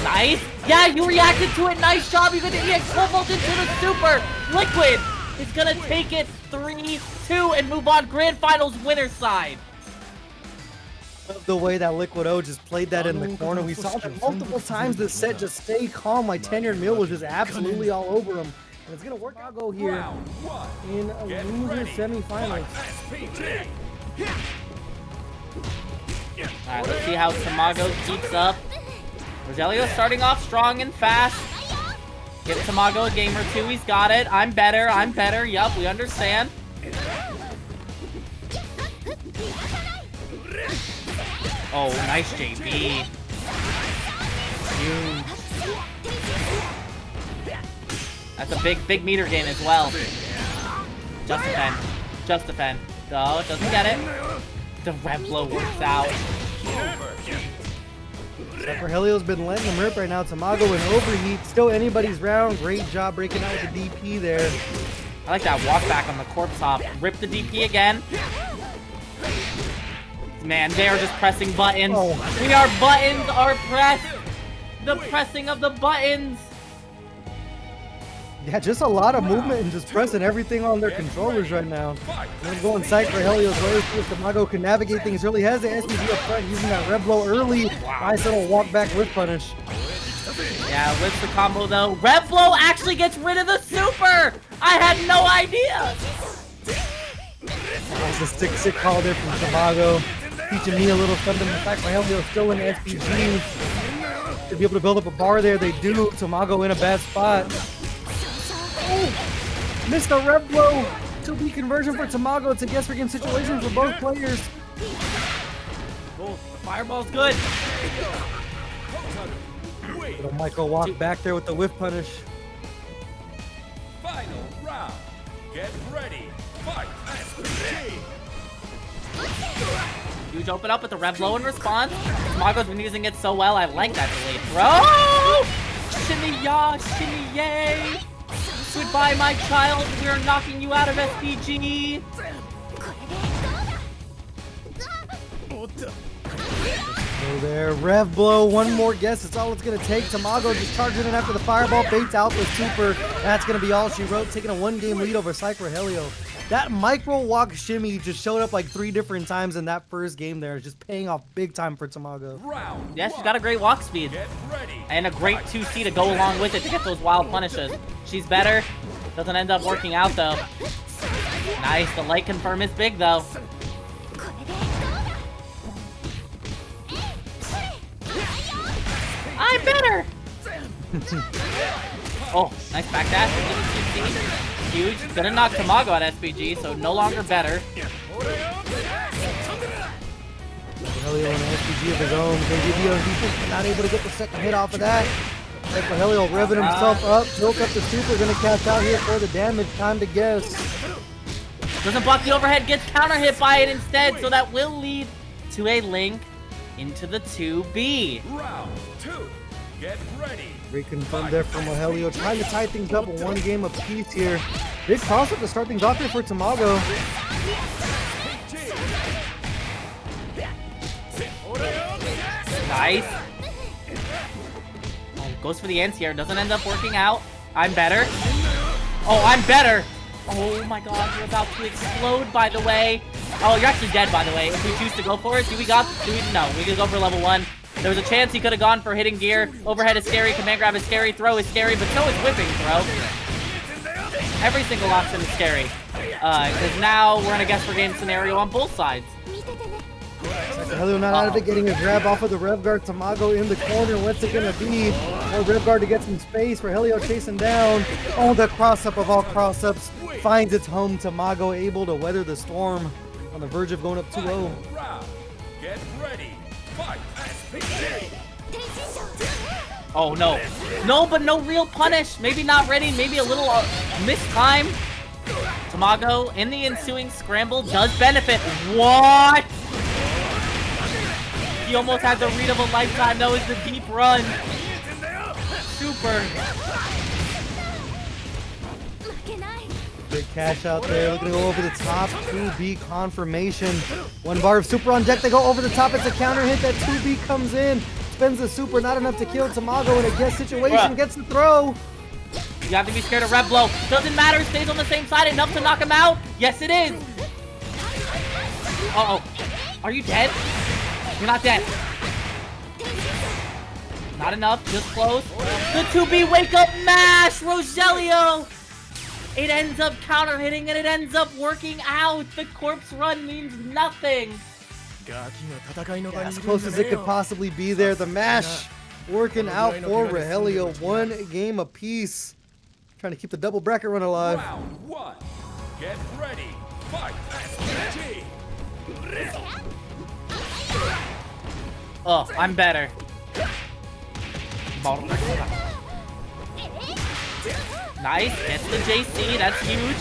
Nice. Yeah, you reacted to it. Nice job. You get the EX Cobalt into the super. Liquid is gonna take it 3-2 and move on grand finals winner's side. The way that Liquid O just played that in the corner. We saw that multiple times this set. Just stay calm. My tenured mule was just absolutely all over him. And it's going to work out go here in a loser semifinals. Alright, let's see how Tamago keeps up. Rogelio starting off strong and fast. Give Tamago a game or two. He's got it. I'm better. I'm better. Yup, we understand. Oh, nice JB. Huge. That's a big meter gain as well. Just defend. Just defend. Oh, doesn't get it. The Rev Blow works out. PsicRogelio's been letting him rip right now. Tamago in overheat. Still anybody's round. Great job breaking out with the DP there. I like that walk back on the corpse hop. Rip the DP again. Man, they are just pressing buttons. Oh. Buttons are pressed. The pressing of the buttons. Yeah, just a lot of movement and just pressing everything on their controllers right now. And then going PsicRogelio's way, see if Tamago can navigate things early. Has the SPG up front using that red blow early. Nice little walk back with punish. Yeah, with the combo though. Red blow actually gets rid of the super. I had no idea. Nice, a sick call there from Tamago. Teaching me a little something. PsicRogelio still in the SPG. To be able to build up a bar there, they do. Tamago in a bad spot. Oh, missed the red blow. 2B conversion for Tamago. It's a guess for game situation for both players. Oh, the fireball's good. Little Michael walk back there with the whiff punish. Final round. Get ready. Fight. Huge open up with the red blow in response. Tamago's been using it so well. I like that delayed throw. Shimmy ya, shimmy yay. Goodbye, my child. We are knocking you out of SPG. Go there, rev blow, one more guess, it's all it's gonna take. Tamago just charging in after the fireball, baits out the super. That's gonna be all she wrote, taking a 1-game lead over PsicRogelio. That micro walk shimmy just showed up like 3 different times in that first game there, just paying off big time for Tamago. Yeah, she's got a great walk speed. And a great 2C to go along with it to get those wild punishes. She's better, doesn't end up working out though. Nice, the light confirm is big though. I'm better! Oh, nice back dash. Huge. Gonna knock Tamago at SPG, so no longer better. PsicRogelio on an SPG of his own. He's not able to get the second hit off of that. PsicRogelio revving himself up. Broke up the super. Gonna catch out here for the damage. Time to guess. Doesn't block the overhead, gets counter hit by it instead, so that will lead to a link into the 2B. Round 2. Get ready. Reconfirmed there from Rogelio, trying to tie things up with 1 game apiece here. Big cross-up to start things off here for Tamago. Nice. Oh, goes for the anti-air, doesn't end up working out. I'm better. Oh, I'm better. Oh my god, you're about to explode, by the way. Oh, you're actually dead, by the way. If we choose to go for it, no, we can go for level 1. There was a chance he could have gone for hitting gear. Overhead is scary, command grab is scary, throw is scary, but so is whipping throw. Every single option is scary. Because now we're in a guess for game scenario on both sides. PsicRogelio not out of it, getting a grab off of the rev guard. Tamago in the corner. What's it gonna be? More rev guard to get some space. Rogelio chasing down. Oh, the cross-up of all cross-ups finds its home. Tamago able to weather the storm on the verge of going up 2-0. Get ready. Fight. Oh no. No, but no real punish. Maybe not ready, maybe a little missed time. Tamago in the ensuing scramble does benefit. What? He almost had the read of a lifetime. That was the deep run. Super. Big cash out there. Looking to go over the top. 2B confirmation. 1 bar of super on deck. They go over the top. It's a counter hit. That 2B comes in. Spends the super. Not enough to kill Tamago in a guess situation. Gets the throw. You have to be scared of red blow. Doesn't matter. Stays on the same side. Enough to knock him out. Yes, it is. Uh-oh. Are you dead? You're not dead. Not enough. Just close. The 2B wake up mash. Rogelio. It ends up counter hitting and it ends up working out. The corpse run means nothing. As close as it could possibly be there. The mash working out for Rogelio. 1 game apiece. Trying to keep the double bracket run alive. Round 1. Get ready. Fight. Oh, I'm better. Nice, gets the JC, that's huge.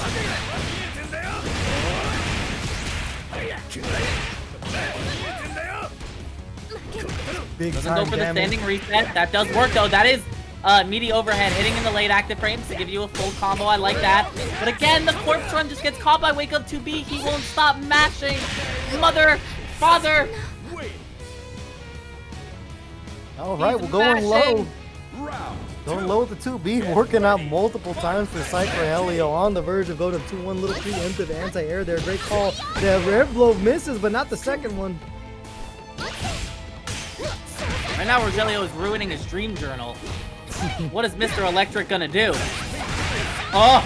Big Doesn't time go for the damage. standing reset. That does work though. That is meaty overhead hitting in the late active frames to give you a full combo. I like that. But again, the corpse run just gets caught by Wake Up 2B. He won't stop mashing. Mother, father. All right, He's we're going low. mashing. Round Going low with the 2B, working out multiple times for PsicRogelio on the verge of going to 2-1. Little preemptive anti-air there. Great call. The rev blow misses, but not the second one. Right now, Rogelio is ruining his dream journal. What is Mr. Electric gonna do? Oh!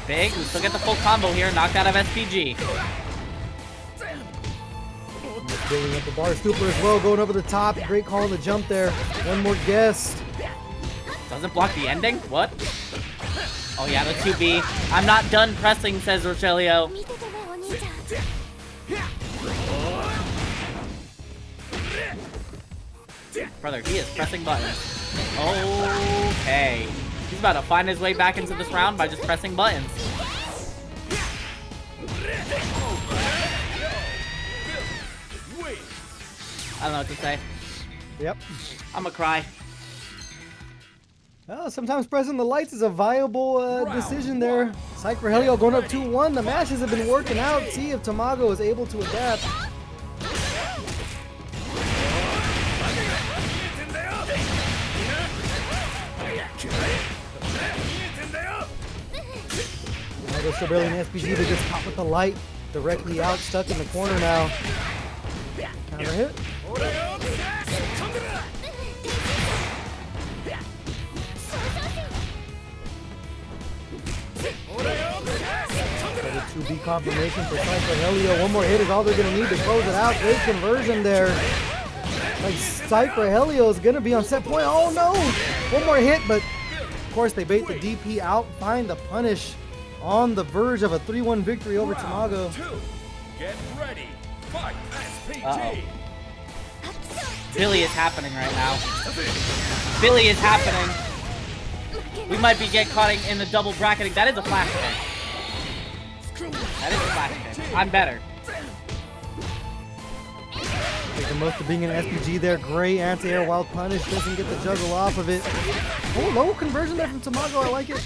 Big. We still get the full combo here. Knocked out of SPG. Building up the bar super as well, going over the top. Great call on the jump there. One more guest. Doesn't block the ending? What? Oh yeah, the 2B. I'm not done pressing, says Rogelio. Brother, he is pressing buttons. Okay. He's about to find his way back into this round by just pressing buttons. I don't know what to say. Yep. I'ma cry. Well, sometimes pressing the lights is a viable decision there. PsicRogelio going up 2-1. The mashes have been working out. See if Tamago is able to adapt. Tamago still barely in SPG, but gets caught with the light. Directly out, stuck in the corner now. Counter hit. Another 2B confirmation for PsicRogelio. One more hit is all they're going to need to close it out. Great conversion there. Like PsicRogelio is going to be on set point. Oh no! One more hit, but of course they bait the DP out. Find the punish on the verge of a 3-1 victory over Tamago. Get ready. Fight Uh-oh. SPG. Billy is happening right now. Billy is happening. We might be get caught in the double bracketing. That is a flash kick. That is a flash kick. I'm better. Make the most of being an SPG there. Great anti-air wild punish. Doesn't get the juggle off of it. Oh, low conversion there from Tamago. I like it.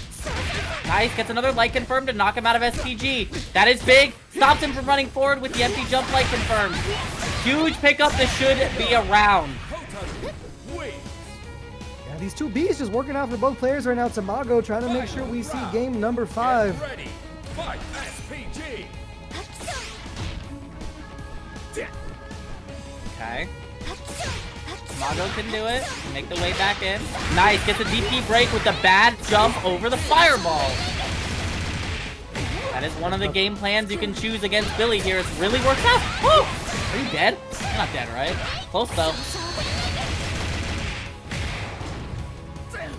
Nice. Gets another light confirmed to knock him out of SPG. That is big. Stops him from running forward with the empty jump light confirmed. Huge pickup. This should be a round. Yeah, these 2Bs just working out for both players right now. Tamago trying to make sure we see game number 5. Ready. Fight SPG. Okay. Tamago can do it. Make the way back in. Nice. Gets a DP break with the bad jump over the fireball. That is one of the game plans you can choose against Billy here. It's really worked out. Woo! Are you dead? You're not dead, right? Close though.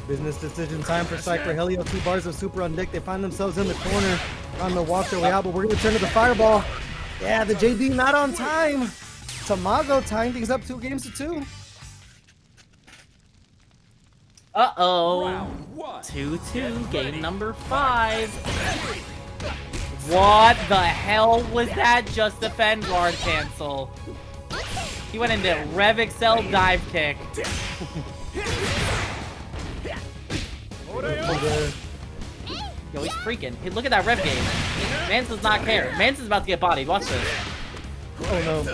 Business decision time for PsicRogelio. 2 bars of super on deck. They find themselves in the corner, trying to walk their way out, but we're going to turn to the fireball. Yeah, the JD not on time. Tamago tying things up 2 games to 2. Uh-oh. Round 1. 2-2. Game number 5. What the hell was that? Just defend guard cancel. He went into Rev Excel dive kick. Yo, he's freaking. Hey, look at that rev game. Mance does not care. Mance is about to get bodied. Watch this. Oh no.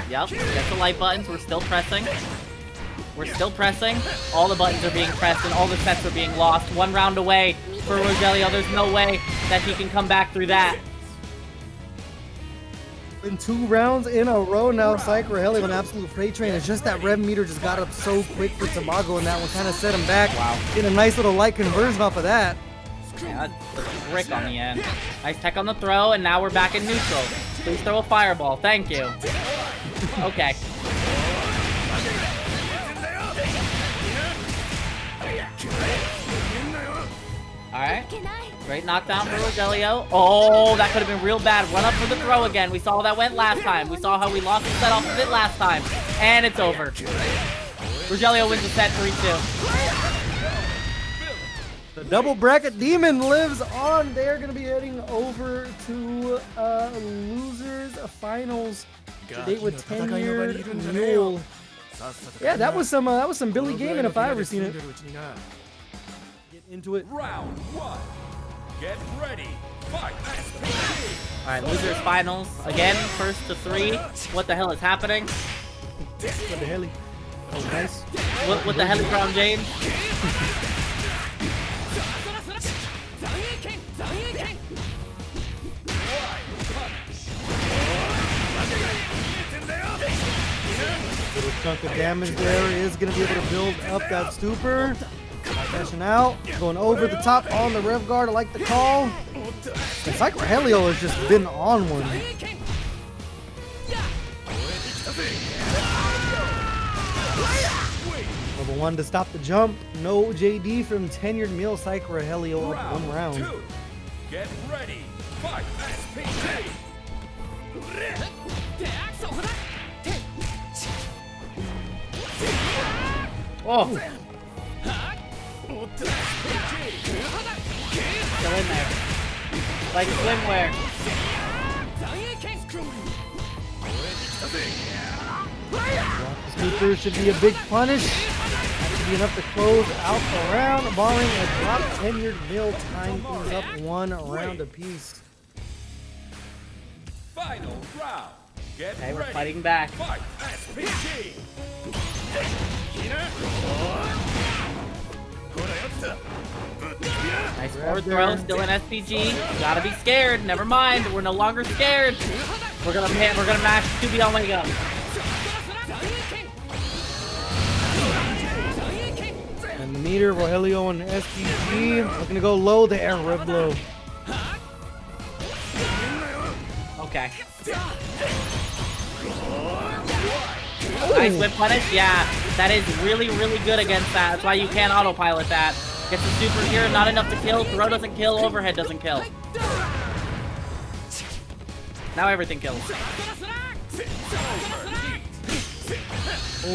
Yep, get the light buttons. We're still pressing. We're still pressing. All the buttons are being pressed and all the sets are being lost. 1 round away for Rogelio. There's no way that he can come back through that. In 2 rounds in a row now, PsicRogelio an absolute freight train. It's just that rev meter just got up so quick for Tamago, and that one kind of set him back. Wow. Get a nice little light conversion off of that. Yeah, that's a brick on the end. Nice tech on the throw, and now we're back in neutral. Please throw a fireball. Thank you. Okay. Alright. Great knockdown for Rogelio. Oh, that could have been real bad. Run up for the throw again. We saw how that went last time. We saw how we lost the set off of it last time. And it's over. Rogelio wins the set 3-2. The double bracket demon lives on. They're gonna be heading over to losers finals to date with tenured mule. Yeah, that was some Billy Gaming if I ever seen it. Get into it. Round 1. Get ready. Fight. All right, losers finals again. First to 3. What the hell is happening? What the hell? Oh, nice. What the hell is wrong, James? Little chunk of damage there is going to be able to build up that stupor. Dashing out, going over the top on the Rev Guard. I like the call. And PsicRogelio has just been on one. Level 1 to stop the jump. No JD from tenured mule. PsicRogelio up 1 round. 2. Get ready. Fight. SPG. Oh. Still in there. Like swimwear. Scooter should be a big punish. That should be enough to close out the round, barring a drop. Tenured mule tying things up 1 round apiece. Final round. Get Okay, we're ready. fighting back. Fight. SPG. Nice forward throw, still in SPG. Gotta be scared. Never mind, we're no longer scared. We're gonna mash 2B on way up. And the meter, Rogelio and SPG looking to go low there. Rev blow. Okay. Nice whip punish. Yeah, that is really, really good against that. That's why you can't autopilot that. Gets the super here, not enough to kill. Throw doesn't kill, overhead doesn't kill. Now everything kills.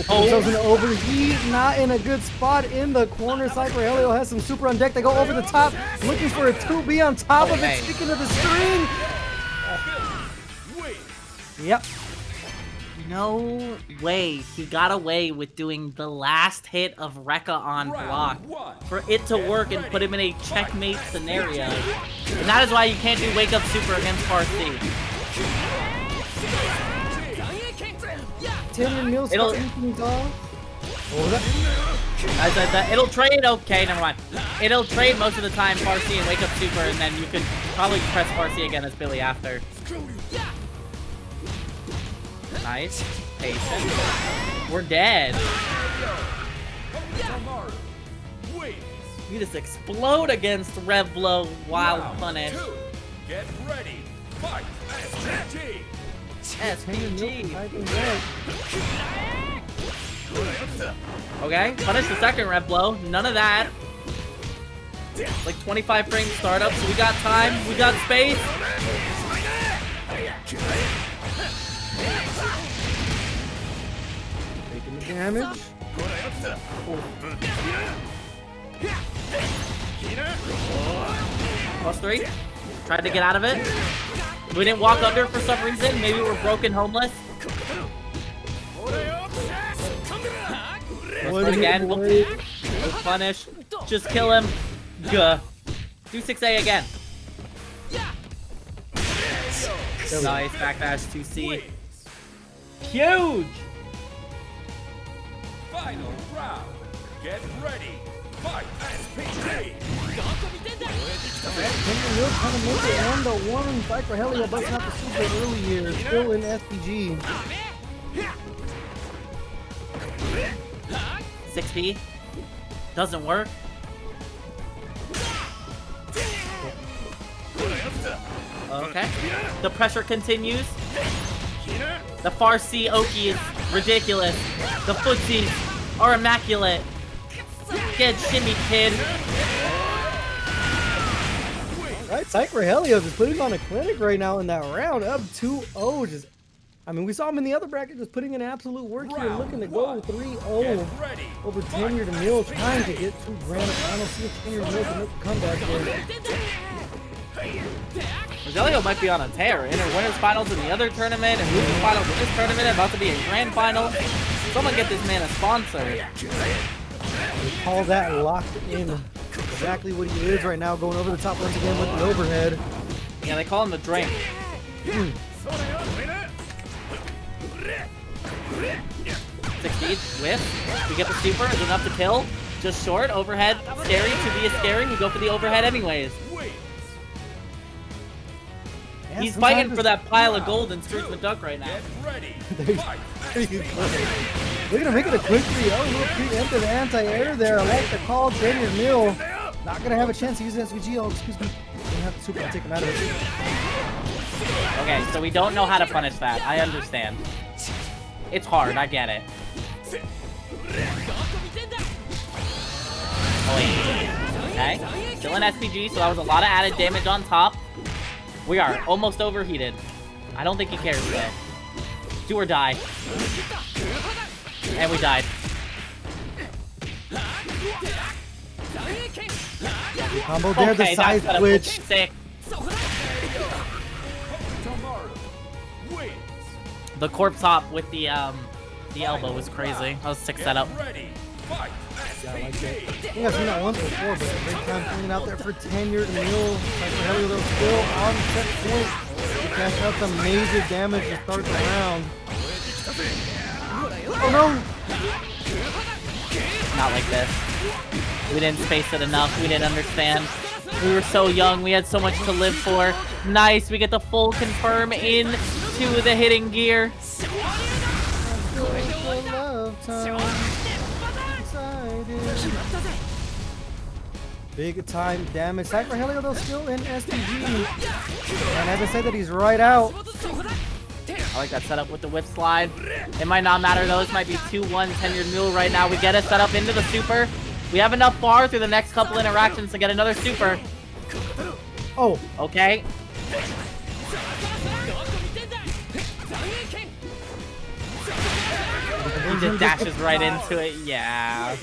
Oh, themselves an overheat, not in a good spot in the corner. PsicRogelio has some super on deck. They go over the top, looking for a 2B on top of it, sticking to the string. Yep. No way he got away with doing the last hit of Rekka on block for it to work and put him in a checkmate scenario. And that is why you can't do wake up super against Farsi. Tenured mule starting things off. What was that? I said that it'll trade. Okay, never mind. It'll trade most of the time Farsi and wake up super, and then you could probably press Farsi again as Billy after. Nice. Patient. We're dead. You just explode against Rev Blow while punish. Get ready. Fight. SPG. SPG. Okay, punish the second Rev Blow. None of that. Like 25 frame startup, so we got time. We got space. Taking the damage. +3. Tried to get out of it. We didn't walk under for some reason. Maybe we're broken homeless. Let's put again. We'll punish. Just kill him. Gah. Do 6A again. Nice. Backdash 2C. Huge. Final round. Get ready. Fight. SPG. Tenured mule trying to make it 1-1. PsicRogelio busting out the super early here. Still in SPG. 6B. Doesn't work. Okay. The pressure continues. The Farsi Oki is ridiculous. The footsies are immaculate. Get shimmy, kid. Right, PsicRogelio just putting on a clinic right now in that round. Up 2-0. Just I mean, we saw him in the other bracket just putting in absolute work here, Round looking to go one. 3-0 Get ready. over Tenuredmule, trying to get to grand final. See if Tenuredmule can make a comeback here. Rogelio might be on a tear. Enter winners finals in the other tournament and losers finals in this tournament. About to be a grand final. Someone get this man a sponsor. We call that locked in. Exactly what he is right now, going over the top once again with the overhead. Yeah, they call him the drink. 60 whiff. We get the super. Is enough to kill. Just short. Overhead. Scary. To be a scary. We go for the overhead anyways. Yeah, He's sometimes fighting for that pile of gold in Scrooge McDuck right now. Get ready. There you go. They're going to make it a quick 3-0. A little preemptive anti-air there. I like the call. Tenuredmule not going to have a chance to use the SVG. Oh, excuse me. Going to have the super to take him out of it. Okay, so we don't know how to punish that. I understand. It's hard. I get it. Oh, wait. Okay. Still an SPG, so that was a lot of added damage on top. We are almost overheated. I don't think he cares today. Do or die. And we died. Combo there, the side switch. Sick. The corpse hop with the elbow was crazy. That was sick setup. Yeah, I like that. I think I've seen that once before, but great time putting it out there for Tenuredmule. Icebound though still on set point. He cashed out some major damage to start the round. Oh no! Not like this. We didn't space it enough. We didn't understand. We were so young. We had so much to live for. Nice. We get the full confirm into the hitting gear. Big time damage. PsicRogelio though still in SPG. And as I said that he's right out. I like that setup with the whip slide. It might not matter though. This might be 2-1 Tenuredmule right now. We get it set up into the super. We have enough bar through the next couple interactions to get another super. Oh. Okay. He just dashes right into it. Yeah.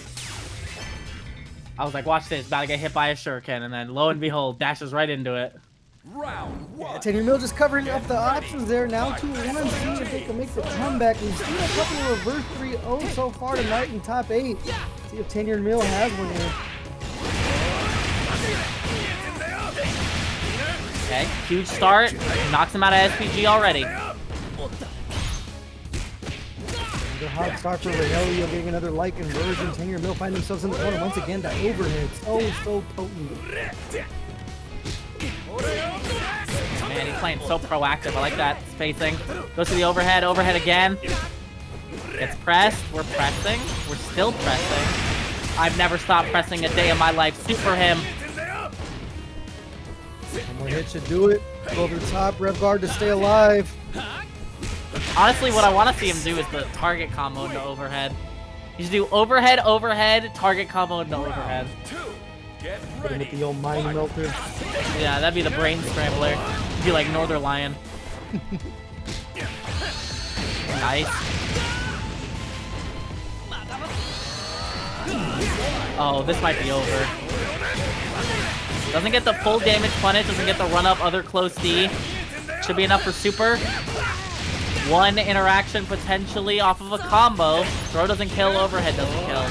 I was like, watch this. About to get hit by a shuriken. And then lo and behold, dashes right into it. Round one. Tenuredmule just covering up the options there. Now 2-1. See if they can make the comeback. We've seen a couple of reverse 3-0 so far tonight in top 8. See if Tenuredmule has one here. Okay, huge start. Knocks him out of SPG already. The hot start for Rogelio, getting another like inversion. Tenuredmule find themselves in the corner once again. The overhead, so potent. Man, he's playing so proactive. I like that spacing. Goes to the overhead, overhead again. Gets pressed. We're pressing. We're still pressing. I've never stopped pressing a day in my life. Super him. One more hit should do it. Go over the top. Rev guard to stay alive. Honestly, what I want to see him do is the target combo into overhead. You should do overhead, overhead, target combo into overhead. Get Hit him with ready. the old mind melter. Yeah, that'd be the brain scrambler. It'd be like Northern Lion. Nice. Oh, this might be over. Doesn't get the full damage punish, doesn't get the run up other close D. Should be enough for super. One interaction potentially off of a combo. Throw doesn't kill, overhead doesn't kill.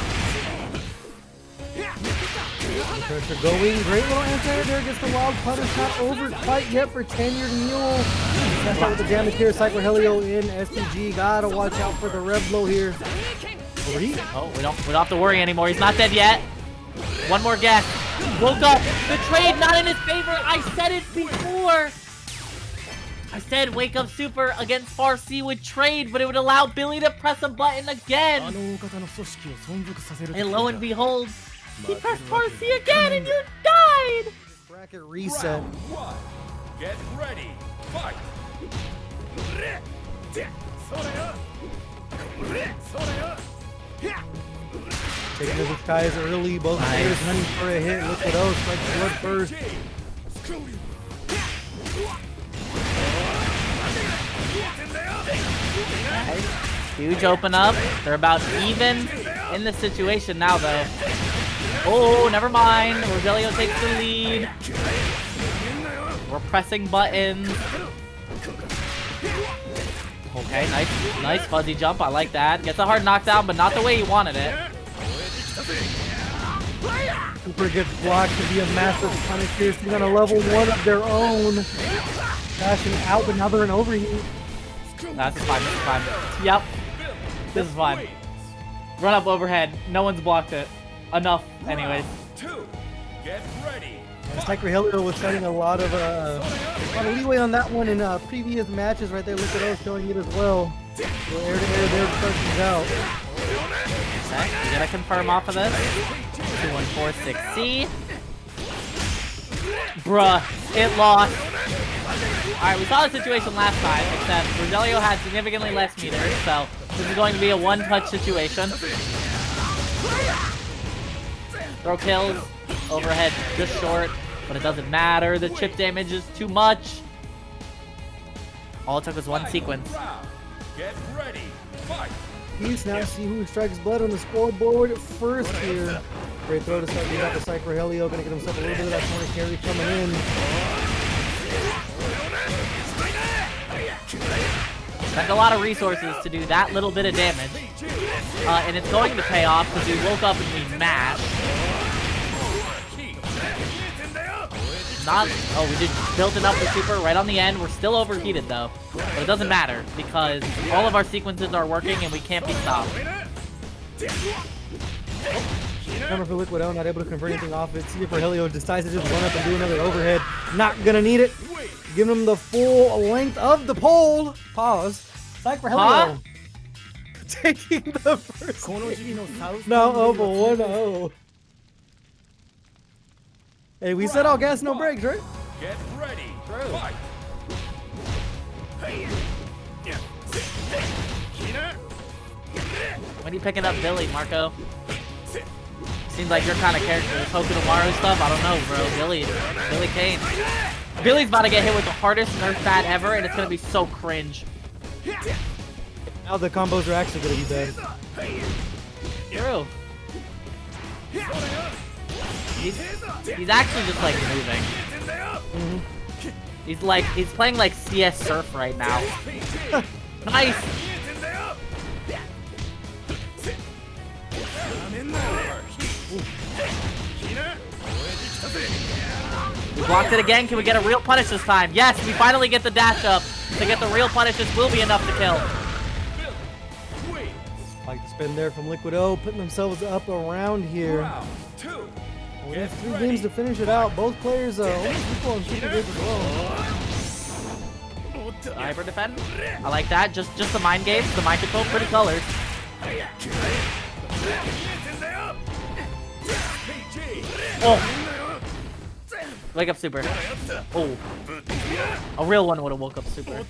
Pressure going. Great little anti-air there. Gets the wild punish. Not over quite yet for Tenuredmule. That's out with the damage here. PsicRogelio in SPG. Gotta watch out for the rev blow here. Overheat. Oh, we don't have to worry anymore. He's not dead yet. One more guess. Woke up. The trade not in his favor. I said it before. I said wake up super against Farsi would trade, but it would allow Billy to press a button again. And lo and behold, he pressed Farsi again and you died. Bracket reset. Round one. Get ready. Fight. Taking to the skies early. Both players hunting for a hit. Look at those. Strike the blood first. Huge open up. They're about even in the situation now, though. Oh, never mind. Rogelio takes the lead. We're pressing buttons. Okay, nice fuzzy jump. I like that. Gets a hard knockdown, but not the way he wanted it. Super good block to be a massive punish here. Sitting on a level 1 of their own. Crashing out, but now they're in overheat. That's fine. This is fine. Yep. This is fine. Run up overhead. No one's blocked it. Enough, anyways. Get ready. PsicRogelio was setting a lot of leeway on that one in previous matches right there. Look at us showing it as well. So air to air there to start things out. Okay, we gotta confirm off of this. 2146C. Bruh, it lost. Alright, we saw the situation last time, except Rogelio had significantly less meters, so this is going to be a one-touch situation. Throw kills, overhead just short, but it doesn't matter. The chip damage is too much. All it took was one sequence. Get ready. Fight. Let's now see who strikes blood on the scoreboard first here. Great throw to start. We got the PsicRogelio, gonna get himself a little bit of that corner carry coming in. Spent a lot of resources to do that little bit of damage. And it's going to pay off because we woke up and we mashed. We just built enough for super right on the end. We're still overheated though. But it doesn't matter because all of our sequences are working and we can't be stopped. Remember for Liquido, not able to convert anything off it. PsicRogelio decides to just run up and do another overhead. Not gonna need it. Giving him the full length of the pole. Pause. PsicRogelio taking the first now over 1-0. Hey, we said all gas, no brakes, right? Get ready. Fight. When are you picking up Billy, Marco? Seems like your kind of character. This Hokutomaru stuff, I don't know, bro. Billy Kane. Billy's about to get hit with the hardest nerf pad ever, and it's gonna be so cringe. Now the combos are actually gonna be bad. True. He's actually just like moving. He's playing like CS Surf right now. Nice. We blocked it again. Can we get a real punish this time? Yes, we finally get the dash up to get the real punish. This will be enough to kill. Like the spin there from Liquido, putting themselves up around here. We have 3 games to finish it out. Both players almost equal on super good as well. Hyper defend. I like that. Just the mind games, the mind control, pretty colors. Oh. Wake up super. Oh. A real one would have woke up super.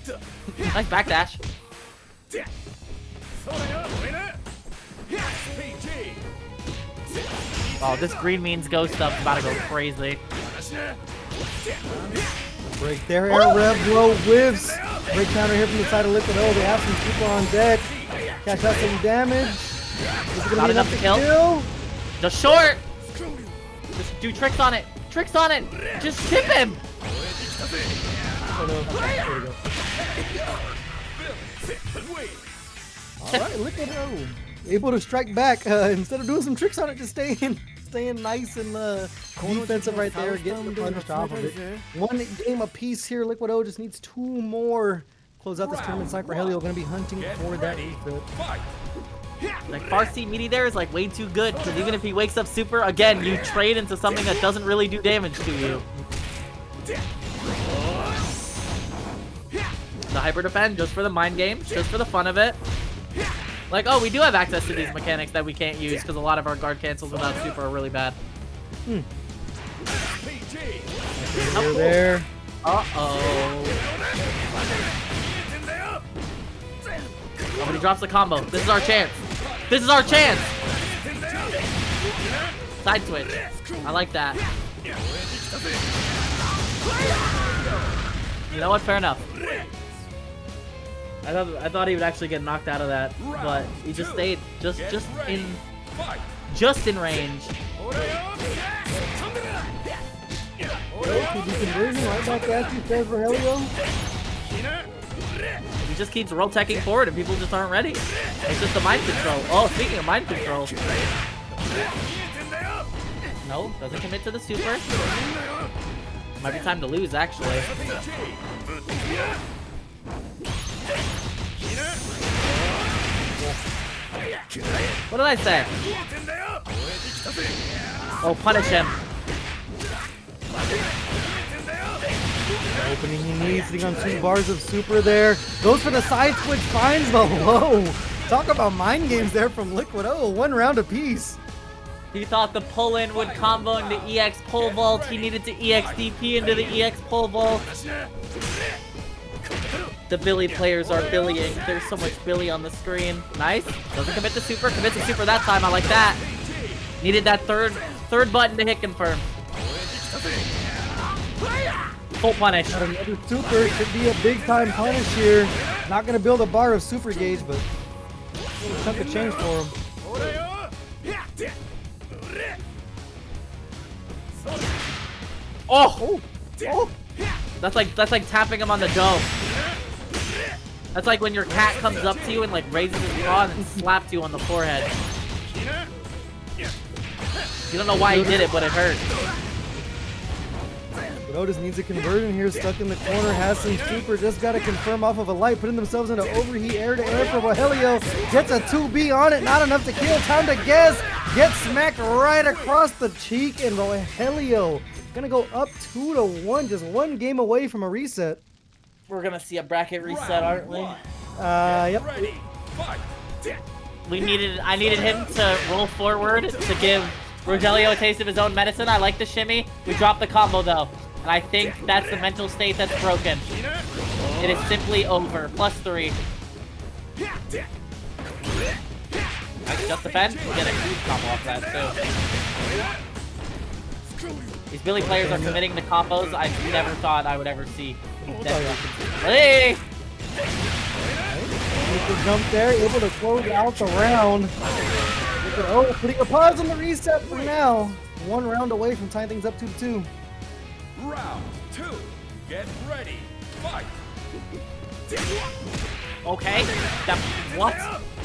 Nice backdash. Oh, this green means ghost stuff's about to go crazy. Break there, air rev, blow, whiffs. Break counter here from the side of Liquido. They have some people on deck. Catch out some damage. Is it gonna be enough to kill? The short. Just do tricks on it. Tricks on it. Just chip him. Oh no. There we go. Alright, Liquido. Able to strike back instead of doing some tricks on it, just staying nice and defensive right there, getting the punish off of it. 1 game apiece here. Liquido just needs 2 more. Close out this tournament. PsicRogelio going to be hunting for that reset. Like Farsi meaty there is like way too good because even if he wakes up super again, you trade into something that doesn't really do damage to you. The hyper defend just for the mind games, just for the fun of it. Like, oh, we do have access to these mechanics that we can't use because a lot of our guard cancels without super are really bad. There. Uh-oh. Oh, but he drops the combo. This is our chance. This is our chance. Side switch. I like that. You know what? Fair enough. I thought he would actually get knocked out of that, but he just stayed just in range. PG conversion right back at you, PsicRogelio. He just keeps roll teching forward and people just aren't ready. It's just a mind control. Oh, speaking of mind control. No, doesn't commit to the super. Might be time to lose, actually. What did I say? Oh, punish him. Opening he needs, sitting on 2 bars of super there. Goes for the side switch, finds the low. Talk about mind games there from Liquid. Oh, 1 round apiece. He thought the pull-in would combo into EX pole vault. He needed to EX DP into the EX pole vault. The Billy players are Billying. There's so much Billy on the screen. Nice. Doesn't commit to super. Commits to super that time. I like that. Needed that third button to hit confirm. Full punish. Got another super. Could be a big time punish here. Not going to build a bar of super gauge, but a little chunk of change for him. Oh! Oh! That's like tapping him on the dome. That's like when your cat comes up to you and like raises his paw and slaps you on the forehead. You don't know why he did it, but it hurt. But Otis needs a conversion here, stuck in the corner, has some super, just got to confirm off of a light, putting themselves into overheat air-to-air for Rogelio. Gets a 2B on it, not enough to kill, time to guess. Gets smacked right across the cheek, and Rogelio gonna go up 2-1, just 1 game away from a reset. We're gonna see a bracket reset, aren't we? Yep. I needed him to roll forward to give Rogelio a taste of his own medicine. I like the shimmy. We dropped the combo though. And I think that's the mental state that's broken. It is simply over. +3. Nice, just defend. We'll get a huge combo off that too. These Billy players are committing to combos I never thought I would ever see. Hey! Jump there, able to close out the round. Oh, putting a pause on the reset for now. 1 round away from tying things up 2-2. Round 2. Get ready. Fight. Okay. That what?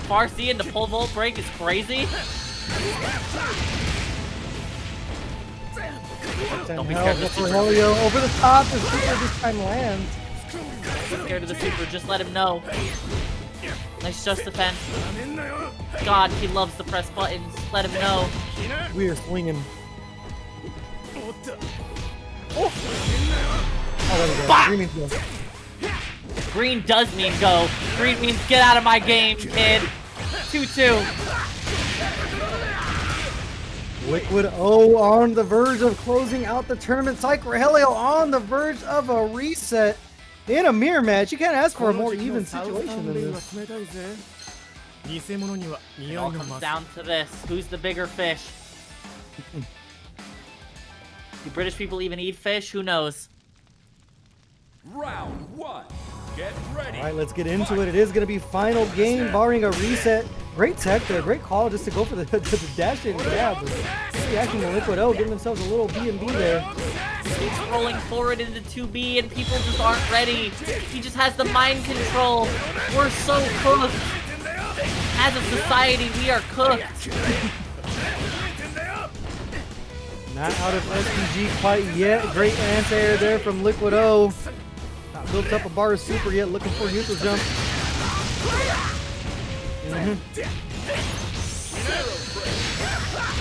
Farsi into pole vault break is crazy. Don't be scared of the super. Rogelio over the top. The super this time lands. Don't be scared of the super. Just let him know. Nice just defense. God, he loves to press buttons. Let him know. We are swinging. Oh, there we go. Green means go. Green does mean go. Green means get out of my game, kid. 2-2. Liquid O on the verge of closing out the tournament. PsicRogelio on the verge of a reset in a mirror match. You can't ask for a more even situation than this. It all comes down to this. Who's the bigger fish? Do British people even eat fish? Who knows? Round 1. Get ready. All right, let's get into it. It is going to be final game, barring a reset. Great tech there, great call just to go for the dash in grab. Reacting to Liquid O, giving themselves a little B&B there. He's rolling forward into 2B and people just aren't ready. He just has the mind control. We're so cooked. As a society, we are cooked. Not out of SPG quite yet. Great anti-air there from Liquid O. Not built up a bar of super yet, looking for a neutral jump.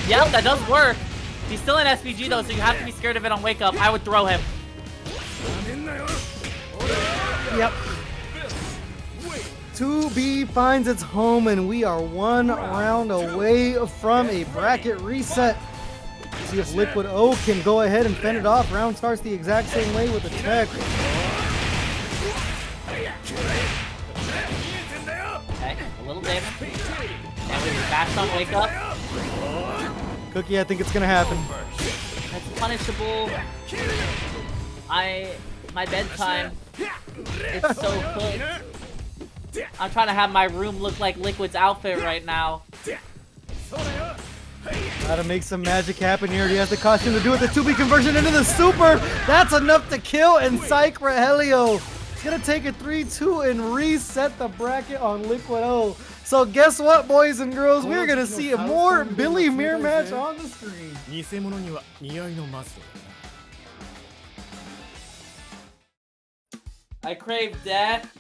Yep, that does work. He's still in SPG though, so you have to be scared of it on wake up. I would throw him. Yep. 2B finds its home, and we are 1 round away from a bracket reset. See if Liquid O can go ahead and fend it off. Round starts the exact same way with the tech. Okay, a little damage. And we fast on wake up. Cookie, I think it's gonna happen. That's punishable. My bedtime. It's so cooked. I'm trying to have my room look like Liquid's outfit right now. Gotta make some magic happen here. He has the costume to do it. The 2B conversion into the super. That's enough to kill. And PsicRogelio is gonna take a 3-2 and reset the bracket on Liquid O. So guess what, boys and girls? We're gonna see a more Billy Mirror match on the screen. I crave death.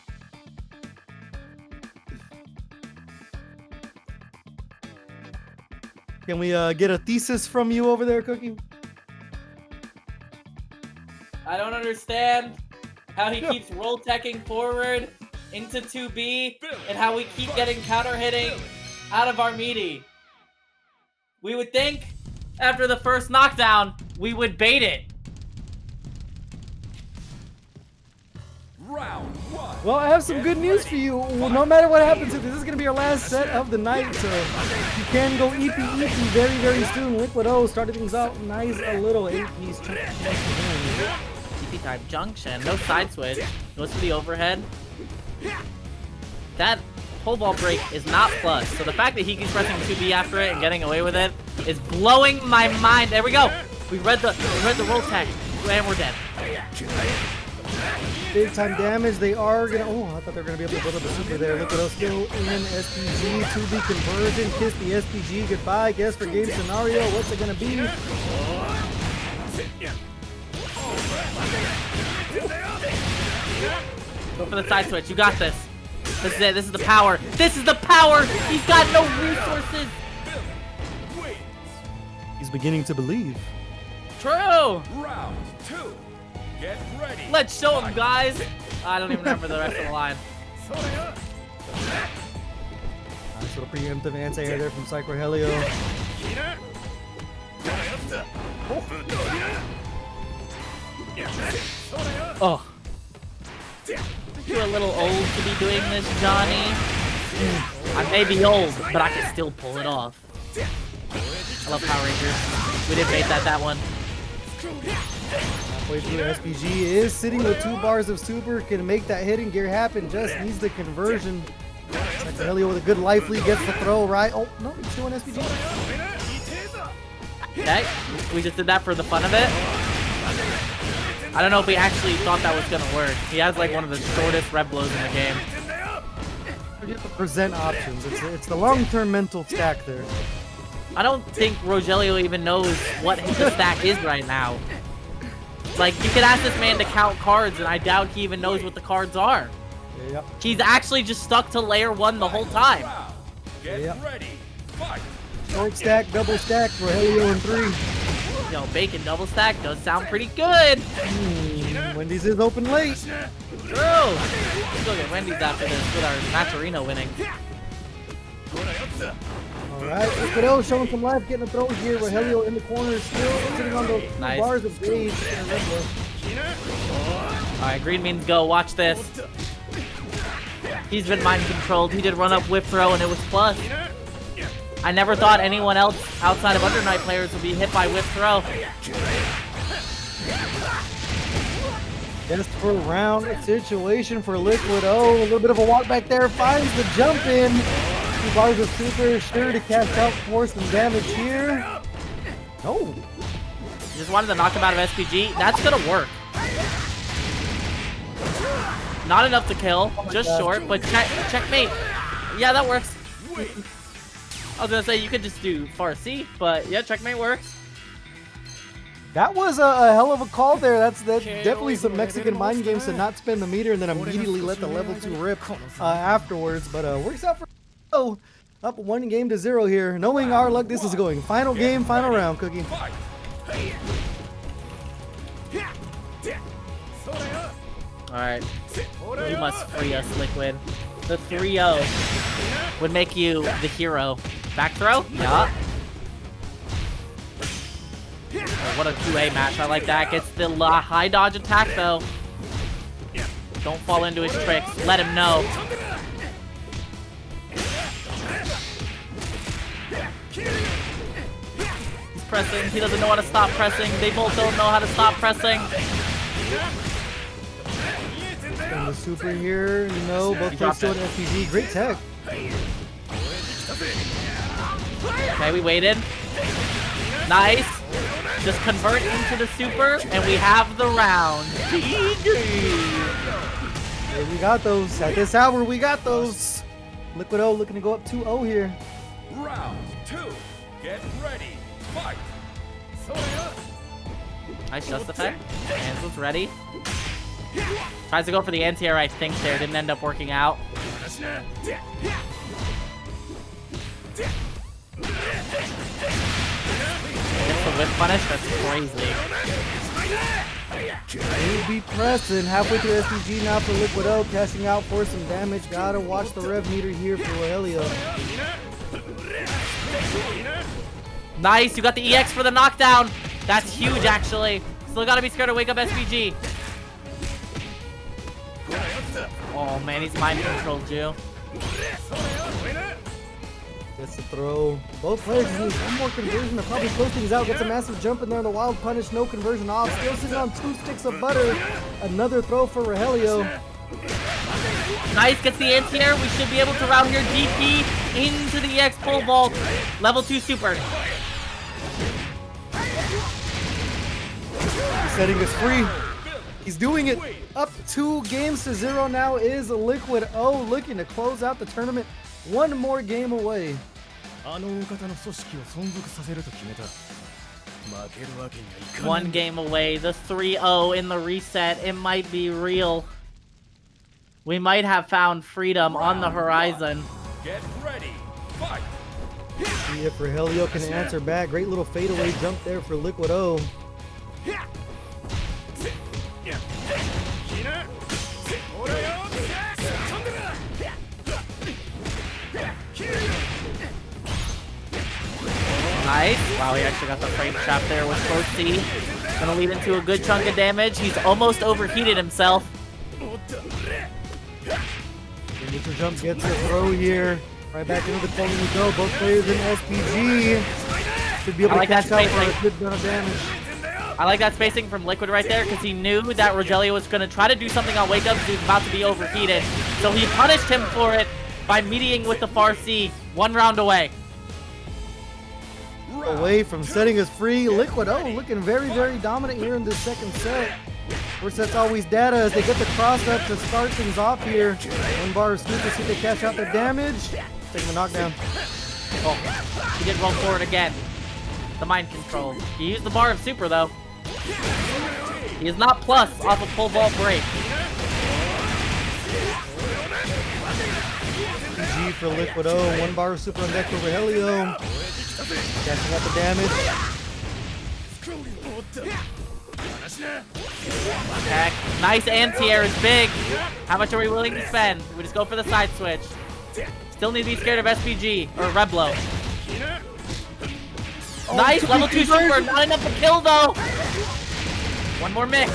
Can we get a thesis from you over there, Cookie? I don't understand how he keeps roll teching forward into 2B and how we keep getting counter hitting out of our meaty. We would think after the first knockdown, we would bait it. Round 1. Well, I have some good news for you. Well, no matter what happens, this is going to be our last set of the night. So you can go EP very, very soon. Liquid O started things out nice, a little 8-piece. TP type junction, no side switch. Goes to the overhead. That pole ball break is not plus. So the fact that he keeps pressing 2B after it and getting away with it is blowing my mind. There we go. We read the roll tech and we're dead. Big time damage. They are gonna. Oh, I thought they were gonna be able to build up a super there. Liquid O still in SPG. 2B conversion. Kiss the SPG goodbye. Guess for game scenario. What's it gonna be? Go for the side switch. You got this. This is it. This is the power. This is the power. He's got no resources. He's beginning to believe. True. Round 2. Get ready. Let's show him, guys. I don't even remember the rest of the line. Nice little preemptive anti-air there from PsicRogelio. Oh. You're a little old to be doing this, Johnny. I may be old, but I can still pull it off. I love Power Rangers. We didn't bait that one. Halfway through, SPG is sitting with 2 bars of super. Can make that hitting gear happen. Just needs the conversion. PsicRogelio with a good life lead gets the throw right. Oh, no, he's doing SPG. Okay, we just did that for the fun of it. I don't know if we actually thought that was gonna work. He has like one of the shortest red blows in the game. You have to present options. It's the long-term mental stack there. I don't think Rogelio even knows what the stack is right now. Like, you could ask this man to count cards, and I doubt he even knows what the cards are. Yep. He's actually just stuck to layer 1 the whole time. Get ready. Fight. Short stack, double stack, Rogelio in 3. Yo, bacon double stack does sound pretty good. Wendy's is open late. True. Let's go get Wendy's after this with our Maturino winning. Alright, Liquid O showing some life, getting a throw here. Rogelio in the corner, still sitting on those 2 Nice. bars of gauge. Alright, green means go. Watch this. He's been mind controlled. He did run up whip throw and it was plus. I never thought anyone else outside of Under Night players would be hit by whip throw. Just for round situation for Liquid O. A little bit of a walk back there, finds the jump in. 2 bars of super, sure to cast out for some damage here. No. Just wanted to knock him out of SPG. That's gonna work. Not enough to kill, just short, but checkmate. Yeah, that works. I was gonna say you could just do far C, but yeah, checkmate works. That was a hell of a call there. That's definitely some Mexican mind games to not spend the meter and then immediately let the level 2 rip afterwards. But works out for up 1-0 here. Knowing our luck, this is going. Final game, final round, Cookie. Alright. You must free us, Liquid. The 3-0 would make you the hero. Back throw? Yeah. Oh, what a 2A match. I like that. Gets the high dodge attack, though. Don't fall into his tricks. Let him know. He's pressing. He doesn't know how to stop pressing. They both don't know how to stop pressing. And the super here. No, both players still in SPG. Great tech. Okay, we waited. Nice. Just convert into the super, and we have the round. Yeah, we got those. At this hour, we got those. Liquid O looking to go up 2-0 here. Round 2. Get ready. Fight. Nice just effect. Ansels ready. Tries to go for the anti-air, I think, there. Didn't end up working out. Gets the whip punish? That's crazy. He'll be pressing halfway through SPG now for Liquid O, cashing out for some damage. Gotta watch the rev meter here for Rogelio. Nice, you got the EX for the knockdown. That's huge, actually. Still gotta be scared to wake up SPG. Oh man, he's mind controlled you. Gets the throw. Both players need one more conversion to probably close things out. Gets a massive jump in there. The wild punish, no conversion off. Still sitting on 2 sticks of butter. Another throw for Rogelio. Nice, gets the anti-air. We should be able to round here. DP into the EX pole vault. Level 2 super. He's setting us free. He's doing it. Up 2 games to 0 now is Liquid O, looking to close out the tournament. One more game away. One game away. The 3-0 in the reset. It might be real. We might have found freedom on the horizon. Get ready. Fight. See if Rogelio can answer back. Great little fadeaway jump there for Liquid O. Nice. Wow, he actually got the frame trap there with both C. Gonna lead into a good chunk of damage. He's almost overheated himself. Neutral jump gets a throw here. Right back into the corner we go. Both players in SPG. Should be able to catch out for a good amount of damage. I like that spacing from Liquid right there because he knew that Rogelio was going to try to do something on Wake Up because he was about to be overheated. So he punished him for it by meeting with the far C. 1 round away. Away from setting us free. Liquid O looking very, very dominant here in this second set. First set's always data as they get the cross up to start things off here. 1 bar of scoop to see if they catch out the damage. Taking the knockdown. Oh, he did roll forward again. The mind control. He used the bar of super though. He is not plus off a pole vault break. GG for Liquid O. 1 bar of super on deck for Rogelio. Catching out the damage. Heck, nice anti-air is big. How much are we willing to spend? We just go for the side switch. Still need to be scared of SPG or Reblo. Oh, nice, level 2 super. Not enough to kill though. 1 more mix.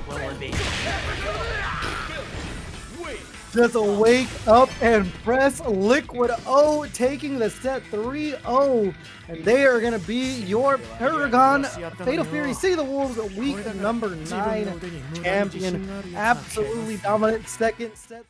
What will it be? Just wake up and press. Liquid O taking the set 3-0. And they are going to be your Paragon Fatal Fury City of the Wolves week number 9 champion. Absolutely dominant second set.